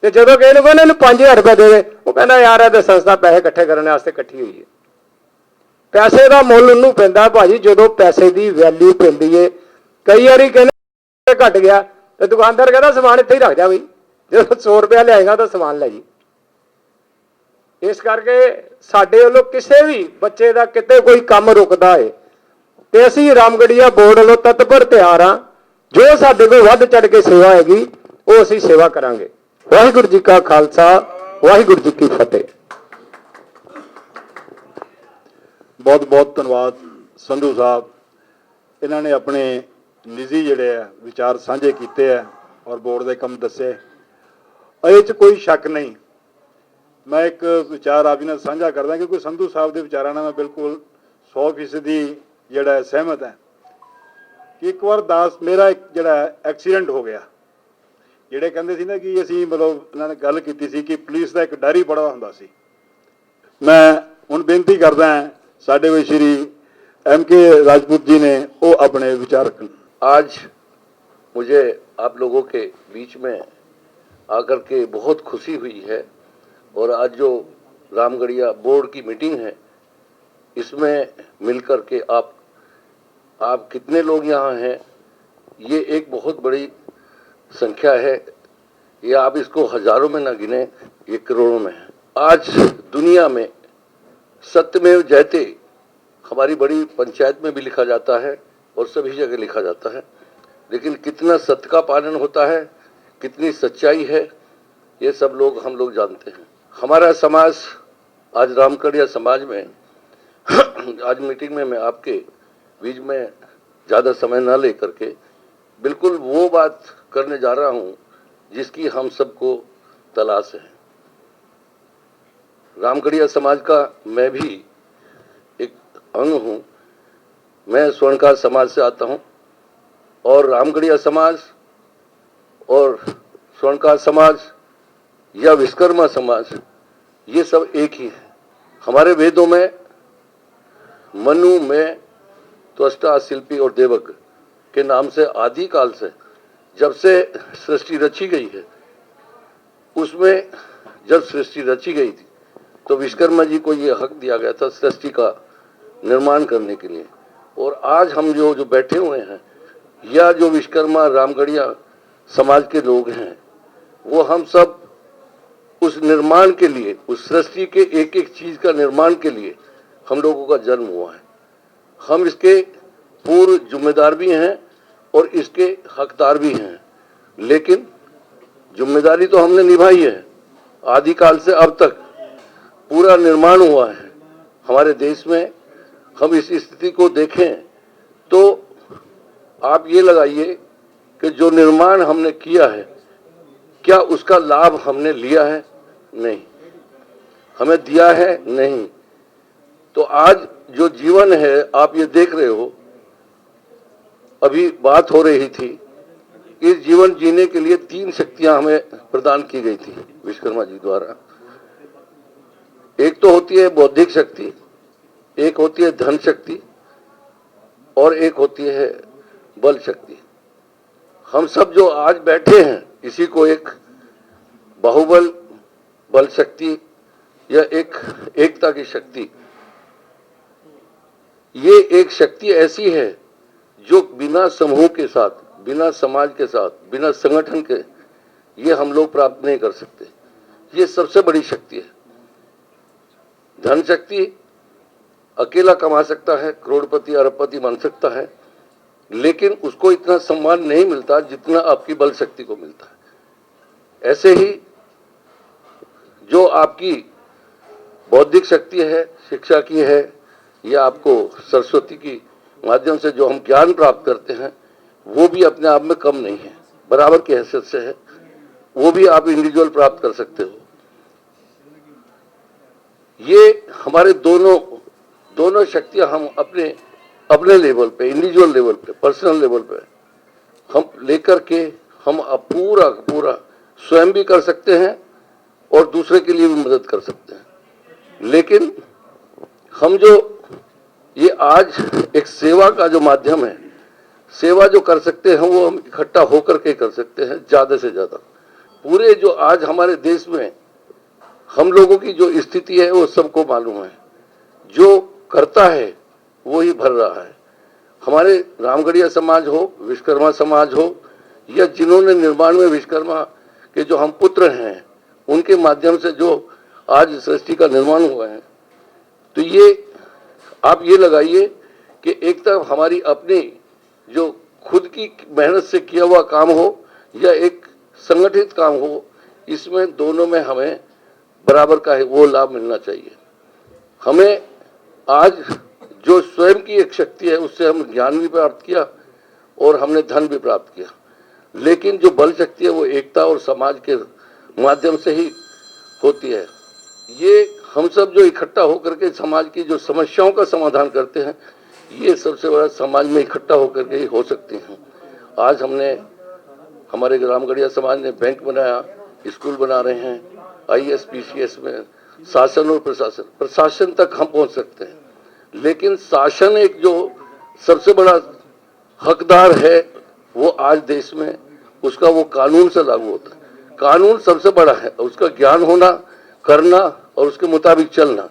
M: ਤੇ ਜਦੋਂ ਕਿਸੇ ਨੂੰ ਕਹਿੰਦੇ ਇਹਨੂੰ 5000 ਰੁਪਇਆ ਦੇ ਦੇ, ਉਹ ਕਹਿੰਦਾ ਯਾਰ ਇਹ ਤਾਂ ਸੰਸਥਾ ਪੈਸੇ ਇਕੱਠੇ ਕਰਨ ਵਾਸਤੇ ਇਕੱਠੀ ਹੋਈ ਹੈ। ਪੈਸੇ ਦਾ ਮੁੱਲ ਉਹਨੂੰ ਪੈਂਦਾ ਭਾਜੀ ਜਦੋਂ ਪੈਸੇ ਦੀ ਵੈਲਿਊ ਪੈਂਦੀ ਹੈ। ਕਈ ਵਾਰੀ ਕਹਿੰਦੇ ਘਟ ਗਿਆ ਤੇ ਦੁਕਾਨਦਾਰ ਕਹਿੰਦਾ ਸਮਾਨ ਇੱਥੇ ਹੀ ਰੱਖ ਜਾ ਬਈ, ਜਦੋਂ 100 ਰੁਪਇਆ ਲਿਆਏਗਾ ਤਾਂ ਸਮਾਨ ਲੈ ਜੀ। ਇਸ ਕਰਕੇ ਸਾਡੇ ਵੱਲੋਂ ਕਿਸੇ ਵੀ ਬੱਚੇ ਦਾ ਕਿਤੇ ਕੋਈ ਕੰਮ ਰੁਕਦਾ ਹੈ ਤੇ ਅਸੀਂ ਰਾਮਗੜੀਆ ਬੋਰਡ ਵੱਲੋਂ ਤਤਪਰ ਤਿਆਰ ਹਾਂ। ਜੋ ਸਾਡੇ ਕੋਲ ਵੱਧ ਚੜ ਕੇ ਸੇਵਾ ਹੈਗੀ ਉਹ ਅਸੀਂ ਸੇਵਾ ਕਰਾਂਗੇ। ਵਾਹਿਗੁਰੂ ਜੀ ਕਾ ਖਾਲਸਾ, ਵਾਹਿਗੁਰੂ ਜੀ ਕੀ ਫਤਿਹ।
B: ਬਹੁਤ ਬਹੁਤ ਧੰਨਵਾਦ ਸੰਧੂ ਸਾਹਿਬ, ਇਹਨਾਂ ਨੇ ਆਪਣੇ ਨਿੱਜੀ ਜਿਹੜੇ ਆ ਵਿਚਾਰ ਸਾਂਝੇ ਕੀਤੇ ਆ ਔਰ ਬੋਰਡ ਦੇ ਕੰਮ ਦੱਸੇ। ਇਹ 'ਚ ਕੋਈ ਸ਼ੱਕ ਨਹੀਂ, ਮੈਂ ਇੱਕ ਵਿਚਾਰ ਆਪ ਜੀ ਨਾਲ ਸਾਂਝਾ ਕਰਦਾ ਕਿਉਂਕਿ ਸੰਧੂ ਸਾਹਿਬ ਦੇ ਵਿਚਾਰਾਂ ਨਾਲ ਮੈਂ ਬਿਲਕੁਲ 100% ਜਿਹੜਾ ਸਹਿਮਤ ਹੈ ਕਿ ਇੱਕ ਵਾਰ ਮੇਰਾ ਇੱਕ ਜਿਹੜਾ ਐਕਸੀਡੈਂਟ ਹੋ ਗਿਆ। ਜਿਹੜੇ ਕਹਿੰਦੇ ਸੀ ਨਾ ਕਿ ਅਸੀਂ ਮਤਲਬ ਇਹਨਾਂ ਨੇ ਗੱਲ ਕੀਤੀ ਸੀ ਕਿ ਪੁਲਿਸ ਦਾ ਇੱਕ ਡਰ ਹੀ ਬੜਾ ਹੁੰਦਾ ਸੀ। ਮੈਂ ਹੁਣ ਬੇਨਤੀ ਕਰਦਾ ਹਾਂ ਸਾਡੇ ਵਿੱਚ श्री M.K. राजपूत जी ने वो अपने विचार।
N: आज मुझे आप लोगों के बीच में आकर के बहुत खुशी हुई है और आज जो रामगढ़िया बोर्ड की मीटिंग है इसमें मिलकर के आप कितने लोग यहाँ हैं, ये एक बहुत बड़ी संख्या है। ये आप इसको हजारों में ना गिने, ये करोड़ों में है। आज दुनिया में सत्यमेव जयते हमारी बड़ी पंचायत में भी लिखा जाता है और सभी जगह लिखा जाता है, लेकिन कितना सत्य का पालन होता है, कितनी सच्चाई है, ये सब लोग हम लोग जानते हैं। हमारा समाज आज रामगढ़िया समाज में आज मीटिंग में मैं आपके बीच में ज़्यादा समय ना ले करके बिल्कुल वो बात करने जा रहा हूँ जिसकी हम सबको तलाश है। रामगढ़िया समाज का मैं भी एक अंग हूँ। मैं स्वर्णकार समाज से आता हूँ और रामगढ़िया समाज और स्वर्णकार समाज या विश्वकर्मा समाज ये सब एक ही है। हमारे वेदों में मनु में त्वष्टा, शिल्पी और देवक के नाम से आदि काल से जब से सृष्टि रची गई है, उसमें जब सृष्टि रची गई थी तो विश्वकर्मा जी को ये हक दिया गया था सृष्टि का निर्माण करने के लिए। और आज हम जो बैठे हुए हैं या जो विश्वकर्मा रामगढ़िया समाज के लोग हैं, वो हम सब उस निर्माण के लिए, उस सृष्टि के एक एक चीज का निर्माण के लिए हम लोगों का जन्म हुआ है। हम इसके पूर्व जिम्मेदार भी हैं और इसके हकदार भी हैं, लेकिन जिम्मेदारी तो हमने निभाई है। आदिकाल से अब तक पूरा निर्माण हुआ है हमारे देश में। हम इस स्थिति को देखें तो आप ये लगाइए कि जो निर्माण हमने किया है, क्या उसका लाभ हमने लिया है? नहीं। हमें दिया है? नहीं। तो आज जो जीवन है, आप ये देख रहे हो, अभी बात हो रही थी, इस जीवन जीने के लिए 3 शक्तियां हमें प्रदान की गई थी विश्वकर्मा जी द्वारा। एक तो होती है बौद्धिक शक्ति, एक होती है धन शक्ति और एक होती है बल शक्ति। हम सब जो आज बैठे हैं, इसी को एक बाहुबल बल शक्ति या एक एकता की शक्ति, ये एक शक्ति ऐसी है जो बिना समूह के साथ, बिना समाज के साथ, बिना संगठन के ये हम लोग प्राप्त नहीं कर सकते। ये सबसे बड़ी शक्ति है। धन शक्ति अकेला कमा सकता है, करोड़पति अरबपति बन सकता है, लेकिन उसको इतना सम्मान नहीं मिलता जितना आपकी बल शक्ति को मिलता है। ऐसे ही जो आपकी बौद्धिक शक्ति है, शिक्षा की है, या आपको सरस्वती की माध्यम से जो हम ज्ञान प्राप्त करते हैं, वो भी अपने आप में कम नहीं है, बराबर की हैसियत से है। वो भी आप इंडिविजुअल प्राप्त कर सकते हो। ये हमारे दोनों शक्तियां हम अपने लेवल पे, इंडिविजुअल लेवल पे, पर्सनल लेवल पे हम लेकर के हम पूरा स्वयं भी कर सकते हैं और दूसरे के लिए भी मदद कर सकते हैं। लेकिन हम जो ये आज एक सेवा का जो माध्यम है, सेवा जो कर सकते हैं वो हम इकट्ठा होकर के कर सकते हैं ज्यादा से ज्यादा। पूरे जो आज हमारे देश में हम लोगों की जो स्थिति है वो सबको मालूम है। जो करता है वो ही भर रहा है। हमारे रामगढ़िया समाज हो, विश्वकर्मा समाज हो, या जिन्होंने निर्माण में विश्वकर्मा के जो हम पुत्र हैं उनके माध्यम से जो आज सृष्टि का निर्माण हुआ है, तो ये आप ये लगाइए कि एक तरफ हमारी अपनी जो खुद की मेहनत से किया हुआ काम हो या एक संगठित काम हो, इसमें दोनों में हमें बराबर का है वो लाभ मिलना चाहिए। हमें आज जो स्वयं की एक शक्ति है उससे हम ज्ञान भी प्राप्त किया और हमने धन भी प्राप्त किया, लेकिन जो बल शक्ति है वो एकता और समाज के माध्यम से ही होती है। ये हम सब जो इकट्ठा होकर के समाज की जो समस्याओं का समाधान करते हैं, ये सबसे बड़ा समाज में इकट्ठा होकर के ही हो सकती हैं। आज हमने हमारे रामगढ़िया समाज ने बैंक बनाया, स्कूल बना रहे हैं, IAS PCS में शासन और प्रशासन तक हम पहुंच सकते हैं, लेकिन शासन एक जो सबसे बड़ा हकदार है वो आज देश में उसका वो कानून से लागू होता है। कानून सबसे बड़ा है, उसका ज्ञान होना, करना और उसके मुताबिक चलना।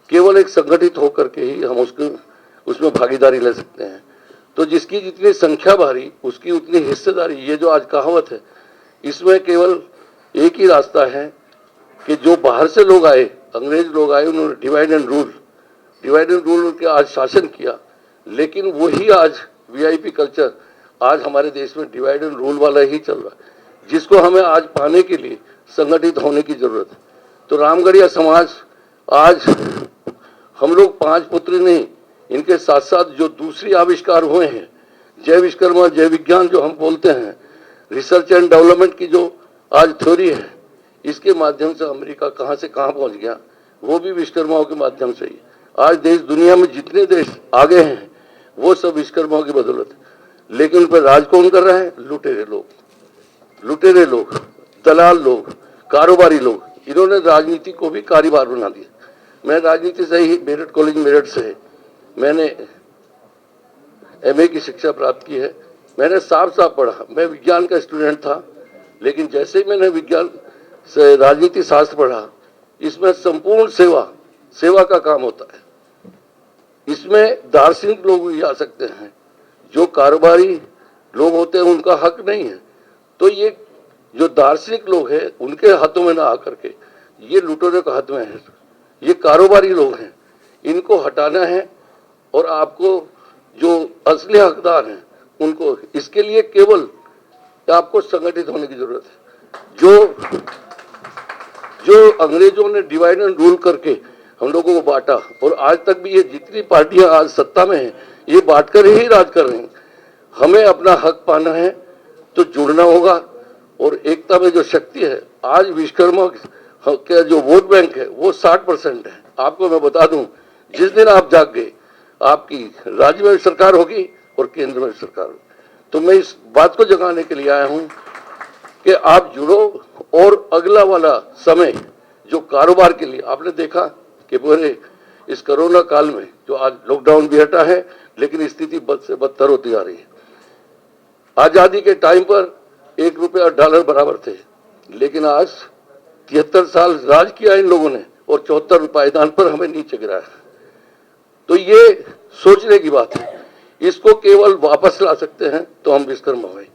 N: केवल एक संगठित होकर के ही हम उसमें भागीदारी ले सकते हैं। तो जिसकी जितनी संख्या भारी उसकी उतनी हिस्सेदारी, ये जो आज कहावत है, इसमें केवल एक ही रास्ता है कि जो बाहर से लोग आए, अंग्रेज लोग आए, उन्होंने डिवाइड एंड रूल के आज शासन किया, लेकिन वही आज VIP कल्चर आज हमारे देश में डिवाइड एंड रूल वाला ही चल रहा है, जिसको हमें आज पाने के लिए संगठित होने की जरूरत है। तो रामगढ़िया समाज आज हम लोग 5 पुत्र नहीं, इनके साथ साथ जो दूसरी आविष्कार हुए हैं, जय विश्वकर्मा, जय विज्ञान जो हम बोलते हैं, रिसर्च एंड डेवलपमेंट की जो आज थ्योरी है, इसके माध्यम से अमेरिका कहाँ से कहाँ पहुँच गया, वो भी विश्वकर्माओं के माध्यम से ही। आज देश, दुनिया में जितने देश आगे हैं वो सब विश्वकर्माओं की बदौलत है। लेकिन उन पर राज कौन कर रहा है? लुटेरे लोग, दलाल लोग, कारोबारी लोग। इन्होंने राजनीति को भी कारोबार बना दिया। मैं राजनीति से ही मेरठ कॉलेज मेरठ से मैंने एमए की शिक्षा प्राप्त की है। मैंने साफ साफ पढ़ा, मैं विज्ञान का स्टूडेंट था, लेकिन जैसे ही मैंने विज्ञान से राजनीति शास्त्र पढ़ा, इसमें संपूर्ण सेवा का काम होता है। इसमें दार्शनिक लोग भी आ सकते हैं, जो कारोबारी लोग होते हैं उनका हक नहीं है। तो ये जो दार्शनिक लोग हैं उनके हाथों में ना आकर के ये लुटेरों के हाथ में है, ये कारोबारी लोग हैं, इनको हटाना है। और आपको जो असली हकदार हैं उनको, इसके लिए केवल आपको संगठित होने की जरूरत है। जो अंग्रेजों ने डिवाइड एंड रूल करके हम लोगों को बांटा, और आज तक भी ये जितनी पार्टियां आज सत्ता में हैं ये बांट कर ही राज कर रही हैं। हमें अपना हक पाना है तो जुड़ना होगा। और एकता में जो शक्ति है, आज विश्वकर्मा का जो वोट बैंक है वो 60% है। आपको मैं बता दूं, जिस दिन आप जाग गए, आपकी राज्य में सरकार होगी और केंद्र में सरकार होगी। तो मैं इस बात को जगाने के लिए आया हूं कि आप जुड़ो। और अगला वाला समय जो कारोबार के लिए, आपने देखा कि पूरे इस कोरोना काल में जो आज लॉकडाउन भी हटा है, लेकिन स्थिति बद से बदतर होती जा रही है। आजादी के टाइम पर $1 बराबर थे, लेकिन आज 73 साल राज किया इन लोगों ने और 74 पायदान पर हमें नीचे गिराया। तो ये सोचने की बात है। इसको केवल वापस ला सकते हैं तो हम विश्वकर्मा भाई,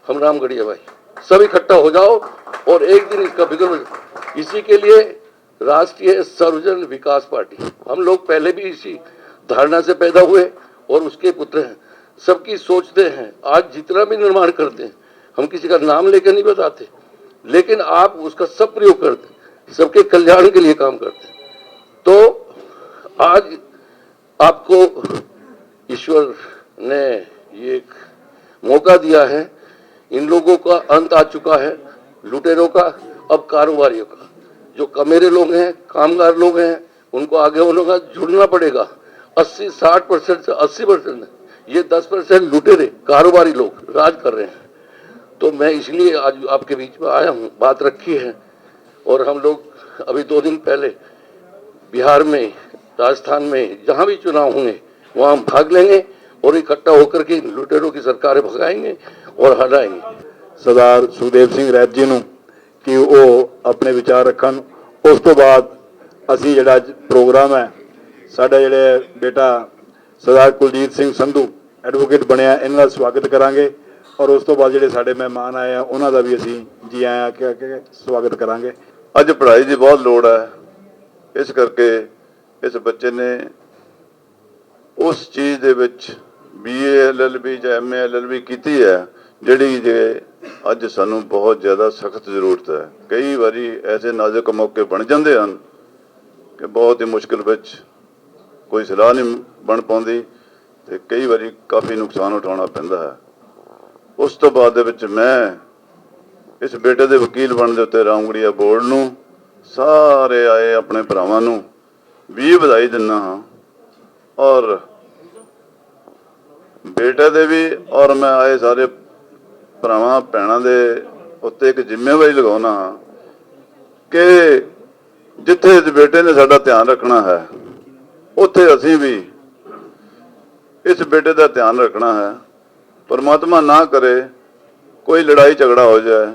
N: हम रामगढ़िया भाई, सब इकट्ठा हो जाओ और एक दिन इसका बिगड़। इसी के लिए राष्ट्रीय सर्वजन विकास पार्टी, हम लोग पहले भी इसी धारणा से पैदा हुए और उसके पुत्र हैं। सबकी सोचते हैं, आज जितना भी निर्माण करते हैं हम किसी का नाम लेकर नहीं बताते, लेकिन आप उसका सब प्रयोग करते, सबके कल्याण के लिए काम करते। तो आज आपको ईश्वर ने ये एक मौका दिया है। इन लोगों का अंत आ चुका है, लुटेरों का, अब कारोबारियों का। जो कमेरे लोग हैं, कामगार लोग हैं, उनको आगे होने जुड़ना पड़ेगा। 60% से 80%, ये 10% लुटेरे कारोबारी लोग राज कर रहे हैं। तो मैं इसलिए आज आपके बीच में आया हूँ, बात रखी है। और हम लोग अभी 2 दिन पहले बिहार में, राजस्थान में, जहाँ भी चुनाव होंगे वहाँ हम भाग लेंगे और इकट्ठा होकर के लुटेरों की सरकारें भगाएंगे और हटाएंगे।
B: सरदार सुखदेव सिंह रैत जी ਨੂੰ कि वो अपने विचार रखन। उस तो बाद असी जिहड़ा प्रोग्राम है, साडा जिहड़े बेटा सरदार कुलजीत सिंह संधू एडवोकेट बनया, इन्हां दा स्वागत करांगे। और उस तो बाद जिहड़े साडे मेहमान आए हैं उन्हां दा भी असी जी आया के स्वागत करांगे।
H: ਅੱਜ ਪੜ੍ਹਾਈ ਦੀ ਬਹੁਤ ਲੋੜ ਹੈ, ਇਸ ਕਰਕੇ ਇਸ ਬੱਚੇ ਨੇ ਉਸ ਚੀਜ਼ ਦੇ ਵਿੱਚ BA LLB ਜਾਂ MA LLB ਕੀਤੀ ਹੈ, ਜਿਹੜੀ ਜੇ ਅੱਜ ਸਾਨੂੰ ਬਹੁਤ ਜ਼ਿਆਦਾ ਸਖਤ ਜ਼ਰੂਰਤ ਹੈ। ਕਈ ਵਾਰੀ ਐਸੇ ਨਾਜ਼ੁਕ ਮੌਕੇ ਬਣ ਜਾਂਦੇ ਹਨ ਕਿ ਬਹੁਤ ਹੀ ਮੁਸ਼ਕਿਲ ਵਿੱਚ ਕੋਈ ਸਲਾਹ ਨਹੀਂ ਬਣ ਪਾਉਂਦੀ ਤੇ ਕਈ ਵਾਰੀ ਕਾਫੀ ਨੁਕਸਾਨ ਉਠਾਉਣਾ ਪੈਂਦਾ ਹੈ। ਉਸ ਤੋਂ ਬਾਅਦ ਦੇ ਵਿੱਚ ਮੈਂ इस बेटे के वकील बनने के उत्ते रामगढ़िया बोर्ड नूं, सारे आए अपने भरावां नूं भी बधाई दिना हाँ। और बेटे दे भी और मैं आए सारे भरावां भैणां दे उत्ते एक जिम्मेवारी लगाउणा हाँ कि जिथे इस बेटे ने साडा ध्यान रखना है, उत्थे असीं भी इस बेटे का ध्यान रखना है। परमात्मा ना करे कोई लड़ाई झगड़ा हो जाए,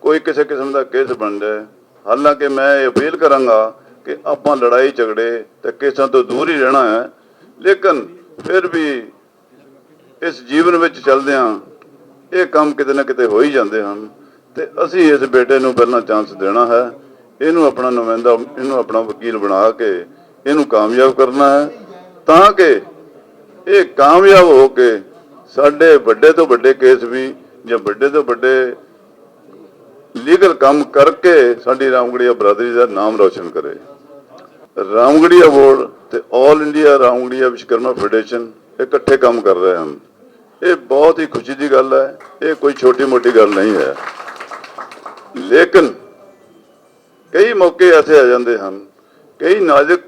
H: कोई किसी किस्म का केस बन जाए। हालांकि मैं ये अपील करांगा कि आपां लड़ाई झगड़े ते केसां तो दूर ही रहना है, लेकिन फिर भी इस जीवन में चलदियां ये काम किते ना किते हो ही जाते हैं। तो असी इस बेटे नूं पहला चांस देना है, इनू अपना नुमाइंदा, इनू अपना वकील बना के इनू कामयाब करना है, ताकि ये कामयाब हो के साडे बड़े तो बड़े केस भी या बड़े तो बड़े लीगल काम करके साडी रामगढ़िया बरादरी का नाम रोशन करे। रामगढ़िया बोर्ड ते all India Ramgarhia Vishwakarma federation इकट्ठे काम कर रहे हैं। ये बहुत ही खुशी की गल है, ये कोई छोटी मोटी गल नहीं है। लेकिन कई मौके ऐसे आ जाते हैं, कई नाजुक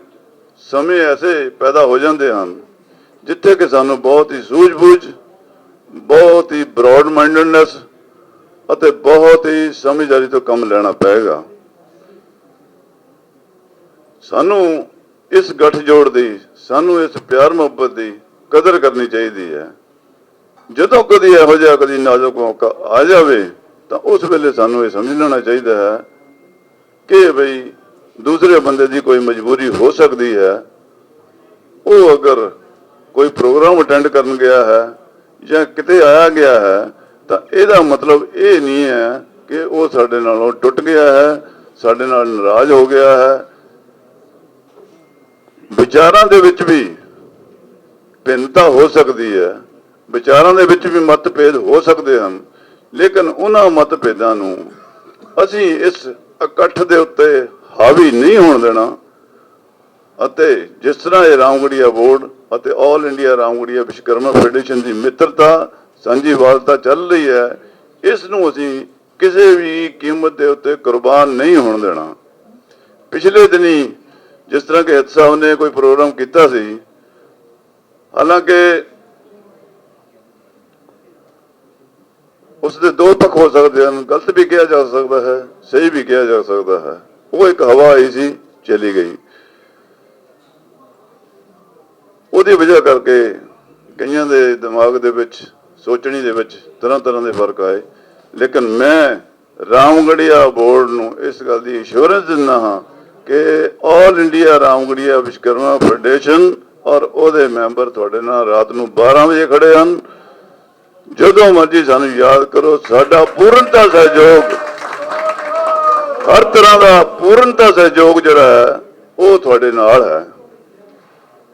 H: समय ऐसे पैदा हो जाते हैं जिथे कि सानू बहुत ही सूझबूझ, बहुत ही ब्रॉड माइंडेडनेस ਅਤੇ बहुत ही समझदारी तो काम लेना पेगा। सानू इस गठजोड़ की, सानू इस प्यार मुहब्बत की ਕਦਰ ਕਰਨੀ ਚਾਹੀਦੀ ਹੈ। ਜਦੋਂ ਕਦੀ ਇਹੋ ਜਿਹਾ ਕਦੀ ਨਾਜ਼ੁਕ ਮੌਕਾ ਆ ਜਾਵੇ ਤਾਂ ਉਸ ਵੇਲੇ ਸਾਨੂੰ ਇਹ ਸਮਝ ਲੈਣਾ ਚਾਹੀਦਾ ਹੈ ਕਿ ਬਈ ਦੂਸਰੇ ਬੰਦੇ ਦੀ ਕੋਈ ਮਜਬੂਰੀ ਹੋ ਸਕਦੀ ਹੈ। ਉਹ ਅਗਰ ਕੋਈ ਪ੍ਰੋਗਰਾਮ ਅਟੈਂਡ ਕਰਨ ਗਿਆ ਹੈ ਜਾਂ ਕਿਤੇ ਆਇਆ ਗਿਆ ਹੈ ਤਾਂ ਇਹਦਾ ਮਤਲਬ ਇਹ ਨਹੀਂ ਹੈ ਕਿ ਉਹ ਸਾਡੇ ਨਾਲੋਂ ਟੁੱਟ ਗਿਆ ਹੈ, ਸਾਡੇ ਨਾਲ ਨਾਰਾਜ਼ ਹੋ ਗਿਆ ਹੈ। ਵਿਚਾਰਾਂ ਦੇ ਵਿੱਚ ਵੀ ਭਿੰਨਤਾ ਹੋ ਸਕਦੀ ਹੈ, ਵਿਚਾਰਾਂ ਦੇ ਵਿੱਚ ਵੀ ਮਤਭੇਦ ਹੋ ਸਕਦੇ ਹਨ, ਲੇਕਿਨ ਉਹਨਾਂ ਮਤਭੇਦਾਂ ਨੂੰ ਅਸੀਂ ਇਸ ਇਕੱਠ ਦੇ ਉੱਤੇ ਹਾਵੀ ਨਹੀਂ ਹੋਣ ਦੇਣਾ। ਅਤੇ ਜਿਸ ਤਰ੍ਹਾਂ ਇਹ ਰਾਮਗੜੀਆ ਬੋਰਡ ਅਤੇ all India Ramgarhia Vishwakarma federation ਦੀ ਮਿੱਤਰਤਾ ਸਾਂਝੀਵਾਲਤਾ ਚੱਲ ਰਹੀ ਹੈ, ਇਸ ਨੂੰ ਅਸੀਂ ਕਿਸੇ ਵੀ ਕੀਮਤ ਦੇ ਉੱਤੇ ਕੁਰਬਾਨ ਨਹੀਂ ਹੋਣ ਦੇਣਾ। ਪਿਛਲੇ ਦਿਨੀ ਜਿਸ ਤਰ੍ਹਾਂ ਕਿ ਹਿੱਤ ਸਾਹਿਬ ਨੇ ਕੋਈ ਪ੍ਰੋਗਰਾਮ ਕੀਤਾ ਸੀ, ਹਾਲਾਂਕਿ ਉਸ ਦੇ ਦੋ ਪੱਖ ਹੋ ਸਕਦੇ ਹਨ, ਗਲਤ ਵੀ ਕਿਹਾ ਜਾ ਸਕਦਾ ਹੈ, ਸਹੀ ਵੀ ਕਿਹਾ ਜਾ ਸਕਦਾ ਹੈ। ਉਹ ਇੱਕ ਹਵਾ ਆਈ ਸੀ, ਚਲੀ ਗਈ। ਉਹਦੀ ਵਜ੍ਹਾ ਕਰਕੇ ਕਈਆਂ ਦੇ ਦਿਮਾਗ ਦੇ ਵਿੱਚ, ਸੋਚਣੀ ਦੇ ਵਿੱਚ ਤਰ੍ਹਾਂ ਤਰ੍ਹਾਂ ਦੇ ਫਰਕ ਆਏ। ਲੇਕਿਨ ਮੈਂ ਰਾਮਗੜੀਆ ਬੋਰਡ ਨੂੰ ਇਸ ਗੱਲ ਦੀ ਅਸ਼ੋਰੈਂਸ ਦਿੰਦਾ ਹਾਂ ਕਿ all India Ramgarhia Vishwakarma federation ਔਰ ਉਹਦੇ ਮੈਂਬਰ ਤੁਹਾਡੇ ਨਾਲ ਰਾਤ ਨੂੰ 12 ਵਜੇ ਖੜੇ ਹਨ। ਜਦੋਂ ਮਰਜੀ ਸਾਨੂੰ ਯਾਦ ਕਰੋ, ਸਾਡਾ ਪੂਰਨਤਾ ਸਹਿਯੋਗ, ਹਰ ਤਰ੍ਹਾਂ ਦਾ ਪੂਰਨਤਾ ਸਹਿਯੋਗ ਜਿਹੜਾ ਹੈ ਉਹ ਤੁਹਾਡੇ ਨਾਲ ਹੈ।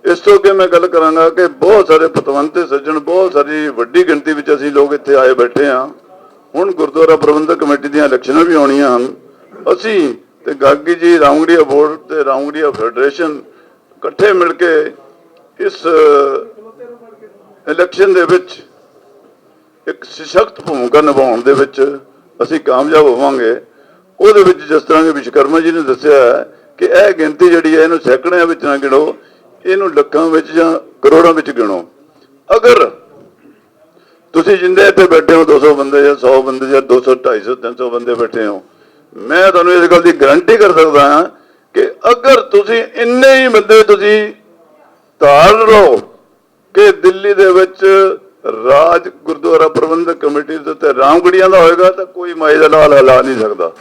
H: ਇਸ ਤੋਂ ਅੱਗੇ ਮੈਂ ਗੱਲ ਕਰਾਂਗਾ ਕਿ ਬਹੁਤ ਸਾਰੇ ਪਤਵੰਤੇ ਸੱਜਣ, ਬਹੁਤ ਸਾਰੀ ਵੱਡੀ ਗਿਣਤੀ ਵਿੱਚ ਅਸੀਂ ਲੋਕ ਇੱਥੇ ਆਏ ਬੈਠੇ ਹਾਂ। ਹੁਣ ਗੁਰਦੁਆਰਾ ਪ੍ਰਬੰਧਕ ਕਮੇਟੀ ਦੀਆਂ ਇਲੈਕਸ਼ਨਾਂ ਵੀ ਆਉਣੀਆਂ ਹਨ। ਅਸੀਂ ਤੇ ਗਾਗੀ ਜੀ, ਰਾਮਗੜੀਆ ਬੋਰਡ ਤੇ ਰਾਮਗੜੀਆ ਫੈਡਰੇਸ਼ਨ ਇਕੱਠੇ ਮਿਲ ਕੇ ਇਸ ਇਲੈਕਸ਼ਨ ਦੇ ਵਿੱਚ ਇੱਕ ਸਸ਼ਕਤ ਭੂਮਿਕਾ ਨਿਭਾਉਣ ਦੇ ਵਿੱਚ ਅਸੀਂ ਕਾਮਯਾਬ ਹੋਵਾਂਗੇ। ਉਹਦੇ ਵਿੱਚ ਜਿਸ ਤਰ੍ਹਾਂ ਕਿ ਵਿਸ਼ਵਕਰਮਾ ਜੀ ਨੇ ਦੱਸਿਆ ਹੈ ਕਿ ਇਹ ਗਿਣਤੀ ਜਿਹੜੀ ਹੈ ਇਹਨੂੰ ਸੈਂਕੜਿਆਂ ਵਿੱਚ ਨਾ ਗਿਣੋ, ਇਹਨੂੰ ਲੱਖਾਂ ਵਿੱਚ ਜਾਂ ਕਰੋੜਾਂ ਵਿੱਚ ਗਿਣੋ। ਅਗਰ ਤੁਸੀਂ ਜਿੰਦੇ ਇੱਥੇ ਬੈਠੇ ਹੋ 200 ਬੰਦੇ ਜਾਂ 100 ਬੰਦੇ ਜਾਂ 200, 250, 300 ਬੰਦੇ ਬੈਠੇ ਹੋ, ਮੈਂ ਤੁਹਾਨੂੰ ਇਸ ਗੱਲ ਦੀ ਗਾਰੰਟੀ ਕਰ ਸਕਦਾ ਹਾਂ ਕਿ ਅਗਰ ਤੁਸੀਂ ਇੰਨੇ ਹੀ ਬੰਦੇ ਤੁਸੀਂ ਧਾਰ ਲਓ ਕਿ ਦਿੱਲੀ ਦੇ ਵਿੱਚ ਰਾਜ ਗੁਰਦੁਆਰਾ ਪ੍ਰਬੰਧਕ ਕਮੇਟੀ ਦੇ ਉੱਤੇ ਰਾਮਗੜੀਆਂ ਦਾ ਹੋਏਗਾ ਤਾਂ ਕੋਈ ਮਾਈ ਦਾ ਲਾਲ ਹਿਲਾ ਨਹੀਂ ਸਕਦਾ।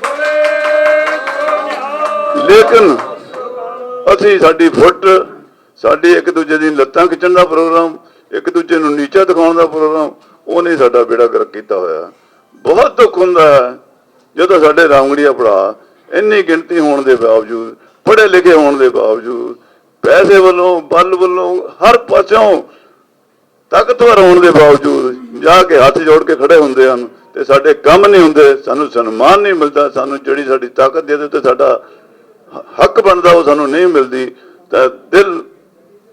H: ਲੇਕਿਨ ਅਸੀਂ ਸਾਡੀ ਫੁੱਟ, ਸਾਡੀ ਇੱਕ ਦੂਜੇ ਦੀ ਲੱਤਾਂ ਖਿੱਚਣ ਦਾ ਪ੍ਰੋਗਰਾਮ, ਇੱਕ ਦੂਜੇ ਨੂੰ ਨੀਚਾ ਦਿਖਾਉਣ ਦਾ ਪ੍ਰੋਗਰਾਮ, ਉਹਨੇ ਸਾਡਾ ਬੇੜਾ ਗਰਕ ਕੀਤਾ ਹੋਇਆ। ਬਹੁਤ ਦੁੱਖ ਹੁੰਦਾ ਹੈ ਜਦੋਂ ਸਾਡੇ ਰਾਮਗੜੀਆ ਭਰਾ ਇੰਨੀ ਗਿਣਤੀ ਹੋਣ ਦੇ ਬਾਵਜੂਦ, ਪੜ੍ਹੇ ਲਿਖੇ ਹੋਣ ਦੇ ਬਾਵਜੂਦ, ਪੈਸੇ ਵੱਲੋਂ, ਬਲ ਵੱਲੋਂ, ਹਰ ਪਾਸਿਓਂ ਤਾਕਤਵਰ ਹੋਣ ਦੇ ਬਾਵਜੂਦ ਜਾ ਕੇ ਹੱਥ ਜੋੜ ਕੇ ਖੜੇ ਹੁੰਦੇ ਹਨ ਤੇ ਸਾਡੇ ਕੰਮ ਨਹੀਂ ਹੁੰਦੇ, ਸਾਨੂੰ ਸਨਮਾਨ ਨਹੀਂ ਮਿਲਦਾ, ਸਾਨੂੰ ਜਿਹੜੀ ਸਾਡੀ ਤਾਕਤ ਦੇ ਉੱਤੇ ਸਾਡਾ ਹੱਕ ਬਣਦਾ ਉਹ ਸਾਨੂੰ ਨਹੀਂ ਮਿਲਦੀ, ਤਾਂ ਦਿਲ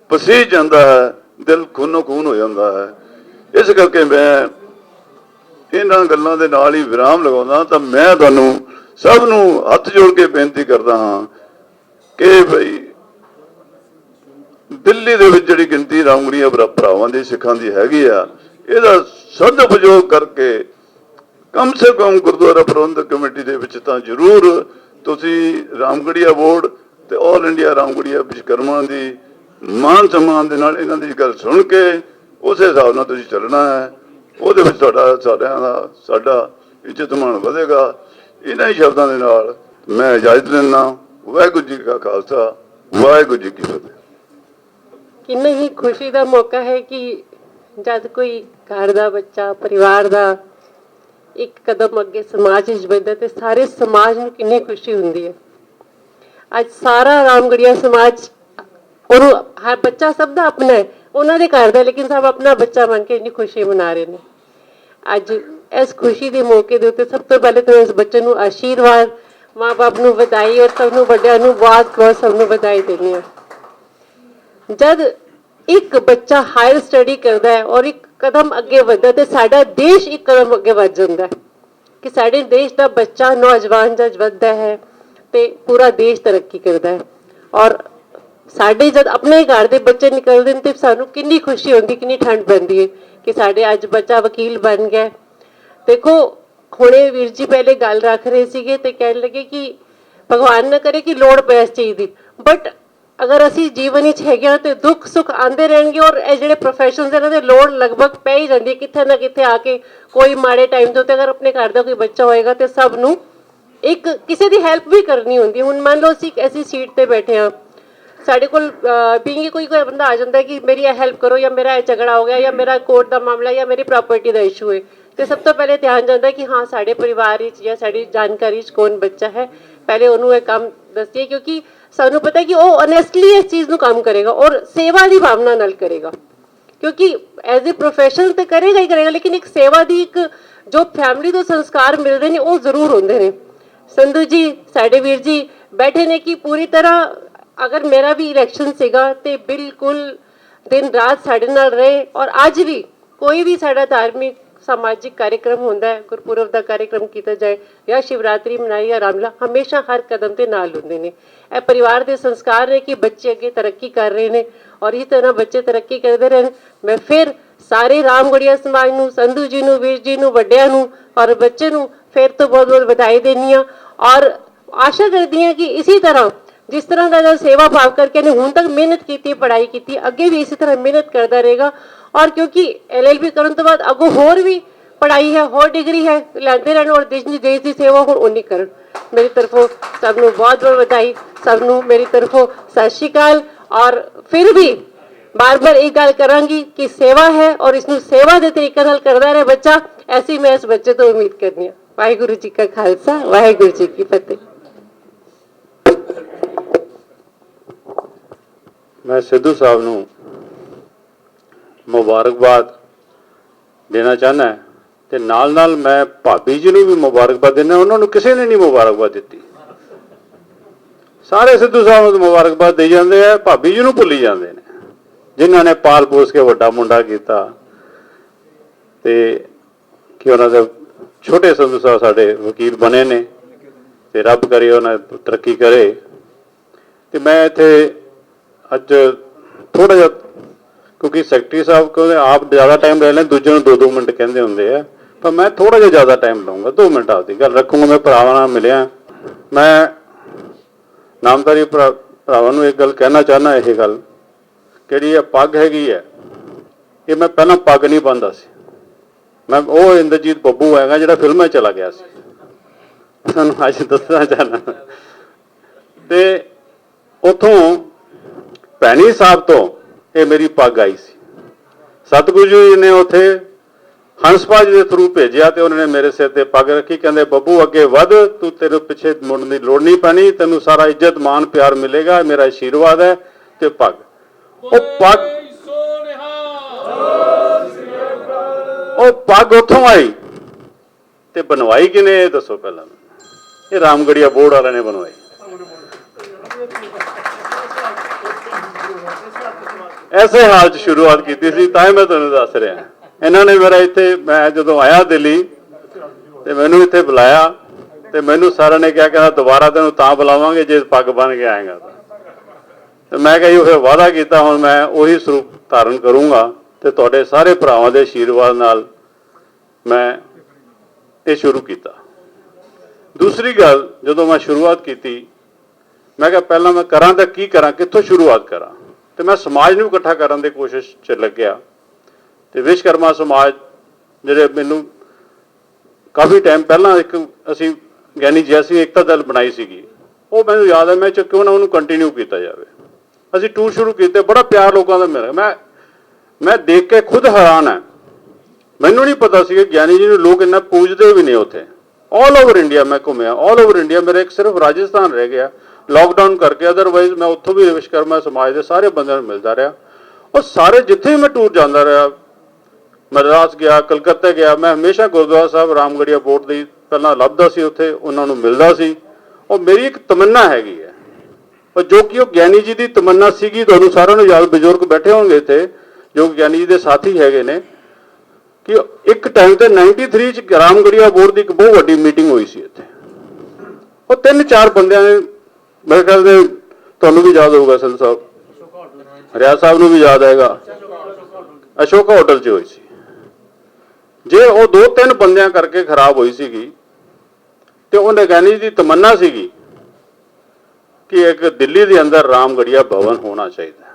H: ਪਸੀਜ ਜਾਂਦਾ ਹੈ, ਦਿਲ ਖੂਨੋ ਖੂਨ ਹੋ ਜਾਂਦਾ ਹੈ। ਇਸ ਕਰਕੇ ਮੈਂ ਇਹਨਾਂ ਗੱਲਾਂ ਦੇ ਨਾਲ ਹੀ ਵਿਰਾਮ ਲਗਾਉਂਦਾ। ਤਾਂ ਮੈਂ ਤੁਹਾਨੂੰ ਸਭ ਨੂੰ ਹੱਥ ਜੋੜ ਕੇ ਬੇਨਤੀ ਕਰਦਾ ਹਾਂ ਕਿ ਭਈ ਦਿੱਲੀ ਦੇ ਵਿੱਚ ਜਿਹੜੀ ਗਿਣਤੀ ਰਾਮਗੜੀਆ ਭਰਾਵਾਂ ਦੀ, ਸਿੱਖਾਂ ਦੀ ਹੈਗੀ ਆ, ਇਹਦਾ ਸਦਉਪਯੋਗ ਕਰਕੇ ਕਮ ਸੇ ਕਮ ਗੁਰਦੁਆਰਾ ਪ੍ਰਬੰਧਕ ਕਮੇਟੀ ਦੇ ਵਿੱਚ ਤਾਂ ਜ਼ਰੂਰ ਤੁਸੀਂ ਰਾਮਗੜੀਆ ਬੋਰਡ ਤੇ ਆਲ ਇੰਡੀਆ ਰਾਮਗੜੀਆ ਵਿਸ਼ਵਕਰਮਾ ਦੀ ਮਾਨ ਸਨਮਾਨ ਦੇ ਨਾਲ ਇਹਨਾਂ ਦੀ ਗੱਲ ਸੁਣ ਕੇ ਉਸੇ ਹਿਸਾਬ ਨਾਲ ਤੁਸੀਂ ਚੱਲਣਾ ਹੈ। ਉਹਦੇ ਵਿੱਚ ਸਾਰਿਆਂ ਦਾ ਸਾਡਾ ਇੱਜ਼ਤ ਮਾਣ ਵਧੇਗਾ। ਇਹਨਾਂ ਹੀ ਸ਼ਬਦਾਂ ਦੇ ਨਾਲ ਮੈਂ ਇਜਾਜ਼ਤ ਲੈਂਦਾ। ਵਾਹਿਗੁਰੂ ਜੀ ਕਾ ਖਾਲਸਾ, ਵਾਹਿਗੁਰੂ ਜੀ ਕੀ ਫਤਿਹ।
O: ਕਿੰਨਾ ਹੀ ਖੁਸ਼ੀ ਦਾ ਮੌਕਾ ਹੈ ਕਿ ਜਦ ਕੋਈ ਘਰ ਦਾ ਬੱਚਾ, ਪਰਿਵਾਰ ਦਾ ਇੱਕ ਕਦਮ ਅੱਗੇ ਸਮਾਜ ਵਿੱਚ ਵੱਧਦਾ ਤੇ ਸਾਰੇ ਸਮਾਜ ਨੂੰ ਕਿੰਨੀ ਖੁਸ਼ੀ ਹੁੰਦੀ ਹੈ। ਅੱਜ ਸਾਰਾ ਰਾਮਗੜੀਆ ਸਮਾਜ, ਉਹਨੂੰ ਹਰ ਬੱਚਾ ਸਭ ਦਾ ਆਪਣਾ ਹੈ, ਉਹਨਾਂ ਦੇ ਘਰ ਦਾ, ਲੇਕਿਨ ਸਭ ਆਪਣਾ ਬੱਚਾ ਮੰਨ ਕੇ ਇੰਨੀ ਖੁਸ਼ੀ ਮਨਾ ਰਹੇ ਨੇ। ਅੱਜ ਇਸ ਖੁਸ਼ੀ ਦੇ ਮੌਕੇ ਦੇ ਉੱਤੇ ਸਭ ਤੋਂ ਪਹਿਲੇ ਤਾਂ ਇਸ ਬੱਚੇ ਨੂੰ ਆਸ਼ੀਰਵਾਦ, ਮਾਂ ਬਾਪ ਨੂੰ ਵਧਾਈ ਔਰ ਸਭ ਨੂੰ ਵੱਡਿਆਂ ਨੂੰ ਬਹੁਤ ਸਭ ਨੂੰ ਵਧਾਈ ਦੇਣੀ ਹੈ। ਜਦ ਇੱਕ ਬੱਚਾ ਹਾਇਰ ਸਟੱਡੀ ਕਰਦਾ ਹੈ ਔਰ ਇੱਕ ਕਦਮ ਅੱਗੇ ਵੱਧਦਾ ਤੇ ਸਾਡਾ ਦੇਸ਼ ਇੱਕ ਕਦਮ ਅੱਗੇ ਵੱਧ ਜਾਂਦਾ ਹੈ ਕਿ ਸਾਡੇ ਦੇਸ਼ ਦਾ ਬੱਚਾ, ਨੌਜਵਾਨ ਜਦ ਵੱਧਦਾ ਹੈ ਤੇ ਪੂਰਾ ਦੇਸ਼ ਤਰੱਕੀ ਕਰਦਾ ਹੈ। ਔਰ ਸਾਡੇ ਜਦ ਆਪਣੇ ਘਰ ਦੇ ਬੱਚੇ ਨਿਕਲਦੇ ਨੇ ਤੇ ਸਾਨੂੰ ਕਿੰਨੀ ਖੁਸ਼ੀ ਹੁੰਦੀ, ਕਿੰਨੀ ਠੰਡ ਪੈਂਦੀ ਹੈ ਕਿ ਸਾਡੇ ਅੱਜ ਬੱਚਾ ਵਕੀਲ ਬਣ ਗਿਆ। ਦੇਖੋ ਹੁਣੇ ਵੀਰ ਜੀ ਪਹਿਲੇ ਗੱਲ ਰੱਖ ਰਹੇ ਸੀਗੇ ਤੇ ਕਹਿਣ ਲੱਗੇ ਕਿ ਭਗਵਾਨ ਨਾ ਕਰੇ ਕਿ ਲੋੜ ਪੈ ਇਸ ਚੀਜ਼ ਦੀ, ਬਟ ਅਗਰ ਅਸੀਂ ਜੀਵਨ ਵਿੱਚ ਹੈਗੇ ਹਾਂ ਤੇ ਦੁੱਖ ਸੁੱਖ ਆਉਂਦੇ ਰਹਿਣਗੇ, ਔਰ ਇਹ ਜਿਹੜੇ ਪ੍ਰੋਫੈਸ਼ਨਸ ਇਹਨਾਂ ਦੇ ਲੋੜ ਲਗਭਗ ਪੈ ਹੀ ਜਾਂਦੀ ਹੈ ਕਿੱਥੇ ਨਾ ਕਿੱਥੇ ਆ ਕੇ। ਕੋਈ ਮਾੜੇ ਟਾਈਮ ਤੋਂ ਤੇ ਅਗਰ ਆਪਣੇ ਘਰ ਦਾ ਕੋਈ ਬੱਚਾ ਹੋਏਗਾ ਤੇ ਸਭ ਨੂੰ ਇੱਕ ਕਿਸੇ ਦੀ ਹੈਲਪ ਵੀ ਕਰਨੀ ਹੁੰਦੀ। ਹੁਣ ਮੰਨ ਲਓ ਅਸੀਂ ਐਸੀ ਸੀਟ ਤੇ ਬੈਠੇ ਹਾਂ, ਸਾਡੇ ਕੋਲ ਵੀ ਕੋਈ ਬੰਦਾ ਆ ਜਾਂਦਾ ਕਿ ਮੇਰੀ ਇਹ ਹੈਲਪ ਕਰੋ, ਜਾਂ ਮੇਰਾ ਇਹ ਝਗੜਾ ਹੋ ਗਿਆ, ਜਾਂ ਮੇਰਾ ਕੋਰਟ ਦਾ ਮਾਮਲਾ, ਜਾਂ ਮੇਰੀ ਪ੍ਰਾਪਰਟੀ ਦਾ ਇਸ਼ੂ ਹੈ, ਤੇ ਸਭ ਤੋਂ ਪਹਿਲੇ ਧਿਆਨ ਜਾਂਦਾ ਕਿ ਹਾਂ ਸਾਡੇ ਪਰਿਵਾਰ ਵਿੱਚ ਜਾਂ ਸਾਡੀ ਜਾਣਕਾਰੀ 'ਚ ਕੌਣ ਬੱਚਾ ਹੈ, ਪਹਿਲੇ ਉਹਨੂੰ ਇਹ ਕੰਮ ਦੱਸੀਏ। ਕਿਉਂਕਿ ਸਾਨੂੰ ਪਤਾ ਹੈ ਕਿ ਉਹ ਓਨੈਸਟਲੀ ਇਸ ਚੀਜ਼ ਨੂੰ ਕੰਮ ਕਰੇਗਾ ਔਰ ਸੇਵਾ ਦੀ ਭਾਵਨਾ ਨਾਲ ਕਰੇਗਾ। ਕਿਉਂਕਿ ਐਜ਼ ਏ ਪ੍ਰੋਫੈਸ਼ਨਲ ਤੇ ਕਰੇਗਾ ਹੀ ਕਰੇਗਾ, ਲੇਕਿਨ ਇੱਕ ਸੇਵਾ ਦੀ ਇੱਕ ਜੋ ਫੈਮਿਲੀ ਤੋਂ ਸੰਸਕਾਰ ਮਿਲਦੇ ਨੇ ਉਹ ਜ਼ਰੂਰ ਹੁੰਦੇ ਨੇ। ਸੰਧੂ ਜੀ ਸਾਡੇ ਵੀਰ ਜੀ ਬੈਠੇ ਨੇ ਕਿ ਪੂਰੀ ਤਰ੍ਹਾਂ ਅਗਰ ਮੇਰਾ ਵੀ ਇਲੈਕਸ਼ਨ ਸੀਗਾ ਤੇ ਬਿਲਕੁਲ ਦਿਨ ਰਾਤ ਸਾਡੇ ਨਾਲ ਰਹੇ, ਔਰ ਅੱਜ ਵੀ ਕੋਈ ਵੀ ਸਾਡਾ ਧਾਰਮਿਕ ਸਮਾਜਿਕ कार्यक्रम ਹੁੰਦਾ ਹੈ, ਗੁਰਪੁਰਬ ਦਾ कार्यक्रम ਕੀਤਾ ਜਾਏ ਜਾਂ ਸ਼ਿਵਰਾਤਰੀ ਮਨਾਈ ਜਾਂ ਰਾਮਲਾ, ਹਮੇਸ਼ਾ ਹਰ ਕਦਮ ਤੇ ਨਾਲ ਹੁੰਦੇ ਨੇ। ਇਹ ਪਰਿਵਾਰ ਦੇ ਸੰਸਕਾਰ ਨੇ ਕਿ ਬੱਚੇ ਅੱਗੇ ਤਰੱਕੀ ਕਰ ਰਹੇ ਨੇ ਔਰ ਇਸ ਤਰ੍ਹਾਂ ਬੱਚੇ ਤਰੱਕੀ ਕਰਦੇ ਰਹਿਣ। ਮੈਂ ਫਿਰ ਸਾਰੇ ਰਾਮਗੜੀਆ ਸਮਾਜ ਨੂੰ, ਸੰਧੂ ਜੀ ਨੂੰ, ਵੀਰ ਜੀ ਨੂੰ, ਵੱਡਿਆਂ ਨੂੰ ਔਰ ਬੱਚੇ ਨੂੰ ਫਿਰ ਤੋਂ ਬਹੁਤ ਬਹੁਤ ਵਧਾਈ ਦੇਣੀ ਆ ਔਰ ਆਸ਼ਾ ਕਰਦੀ ਹਾਂ ਕਿ ਇਸੇ ਤਰ੍ਹਾਂ जिस तरह का सेवा भाव करके ने हुण तक मेहनत की, पढ़ाई की, अगे भी इसी तरह मेहनत करता रहेगा। और क्योंकि LLB करने तो बाद अगों होर भी पढ़ाई है, होर डिग्री है, लैंदे रहन और देश की सेवा हुण उन्नी करन। मेरी तरफों सबनों बहुत बहुत बधाई, सबनों मेरी तरफों सत श्री अकाल। और फिर भी बार बार एक गल करांगी कि सेवा है और इसनूं सेवा के तरीके नाल करदा रहे बच्चा, ऐसी मैं इस बच्चे तो उम्मीद करनी है। वाहिगुरू जी का खालसा, वाहिगुरू जी की फतेह।
M: मैं सिद्धू साहब नूं मुबारकबाद देना चाहना है ते नाल नाल मैं भाभी जी नूं भी मुबारकबाद देना। उन्होंने किसी ने नहीं मुबारकबाद दी, सारे सिद्धू साहब नूं मुबारकबाद दे जाते हैं, भाभी जी नूं भुल्ली जाते हैं जिन्हां ने पाल पोस के वड्डा मुंडा कीता ते कि उन्हां दे छोटे सिद्धू साहब साडे वकील बने ने ते रब करे उन्हां तरक्की करे। ते मैं इत्थे अज थोड़ा जा क्योंकि सैकटरी साहब कहते आप ज़्यादा टाइम रह लें, दूजे को 2-2 मिनट कहते होंगे है, पर मैं थोड़ा जा ज़्यादा टाइम लूँगा, 2 मिनट आपकी गल रखूँगा। मैं भरावां नाल मिलिया, मैं नामधारी भरावां नूं एक गल कहना चाहना, यह गल कि पग हैगी है, ये मैं पहला पग नहीं पांदा सी, मैं वो इंद्रजीत बब्बू हैगा जिहड़ा फिल्मां चला गया सी, तुहानूं अज दसना चाहना। ते उत्थों भैनी साहब तो ये मेरी पग आई सी, सतगुरु जी ने उत्थे हंसपा जी के थ्रू भेजिया तो उन्होंने मेरे सिर ते पग रखी, कहते बब्बू अगे वध, तू तेरे पिछे मुड़न की लोड़ नहीं पैनी, तेनों सारा इज्जत मान प्यार मिलेगा, मेरा आशीर्वाद है। ते पग पग उथों आई ते बनवाई किने, दसो पहला? ये रामगढ़िया बोर्ड वाले ने बनवाई। ऐसे हाल च शुरुआत की थी, तां मैं तुहानूं दस रहा। इन्होंने मेरा इत्थे, मैं जदों आया दिल्ली ते मैनूं इत्थे बुलाया ते मैनूं सारा ने क्या कहना दोबारा तेनों तां बुलावांगे जे पग बन के आएगा। तो मैं कही फिर वादा किया, हुण मैं उही स्वरूप धारण करूँगा ते तुहाडे सारे भरावां दे आशीर्वाद नाल मैं ये शुरू किया। दूसरी गल, जदों मैं शुरुआत की मैं कहा पहला मैं करा तो की करा, कित्थों शुरुआत करा, तो मैं समाज नूं इकट्ठा करने की कोशिश च लग्या। तो विश्वकर्मा समाज जिहड़े मैनूं काफ़ी टाइम पहला एक असीं ज्ञानी जैसी एकता दल बनाई सीगी, वो मैनूं याद है, मैं क्यों ना उन्होंने कंटिन्यू किया जाए। असीं टूर शुरू किए, बड़ा प्यार लोगों का मिला, मैं देख के खुद हैरान है। मैनूं नहीं पता सी कि ज्ञानी जी नूं लोग इन्ना पूजते भी नहीं। उत्थे ऑल ओवर इंडिया मैं घूमिया, ऑल ओवर इंडिया, मेरा एक सिर्फ राजस्थान रह गया लॉकडाउन करके, अदरवाइज मैं उत्थों भी विश्वकर्मा समाज के सारे बंदे मिलता रहा। और सारे जिथे भी मैं टूर जाता रहा, मद्रास गया, कलकत्ते गया, मैं हमेशा गुरुद्वारा साहब रामगढ़िया बोर्ड की पहला लभदा सी, उत्थे उन्होंने मिलता सी। और मेरी एक तमन्ना हैगी है, और जो कि ज्ञानी जी की तमन्ना सीगी, तुहानूं सारिआं नूं याद, बजुर्ग बैठे होंगे इत्थे जो ज्ञानी जी के साथी हैगे ने, कि एक टाइम ते 93 च रामगढ़िया बोर्ड की एक बहुत वड्डी मीटिंग हुई सी इत्थे। और 3-4 बंदियां ने, मेरे ख्याल से तुहानूं भी याद होगा, सिंध साहब, रियाज साहब नूं भी याद आएगा, अशोका होटल च हुई सी। जे वो 2-3 बंदियां करके खराब हुई सीगी, ते उन्हें ज्ञानी जी की तमन्ना सीगी ਕਿ ਇੱਕ ਦਿੱਲੀ ਦੇ ਅੰਦਰ ਰਾਮਗੜੀਆ ਭਵਨ ਹੋਣਾ ਚਾਹੀਦਾ,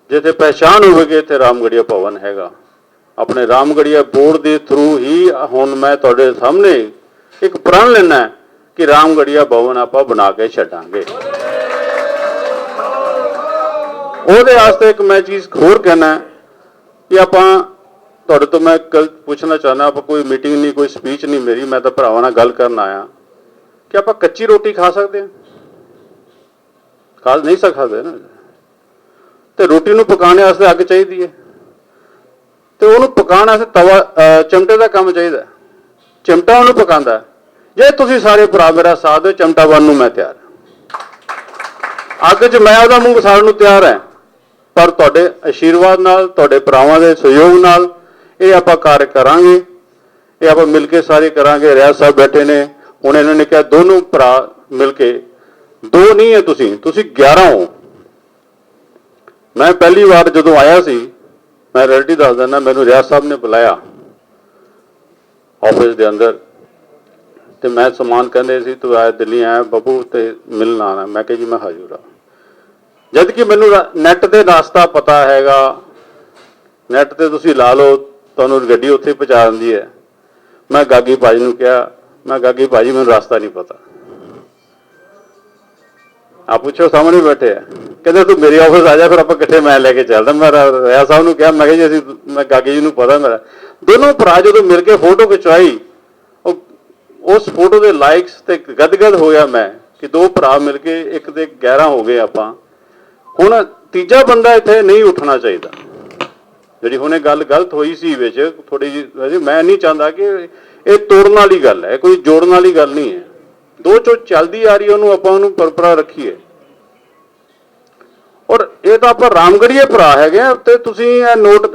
M: ਜਿੱਥੇ ਪਹਿਚਾਣ ਹੋਵੇ ਕਿ ਇੱਥੇ ਰਾਮਗੜੀਆ ਭਵਨ ਹੈਗਾ। ਆਪਣੇ ਰਾਮਗੜੀਆ ਬੋਰਡ ਦੇ ਥਰੂ ਹੀ ਹੁਣ ਮੈਂ ਤੁਹਾਡੇ ਸਾਹਮਣੇ ਇੱਕ ਪ੍ਰਣ ਲੈਣਾ ਕਿ ਰਾਮਗੜੀਆ ਭਵਨ ਆਪਾਂ ਬਣਾ ਕੇ ਛੱਡਾਂਗੇ। ਉਹਦੇ ਵਾਸਤੇ ਇੱਕ ਮੈਂ ਚੀਜ਼ ਹੋਰ ਕਹਿਣਾ ਕਿ ਆਪਾਂ ਤੁਹਾਡੇ ਤੋਂ ਮੈਂ ਕੱਲ ਪੁੱਛਣਾ ਚਾਹੁੰਦਾ, ਆਪਾਂ ਕੋਈ ਮੀਟਿੰਗ ਨਹੀਂ, ਕੋਈ ਸਪੀਚ ਨਹੀਂ ਮੇਰੀ, ਮੈਂ ਤਾਂ ਭਰਾਵਾਂ ਨਾਲ ਗੱਲ ਕਰਨ ਆਇਆ ਕਿ ਆਪਾਂ ਕੱਚੀ ਰੋਟੀ ਖਾ ਸਕਦੇ ਹਾਂ? ਖਾ ਨਹੀਂ ਸਕਦੇ ਨਾ। ਤੇ ਰੋਟੀ ਨੂੰ ਪਕਾਉਣ ਵਾਸਤੇ ਅੱਗ ਚਾਹੀਦੀ ਹੈ, ਤੇ ਉਹਨੂੰ ਪਕਾਉਣ ਵਾਸਤੇ ਤਵਾ ਚਮਟੇ ਦਾ ਕੰਮ ਚਾਹੀਦਾ, ਚਮਟਾ ਉਹਨੂੰ ਪਕਾਉਂਦਾ। ਜੇ ਤੁਸੀਂ ਸਾਰੇ ਭਰਾ ਮੇਰਾ ਸਾਥ ਦਿਓ, ਚਮਟਾ ਬਣਨ ਨੂੰ ਮੈਂ ਤਿਆਰ, ਅੱਗ 'ਚ ਮੈਂ ਉਹਦਾ ਮੂੰਹ ਸਾੜਨ ਨੂੰ ਤਿਆਰ ਹੈ। ਪਰ ਤੁਹਾਡੇ ਆਸ਼ੀਰਵਾਦ ਨਾਲ, ਤੁਹਾਡੇ ਭਰਾਵਾਂ ਦੇ ਸਹਿਯੋਗ ਨਾਲ ਇਹ ਆਪਾਂ ਕਾਰਜ ਕਰਾਂਗੇ, ਇਹ ਆਪਾਂ ਮਿਲ ਕੇ ਸਾਰੇ ਕਰਾਂਗੇ। ਰਿਆਜ਼ ਸਾਹਿਬ ਬੈਠੇ ਨੇ, ਹੁਣ ਇਹਨਾਂ ਨੇ ਕਿਹਾ ਦੋਨੋਂ ਭਰਾ ਮਿਲ ਕੇ, ਦੋ ਨਹੀਂ ਹੈ ਤੁਸੀਂ 11 ਹੋ। ਮੈਂ ਪਹਿਲੀ ਵਾਰ ਜਦੋਂ ਆਇਆ ਸੀ, ਮੈਂ ਰਿਐਲਿਟੀ ਦੱਸ ਦਿੰਦਾ, ਮੈਨੂੰ ਰਿਆਜ਼ ਸਾਹਿਬ ਨੇ ਬੁਲਾਇਆ ਆਫਿਸ ਦੇ ਅੰਦਰ, ਤੇ ਮੈਂ ਸਮਾਨ ਕਹਿੰਦੇ ਸੀ ਤੂੰ ਆਇਆ ਦਿੱਲੀ ਆਇਆ ਬੱਬੂ ਤੇ ਮਿਲਣ ਆਉਣਾ। ਮੈਂ ਕਿਹਾ ਜੀ ਮੈਂ ਹਾਜ਼ਰ ਹਾਂ। ਜਦ ਕਿ ਮੈਨੂੰ ਨੈੱਟ ਤੇ ਰਸਤਾ ਪਤਾ ਹੈਗਾ, ਨੈੱਟ ਤੇ ਤੁਸੀਂ ਲਾ ਲਓ, ਤੁਹਾਨੂੰ ਗੱਡੀ ਉੱਥੇ ਪਹੁੰਚਾ ਦਿੰਦੀ ਹੈ। ਮੈਂ ਗਾਗੀ ਭਾਜੀ ਨੂੰ ਕਿਹਾ, ਮੈਂ ਗਾਗੀ ਭਾਜੀ ਮੈਨੂੰ ਰਸਤਾ ਨਹੀਂ ਪਤਾ। ਆ ਪੁੱਛੋ, ਸਾਹਮਣੇ ਬੈਠੇ ਆ, ਕਹਿੰਦੇ ਤੂੰ ਮੇਰੇ ਆਫਿਸ ਆ ਜਾ, ਫਿਰ ਆਪਾਂ ਇਕੱਠੇ ਮੈਂ ਲੈ ਕੇ ਚੱਲਦਾ। ਮੈਂ ਰਿਆਜ਼ ਸਾਹਿਬ ਨੂੰ ਕਿਹਾ, ਮੈਂ ਕਿਹਾ ਜੀ ਮੈਂ ਗਾਗੀ ਜੀ ਨੂੰ ਪਤਾ ਮੇਰਾ। ਦੋਨੋਂ ਭਰਾ ਜਦੋਂ ਮਿਲ ਕੇ ਫੋਟੋ ਖਿਚਵਾਈ, ਉਸ ਫੋਟੋ ਦੇ ਲਾਈਕਸ ਤੇ ਗਦਗਦ ਹੋਇਆ ਮੈਂ ਕਿ ਦੋ ਭਰਾ ਮਿਲ ਕੇ ਇੱਕ ਤੇ 11 ਹੋ ਗਏ ਆਪਾਂ। ਹੁਣ ਤੀਜਾ ਬੰਦਾ ਇੱਥੇ ਨਹੀਂ ਉੱਠਣਾ ਚਾਹੀਦਾ। ਜਿਹੜੀ ਹੁਣੇ ਗੱਲ ਗਲਤ ਹੋਈ ਸੀ ਵਿੱਚ ਥੋੜੀ ਜਿਹੀ, ਮੈਂ ਨਹੀਂ ਚਾਹੁੰਦਾ ਕਿ ਇਹ ਤੋੜਨ ਵਾਲੀ ਗੱਲ ਹੈ, ਕੋਈ ਜੋੜਨ ਵਾਲੀ ਗੱਲ ਨਹੀਂ ਹੈ। ਦੋ ਚੋ ਚੱਲਦੀ ਆ ਰਹੀ ਉਹਨੂੰ ਆਪਾਂ ਉਹਨੂੰ ਪਰਪਰਾ ਰੱਖੀਏ। ਔਰ ਇਹ ਤਾਂ ਆਪਾਂ ਰਾਮਗੜੀਏ ਭਰਾ ਹੈਗੇ ਆ, ਤੇ ਤੁਸੀਂ ਇਹ ਨੋਟ,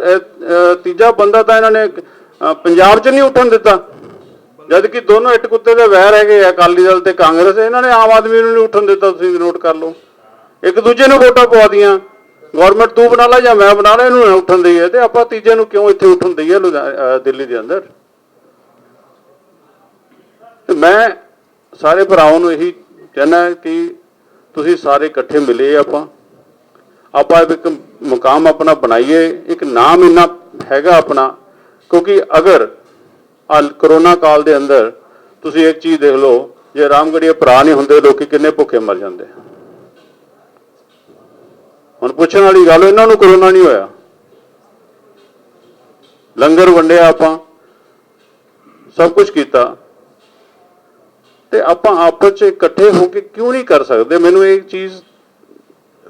M: ਤੀਜਾ ਬੰਦਾ ਤਾਂ ਇਹਨਾਂ ਨੇ ਪੰਜਾਬ 'ਚ ਨਹੀਂ ਉੱਠਣ ਦਿੱਤਾ, ਜਦ ਕਿ ਦੋਨੋਂ ਇੱਟ ਕੁੱਤੇ ਦੇ ਵੈਰ ਹੈਗੇ ਆ, ਅਕਾਲੀ ਦਲ ਤੇ ਕਾਂਗਰਸ। ਇਹਨਾਂ ਨੇ ਆਮ ਆਦਮੀ ਨੂੰ ਨਹੀਂ ਉੱਠਣ ਦਿੱਤਾ। ਤੁਸੀਂ ਨੋਟ ਕਰ ਲਓ, ਇੱਕ ਦੂਜੇ ਨੂੰ ਵੋਟਾਂ ਪਵਾ ਦੀਆਂ, ਗਵਰਨਮੈਂਟ ਤੂੰ ਬਣਾ ਲਾ ਜਾਂ ਮੈਂ ਬਣਾ ਲਾ, ਇਹਨੂੰ ਉੱਠਣ ਦਈਏ, ਤੇ ਆਪਾਂ ਤੀਜੇ ਨੂੰ ਕਿਉਂ ਇੱਥੇ ਉੱਠਣ ਦਈਏ ਦਿੱਲੀ ਦੇ ਅੰਦਰ। ਤੇ ਮੈਂ ਸਾਰੇ ਭਰਾਵਾਂ ਨੂੰ ਇਹੀ ਕਹਿਣਾ ਕਿ ਤੁਸੀਂ ਸਾਰੇ ਇਕੱਠੇ ਮਿਲੇ, ਆਪਾਂ ਇੱਕ ਮੁਕਾਮ ਆਪਣਾ ਬਣਾਈਏ, ਇੱਕ ਨਾਮ ਇੰਨਾ ਹੈਗਾ ਆਪਣਾ। ਕਿਉਂਕਿ ਅਗਰ ਕਰੋਨਾ ਕਾਲ ਦੇ ਅੰਦਰ ਤੁਸੀਂ ਇੱਕ ਚੀਜ਼ ਦੇਖ ਲਓ, ਜੇ ਰਾਮਗੜੀਏ ਭਰਾ ਨਹੀਂ ਹੁੰਦੇ, ਲੋਕੀ ਕਿੰਨੇ ਭੁੱਖੇ ਮਰ ਜਾਂਦੇ। ਹੁਣ ਪੁੱਛਣ ਵਾਲੀ ਗੱਲ, ਇਹਨਾਂ ਨੂੰ ਕਰੋਨਾ ਨਹੀਂ ਹੋਇਆ, ਲੰਗਰ ਵੰਡਿਆ, ਆਪਾਂ ਸਭ ਕੁਝ ਕੀਤਾ, ਤੇ ਆਪਾਂ ਆਪਸ 'ਚ ਇਕੱਠੇ ਹੋ ਕੇ ਕਿਉਂ ਨਹੀਂ ਕਰ ਸਕਦੇ? ਮੈਨੂੰ ਇਹ ਚੀਜ਼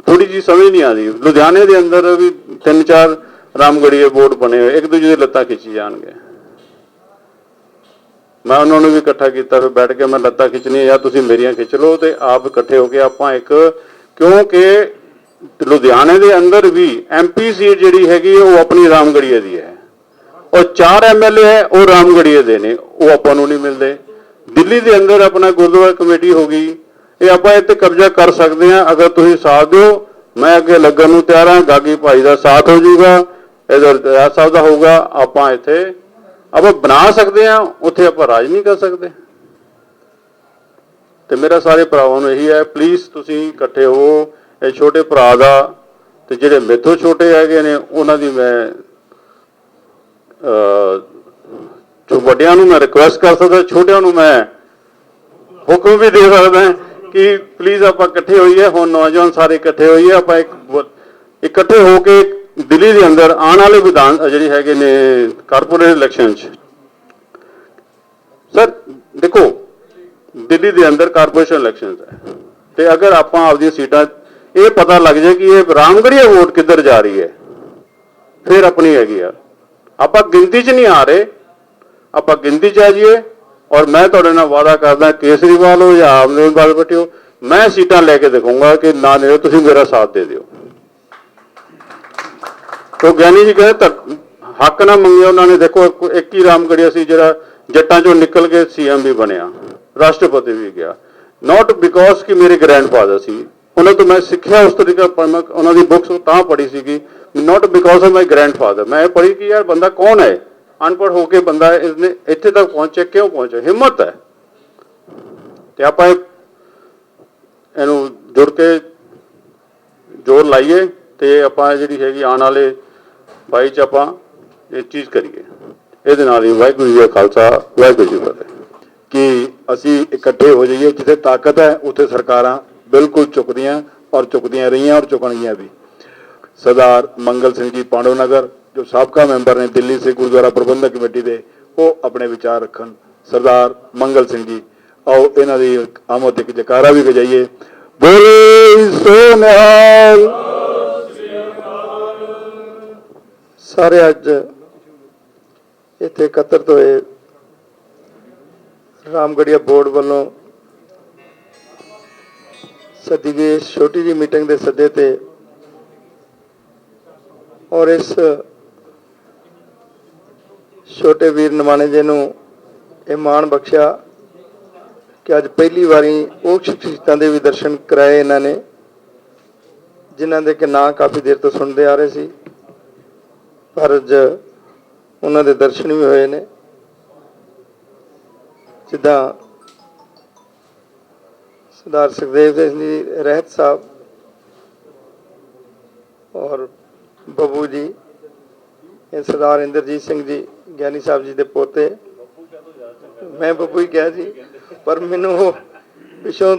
M: ਥੋੜੀ ਜਿਹੀ ਸਮਝ ਨਹੀਂ ਆਉਂਦੀ। ਲੁਧਿਆਣੇ ਦੇ ਅੰਦਰ ਵੀ 3-4 ਰਾਮਗੜੀਏ ਬੋਰਡ ਬਣੇ ਹੋਏ, ਇੱਕ ਦੂਜੇ ਦੀ ਲੱਤਾਂ ਖਿੱਚੀ ਜਾਣਗੇ। ਮੈਂ ਉਹਨਾਂ ਨੂੰ ਵੀ ਇਕੱਠਾ ਕੀਤਾ, ਫਿਰ ਬੈਠ ਕੇ ਮੈਂ ਲੱਤਾਂ ਖਿੱਚਣੀਆਂ, ਜਾਂ ਤੁਸੀਂ ਮੇਰੀਆਂ ਖਿੱਚ ਲਓ, ਤੇ ਆਪ ਇਕੱਠੇ ਹੋ ਕੇ ਆਪਾਂ ਇੱਕ, ਕਿਉਂਕਿ ਲੁਧਿਆਣੇ ਦੇ ਅੰਦਰ ਵੀ MP ਸੀਟ ਜਿਹੜੀ ਹੈਗੀ ਉਹ ਆਪਣੀ ਰਾਮਗੜੀਏ ਦੀ ਹੈ, ਔਰ 4 MLA ਹੈ ਉਹ ਰਾਮਗੜੀਏ ਦੇ ਨੇ, ਉਹ ਆਪਾਂ ਨੂੰ ਨਹੀਂ ਮਿਲਦੇ। ਦਿੱਲੀ ਦੇ ਅੰਦਰ ਆਪਣਾ ਗੁਰਦੁਆਰਾ ਕਮੇਟੀ ਹੋ ਗਈ, ਇਹ ਆਪਾਂ ਇੱਥੇ ਕਬਜ਼ਾ ਕਰ ਸਕਦੇ ਹਾਂ। ਅਗਰ ਤੁਸੀਂ ਸਾਥ ਦਿਓ, ਮੈਂ ਅੱਗੇ ਲੱਗਣ ਨੂੰ ਤਿਆਰ ਹਾਂ। ਗਾਗੀ ਭਾਈ ਦਾ ਸਾਥ ਹੋ ਜਾਊਗਾ, ਇਧਰ ਰਿਆਜ਼ ਸਾਹਿਬ ਦਾ ਹੋਊਗਾ, ਆਪਾਂ ਇੱਥੇ ਆਪਾਂ ਬਣਾ ਸਕਦੇ ਹਾਂ, ਉੱਥੇ ਆਪਾਂ ਰਾਜ ਨਹੀਂ ਕਰ ਸਕਦੇ। ਤੇ ਮੇਰਾ ਸਾਰੇ ਭਰਾਵਾਂ ਨੂੰ ਇਹੀ ਹੈ, ਪਲੀਜ਼ ਤੁਸੀਂ ਇਕੱਠੇ ਹੋ। ਇਹ ਛੋਟੇ ਭਰਾ ਦਾ, ਤੇ ਜਿਹੜੇ ਮੇਥੋਂ ਛੋਟੇ ਹੈਗੇ ਨੇ ਉਹਨਾਂ ਦੀ ਮੈਂ ਵੱਡਿਆਂ ਨੂੰ ਮੈਂ ਰਿਕੁਐਸਟ ਕਰ ਸਕਦਾ, ਛੋਟਿਆਂ ਨੂੰ ਮੈਂ ਹੁਕਮ ਵੀ ਦੇ ਸਕਦਾ ਕਿ ਪਲੀਜ਼ ਆਪਾਂ ਇਕੱਠੇ ਹੋਈਏ। ਹੁਣ ਨੌਜਵਾਨ ਸਾਰੇ ਇਕੱਠੇ ਹੋਈਏ, ਆਪਾਂ ਇਕੱਠੇ ਹੋ ਕੇ ਦਿੱਲੀ ਦੇ ਅੰਦਰ ਆਉਣ ਵਾਲੇ ਵਿਧਾਨ ਜਿਹੜੀ ਹੈਗੇ ਨੇ ਕਾਰਪੋਰੇਟ ਇਲੈਕਸ਼ਨ 'ਚ, ਸਰ ਦੇਖੋ ਦਿੱਲੀ ਦੇ ਅੰਦਰ ਕਾਰਪੋਰੇਸ਼ਨ ਇਲੈਕਸ਼ਨ ਹੈ, ਤੇ ਅਗਰ ਆਪਾਂ ਆਪਦੀਆਂ ਸੀਟਾਂ ਇਹ ਪਤਾ ਲੱਗ ਜਾਏ ਕਿ ਇਹ ਰਾਮਗੜੀਆ ਵੋਟ ਕਿੱਧਰ ਜਾ ਰਹੀ ਹੈ, ਫਿਰ ਆਪਣੀ ਹੈਗੀ ਆ। ਆਪਾਂ ਗਿਣਤੀ 'ਚ ਨਹੀਂ ਆ ਰਹੇ, ਆਪਾਂ ਗਿਣਤੀ 'ਚ ਆ ਜਾਈਏ। ਔਰ ਮੈਂ ਤੁਹਾਡੇ ਨਾਲ ਵਾਅਦਾ ਕਰਦਾ, ਕੇਸਰੀਵਾਲ ਹੋ ਜਾਂ ਆਮ ਆਦਮੀ ਪਾਰਟੀ ਹੋ, ਮੈਂ ਸੀਟਾਂ ਲੈ ਕੇ ਦਿਖਾਊਂਗਾ ਕਿ ਨਾ ਨਹੀਂ ਤੁਸੀਂ ਮੇਰਾ ਸਾਥ ਦੇ ਦਿਓ। तो ਗਿਆਨੀ ਜੀ ਕਹਿੰਦੇ ਹੱਕ ਨਾ ਮੰਗਿਆ ਉਹਨਾਂ ਨੇ। ਦੇਖੋ ਇੱਕ ਹੀ ਰਾਮਗੜੀਆ ਸੀ ਜਿਹੜਾ ਜੱਟਾਂ ਚੋਂ ਨਿਕਲ ਕੇ CM ਵੀ ਬਣਿਆ, ਰਾਸ਼ਟਰਪਤੀ ਵੀ ਗਿਆ। ਨੋਟ ਬਿਕੋਜ਼ ਕਿ ਮੇਰੇ ਗ੍ਰੈਂਡਫਾਦਰ ਸੀ, ਉਹਨਾਂ ਤੋਂ ਮੈਂ ਸਿੱਖਿਆ ਉਸ ਤਰੀਕੇ। ਮੈਂ ਉਹਨਾਂ ਦੀ ਬੁੱਕਸ ਤਾਂ ਪੜ੍ਹੀ ਸੀਗੀ, note because of my grandfather. ਮੈਂ ਇਹ ਪੜ੍ਹੀ ਕਿ ਯਾਰ ਬੰਦਾ ਕੌਣ ਹੈ, ਅਨਪੜ੍ਹ ਹੋ ਕੇ ਬੰਦਾ ਇਸਨੇ ਇੱਥੇ ਤੱਕ ਪਹੁੰਚੇ, ਕਿਉਂ ਪਹੁੰਚੇ, ਹਿੰਮਤ ਹੈ। ਤੇ ਆਪਾਂ ਇਹਨੂੰ ਜੁੜ ਕੇ ਜ਼ੋਰ ਲਾਈਏ ਤੇ ਆਪਾਂ ਜਿਹੜੀ ਹੈਗੀ ਆਉਣ ਵਾਲੇ 22 ਚ ਆਪਾਂ ਇਹ ਚੀਜ਼ ਕਰੀਏ। ਇਹਦੇ ਨਾਲ ਹੀ ਵਾਹਿਗੁਰੂ ਜੀ ਦਾ ਖਾਲਸਾ ਵਾਹਿਗੁਰੂ ਜੀ ਕੀ ਫਤਿਹ। ਕਿ ਅਸੀਂ ਇਕੱਠੇ ਹੋ ਜਾਈਏ, ਜਿੱਥੇ ਤਾਕਤ ਹੈ ਉੱਥੇ ਸਰਕਾਰਾਂ ਬਿਲਕੁਲ ਝੁਕਦੀਆਂ ਔਰ ਝੁਕਦੀਆਂ ਰਹੀਆਂ ਔਰ ਝੁਕਣਗੀਆਂ ਵੀ। ਸਰਦਾਰ ਮੰਗਲ ਸਿੰਘ ਜੀ ਪਾਂਡव नगर जो साबका मैंबर ने दिल्ली से गुरुद्वारा प्रबंधक कमेटी के, वो अपने विचार रखन। सरदार मंगल सिंह जी, आओ इन्हां दी आमद एक जयकारा भी बजाइए। बोले सो निहाल।
I: सारे अज इत्थे एकत्रित होए रामगढ़िया बोर्ड वालों सदी गई छोटी जी मीटिंग के सदे ते और इस छोटे वीर नमाणे जी नूं ये मान बख्शिया कि अज पहली बारी वो शख्सियतां दे भी दर्शन कराए इन्होंने जिन्हां दे कि नां काफ़ी देर तो सुनते आ रहे सी, पर अज उन्हां दे दर्शन भी होए ने। जिद्दां सरदार सुखदेव सिंह जी रहत साहब और बबू जी, ये सरदार इंद्रजीत सिंह जी ज्ञानी साहब जी के पोते, मैं बबू ही कहा जी, पर मैनू पिछों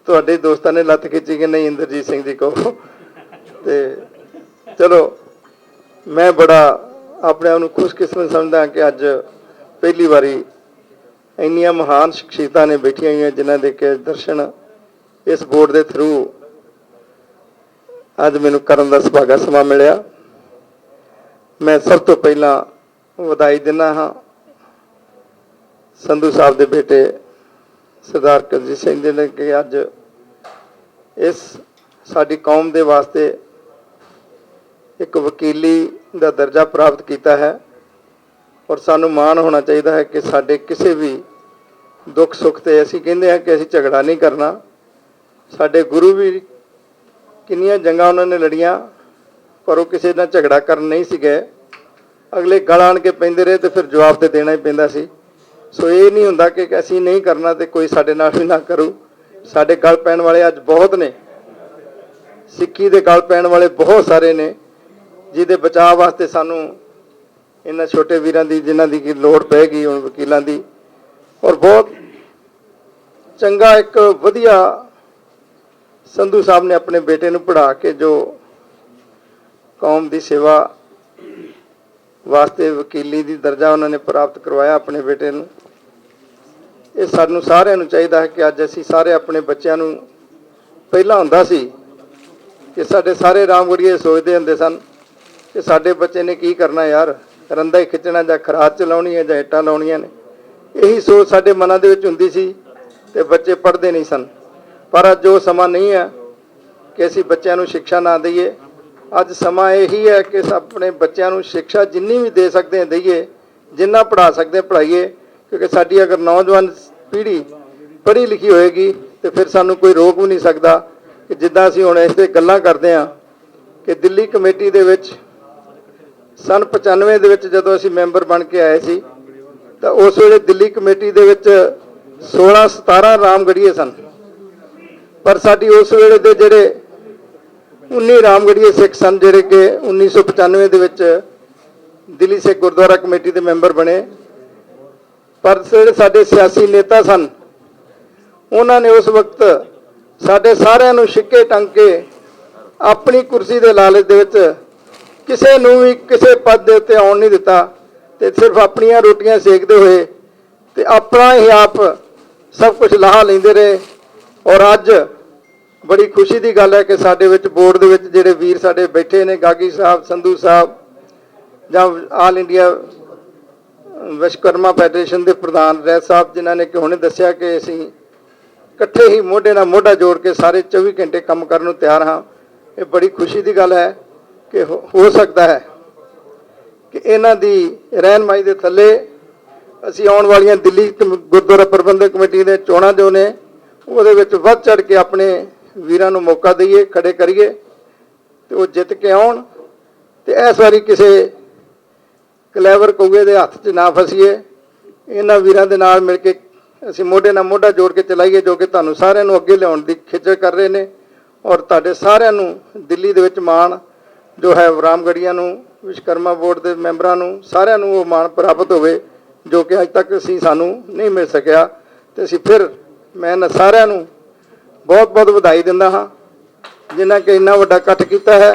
I: तुहाडे दोस्तां ने लत्त खिंची कि नहीं इंद्रजीत सिंह जी कहो। तो चलो मैं बड़ा अपने आप को खुशकिस्मत समझदा कि अज पहली बारी इन्नियां महान शख्सियतां ने बैठियां हुई जिन्हां दे के दर्शन इस बोर्ड के थ्रू अज मैनू करन दा सुभागा समा मिलिया। मैं सब तो पहला वधाई दिना हाँ संधू साहब के बेटे सरदार कुलजीत सिंह जी ने कि अज इस साडी कौम के वास्ते एक वकीली का दर्जा प्राप्त किया है और सानू मान होना चाहिए है कि साडे किसी भी दुख सुख ते असीं कहंदे हैं कि असीं झगड़ा नहीं करना। साडे गुरु भी किन्नियां जंगां उन्होंने लड़ियां पर वो किसी नाल झगड़ा करन नहीं सी गए, अगले गल आण के पैंदे रहे तो फिर जवाब तो देना ही पैंदा सी। सो ये नहीं हुंदा कि असीं नहीं करना तो कोई साडे नाल भी ना करू। साडे गल पैण वाले अज बहुत ने, सिक्की दे गल पैण वाले बहुत सारे ने, जिहदे बचाव वास्ते सानू इन्हां छोटे वीरां दी जिन्हां दी की लोड़ पैगी हुण वकीलां दी, और बहुत चंगा एक वधिया संधू साहब ने अपने बेटे नूं पढ़ा के जो कौम की सेवा वास्ते वकीली की दर्जा उन्होंने प्राप्त करवाया अपने बेटे नूं। ये सानू सारिਆਂ ਨੂੰ ਚਾਹੀਦਾ है कि अज असीं सारे अपने बच्चों नूं पहला हुंदा सी कि साडे सारे रामगढ़ीए सोचते हुंदे सन कि साडे बच्चे ने की करना यार, रंदा ही खिੱਚਣਾ ਜਾਂ खराद चलाउणी है ਜਾਂ ਇੱਟਾਂ ਲਾਉਣੀਆਂ ने, यही सोच साडे मनां दे विच हुंदी सी ते बच्चे पढ़ते नहीं सन। पर अज जो समा नहीं है कि असीं बच्चों नूं शिक्षा ना दईए। अज समा यही है कि अपने बच्चों नूं शिक्षा जिन्नी भी दे सकते हैं दईए, जिन्ना पढ़ा सकते हैं पढ़ाइए, क्योंकि साडी अगर नौजवान पीढ़ी पढ़ी लिखी होएगी तो फिर सानू कोई रोक भी नहीं सकता। कि जिद्दां असीं हुण इस ते गल्लां करदे हां कि दिल्ली कमेटी दे विच सन 95 दे विच जदों असीं मैंबर बन के आए सी तो उस वेले दिल्ली कमेटी दे विच 16-17 रामगढ़ीए सन, पर साडी उस वेले दे जिहड़े 19 रामगढ़ीए सिख सन जिहड़े कि 1995 दे विच दिल्ली सिख गुरुद्वारा कमेटी के मैंबर बने। पर जिहड़े साडे सियासी नेता सन उन्होंने उस वक्त साडे सारिਆਂ ਨੂੰ छिक्के टंग के अपनी कुर्सी के लालच दे विच किसी नूं भी किसी पद के उत्ते आउण नहीं दिता ते सिर्फ अपनियां रोटियां सेकते हुए ते अपना ही आप सब कुछ लाह लैंदे रहे। और अज बड़ी खुशी की गल है कि साडे विच बोर्ड दे विच जिहड़े वीर साडे बैठे ने, गागी साहब, संधू साहब जां आल इंडिया विश्वकर्मा फैडरेशन के प्रधान रैत साहब, जिन्होंने कि हुणे दस्सिया कि असीं इकट्ठे ही मोढे नाल मोढा जोड़ के सारे 24 घंटे काम करन नूं तैयार हाँ। ये बड़ी खुशी की गल है कि हो सकता है कि इन्हां दी रहनमाई दे थल्ले असीं आउण वालियां दिल्ली गुरुद्वारा प्रबंधक कमेटी दे चोणां जो ने उहदे विच वध चढ़ के अपने वीरां नूं मौका दईए, खड़े करिए ते वो जित के आउण ते इस वारी किसी कलैवर कौए दे हत्थ 'च ना फसीए। इन्हां वीरां दे नाल मिल के
L: ਅਸੀਂ ਮੋਢੇ ਨਾਲ ਮੋਢਾ ਜੋੜ ਕੇ ਚਲਾਈਏ, ਜੋ ਕਿ ਤੁਹਾਨੂੰ ਸਾਰਿਆਂ ਨੂੰ ਅੱਗੇ ਲਿਆਉਣ ਦੀ ਖਿੱਚ ਕਰ ਰਹੇ ਨੇ। ਔਰ ਤੁਹਾਡੇ ਸਾਰਿਆਂ ਨੂੰ ਦਿੱਲੀ ਦੇ ਵਿੱਚ ਮਾਣ ਜੋ ਹੈ ਰਾਮਗੜੀਆਂ ਨੂੰ, ਵਿਸ਼ਵਕਰਮਾ ਬੋਰਡ ਦੇ ਮੈਂਬਰਾਂ ਨੂੰ, ਸਾਰਿਆਂ ਨੂੰ ਉਹ ਮਾਣ ਪ੍ਰਾਪਤ ਹੋਵੇ ਜੋ ਕਿ ਅੱਜ ਤੱਕ ਸਾਨੂੰ ਨਹੀਂ ਮਿਲ ਸਕਿਆ। ਤੇ ਅਸੀਂ ਫਿਰ ਮੈਂ ਇਹਨਾਂ ਸਾਰਿਆਂ ਨੂੰ ਬਹੁਤ ਬਹੁਤ ਵਧਾਈ ਦਿੰਦਾ ਹਾਂ ਜਿਨ੍ਹਾਂ ਕਿ ਇੰਨਾ ਵੱਡਾ ਇਕੱਠ ਕੀਤਾ ਹੈ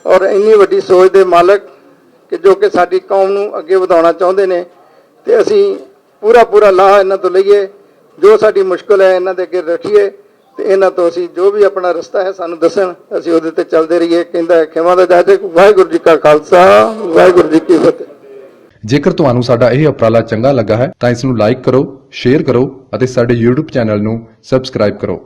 L: ਔਰ ਇੰਨੀ ਵੱਡੀ ਸੋਚ ਦੇ ਮਾਲਕ ਕਿ ਜੋ ਕਿ ਸਾਡੀ ਕੌਮ ਨੂੰ ਅੱਗੇ ਵਧਾਉਣਾ ਚਾਹੁੰਦੇ ਨੇ। ਤੇ ਅਸੀਂ ਪੂਰਾ ਲਾਹਾ ਇਹਨਾਂ ਤੋਂ ਲਈਏ, ਜੋ ਸਾਡੀ ਮੁਸ਼ਕਲ ਹੈ ਇਹਨਾਂ ਦੇ ਅੱਗੇ ਰੱਖੀਏ ਤੇ ਇਹਨਾਂ ਤੋਂ ਅਸੀਂ ਜੋ ਵੀ ਆਪਣਾ ਰਸਤਾ ਹੈ ਸਾਨੂੰ ਦੱਸਣ, ਅਸੀਂ ਉਹਦੇ ਤੇ ਚੱਲਦੇ ਰਹੀਏ। ਕਹਿੰਦਾ ਹੈ ਖਿਮਾ ਦਾ ਜਾਜਕ। ਵਾਹਿਗੁਰੂ ਜੀ ਕਾ ਖਾਲਸਾ, ਵਾਹਿਗੁਰੂ ਜੀ ਕੀ ਫਤਿਹ।
P: ਜੇਕਰ ਤੁਹਾਨੂੰ ਸਾਡਾ ਇਹ ਉਪਰਾਲਾ ਚੰਗਾ ਲੱਗਾ ਹੈ ਤਾਂ ਇਸ ਨੂੰ ਲਾਈਕ ਕਰੋ, ਸ਼ੇਅਰ ਕਰੋ ਅਤੇ ਸਾਡੇ YouTube ਚੈਨਲ ਨੂੰ ਸਬਸਕ੍ਰਾਈਬ ਕਰੋ।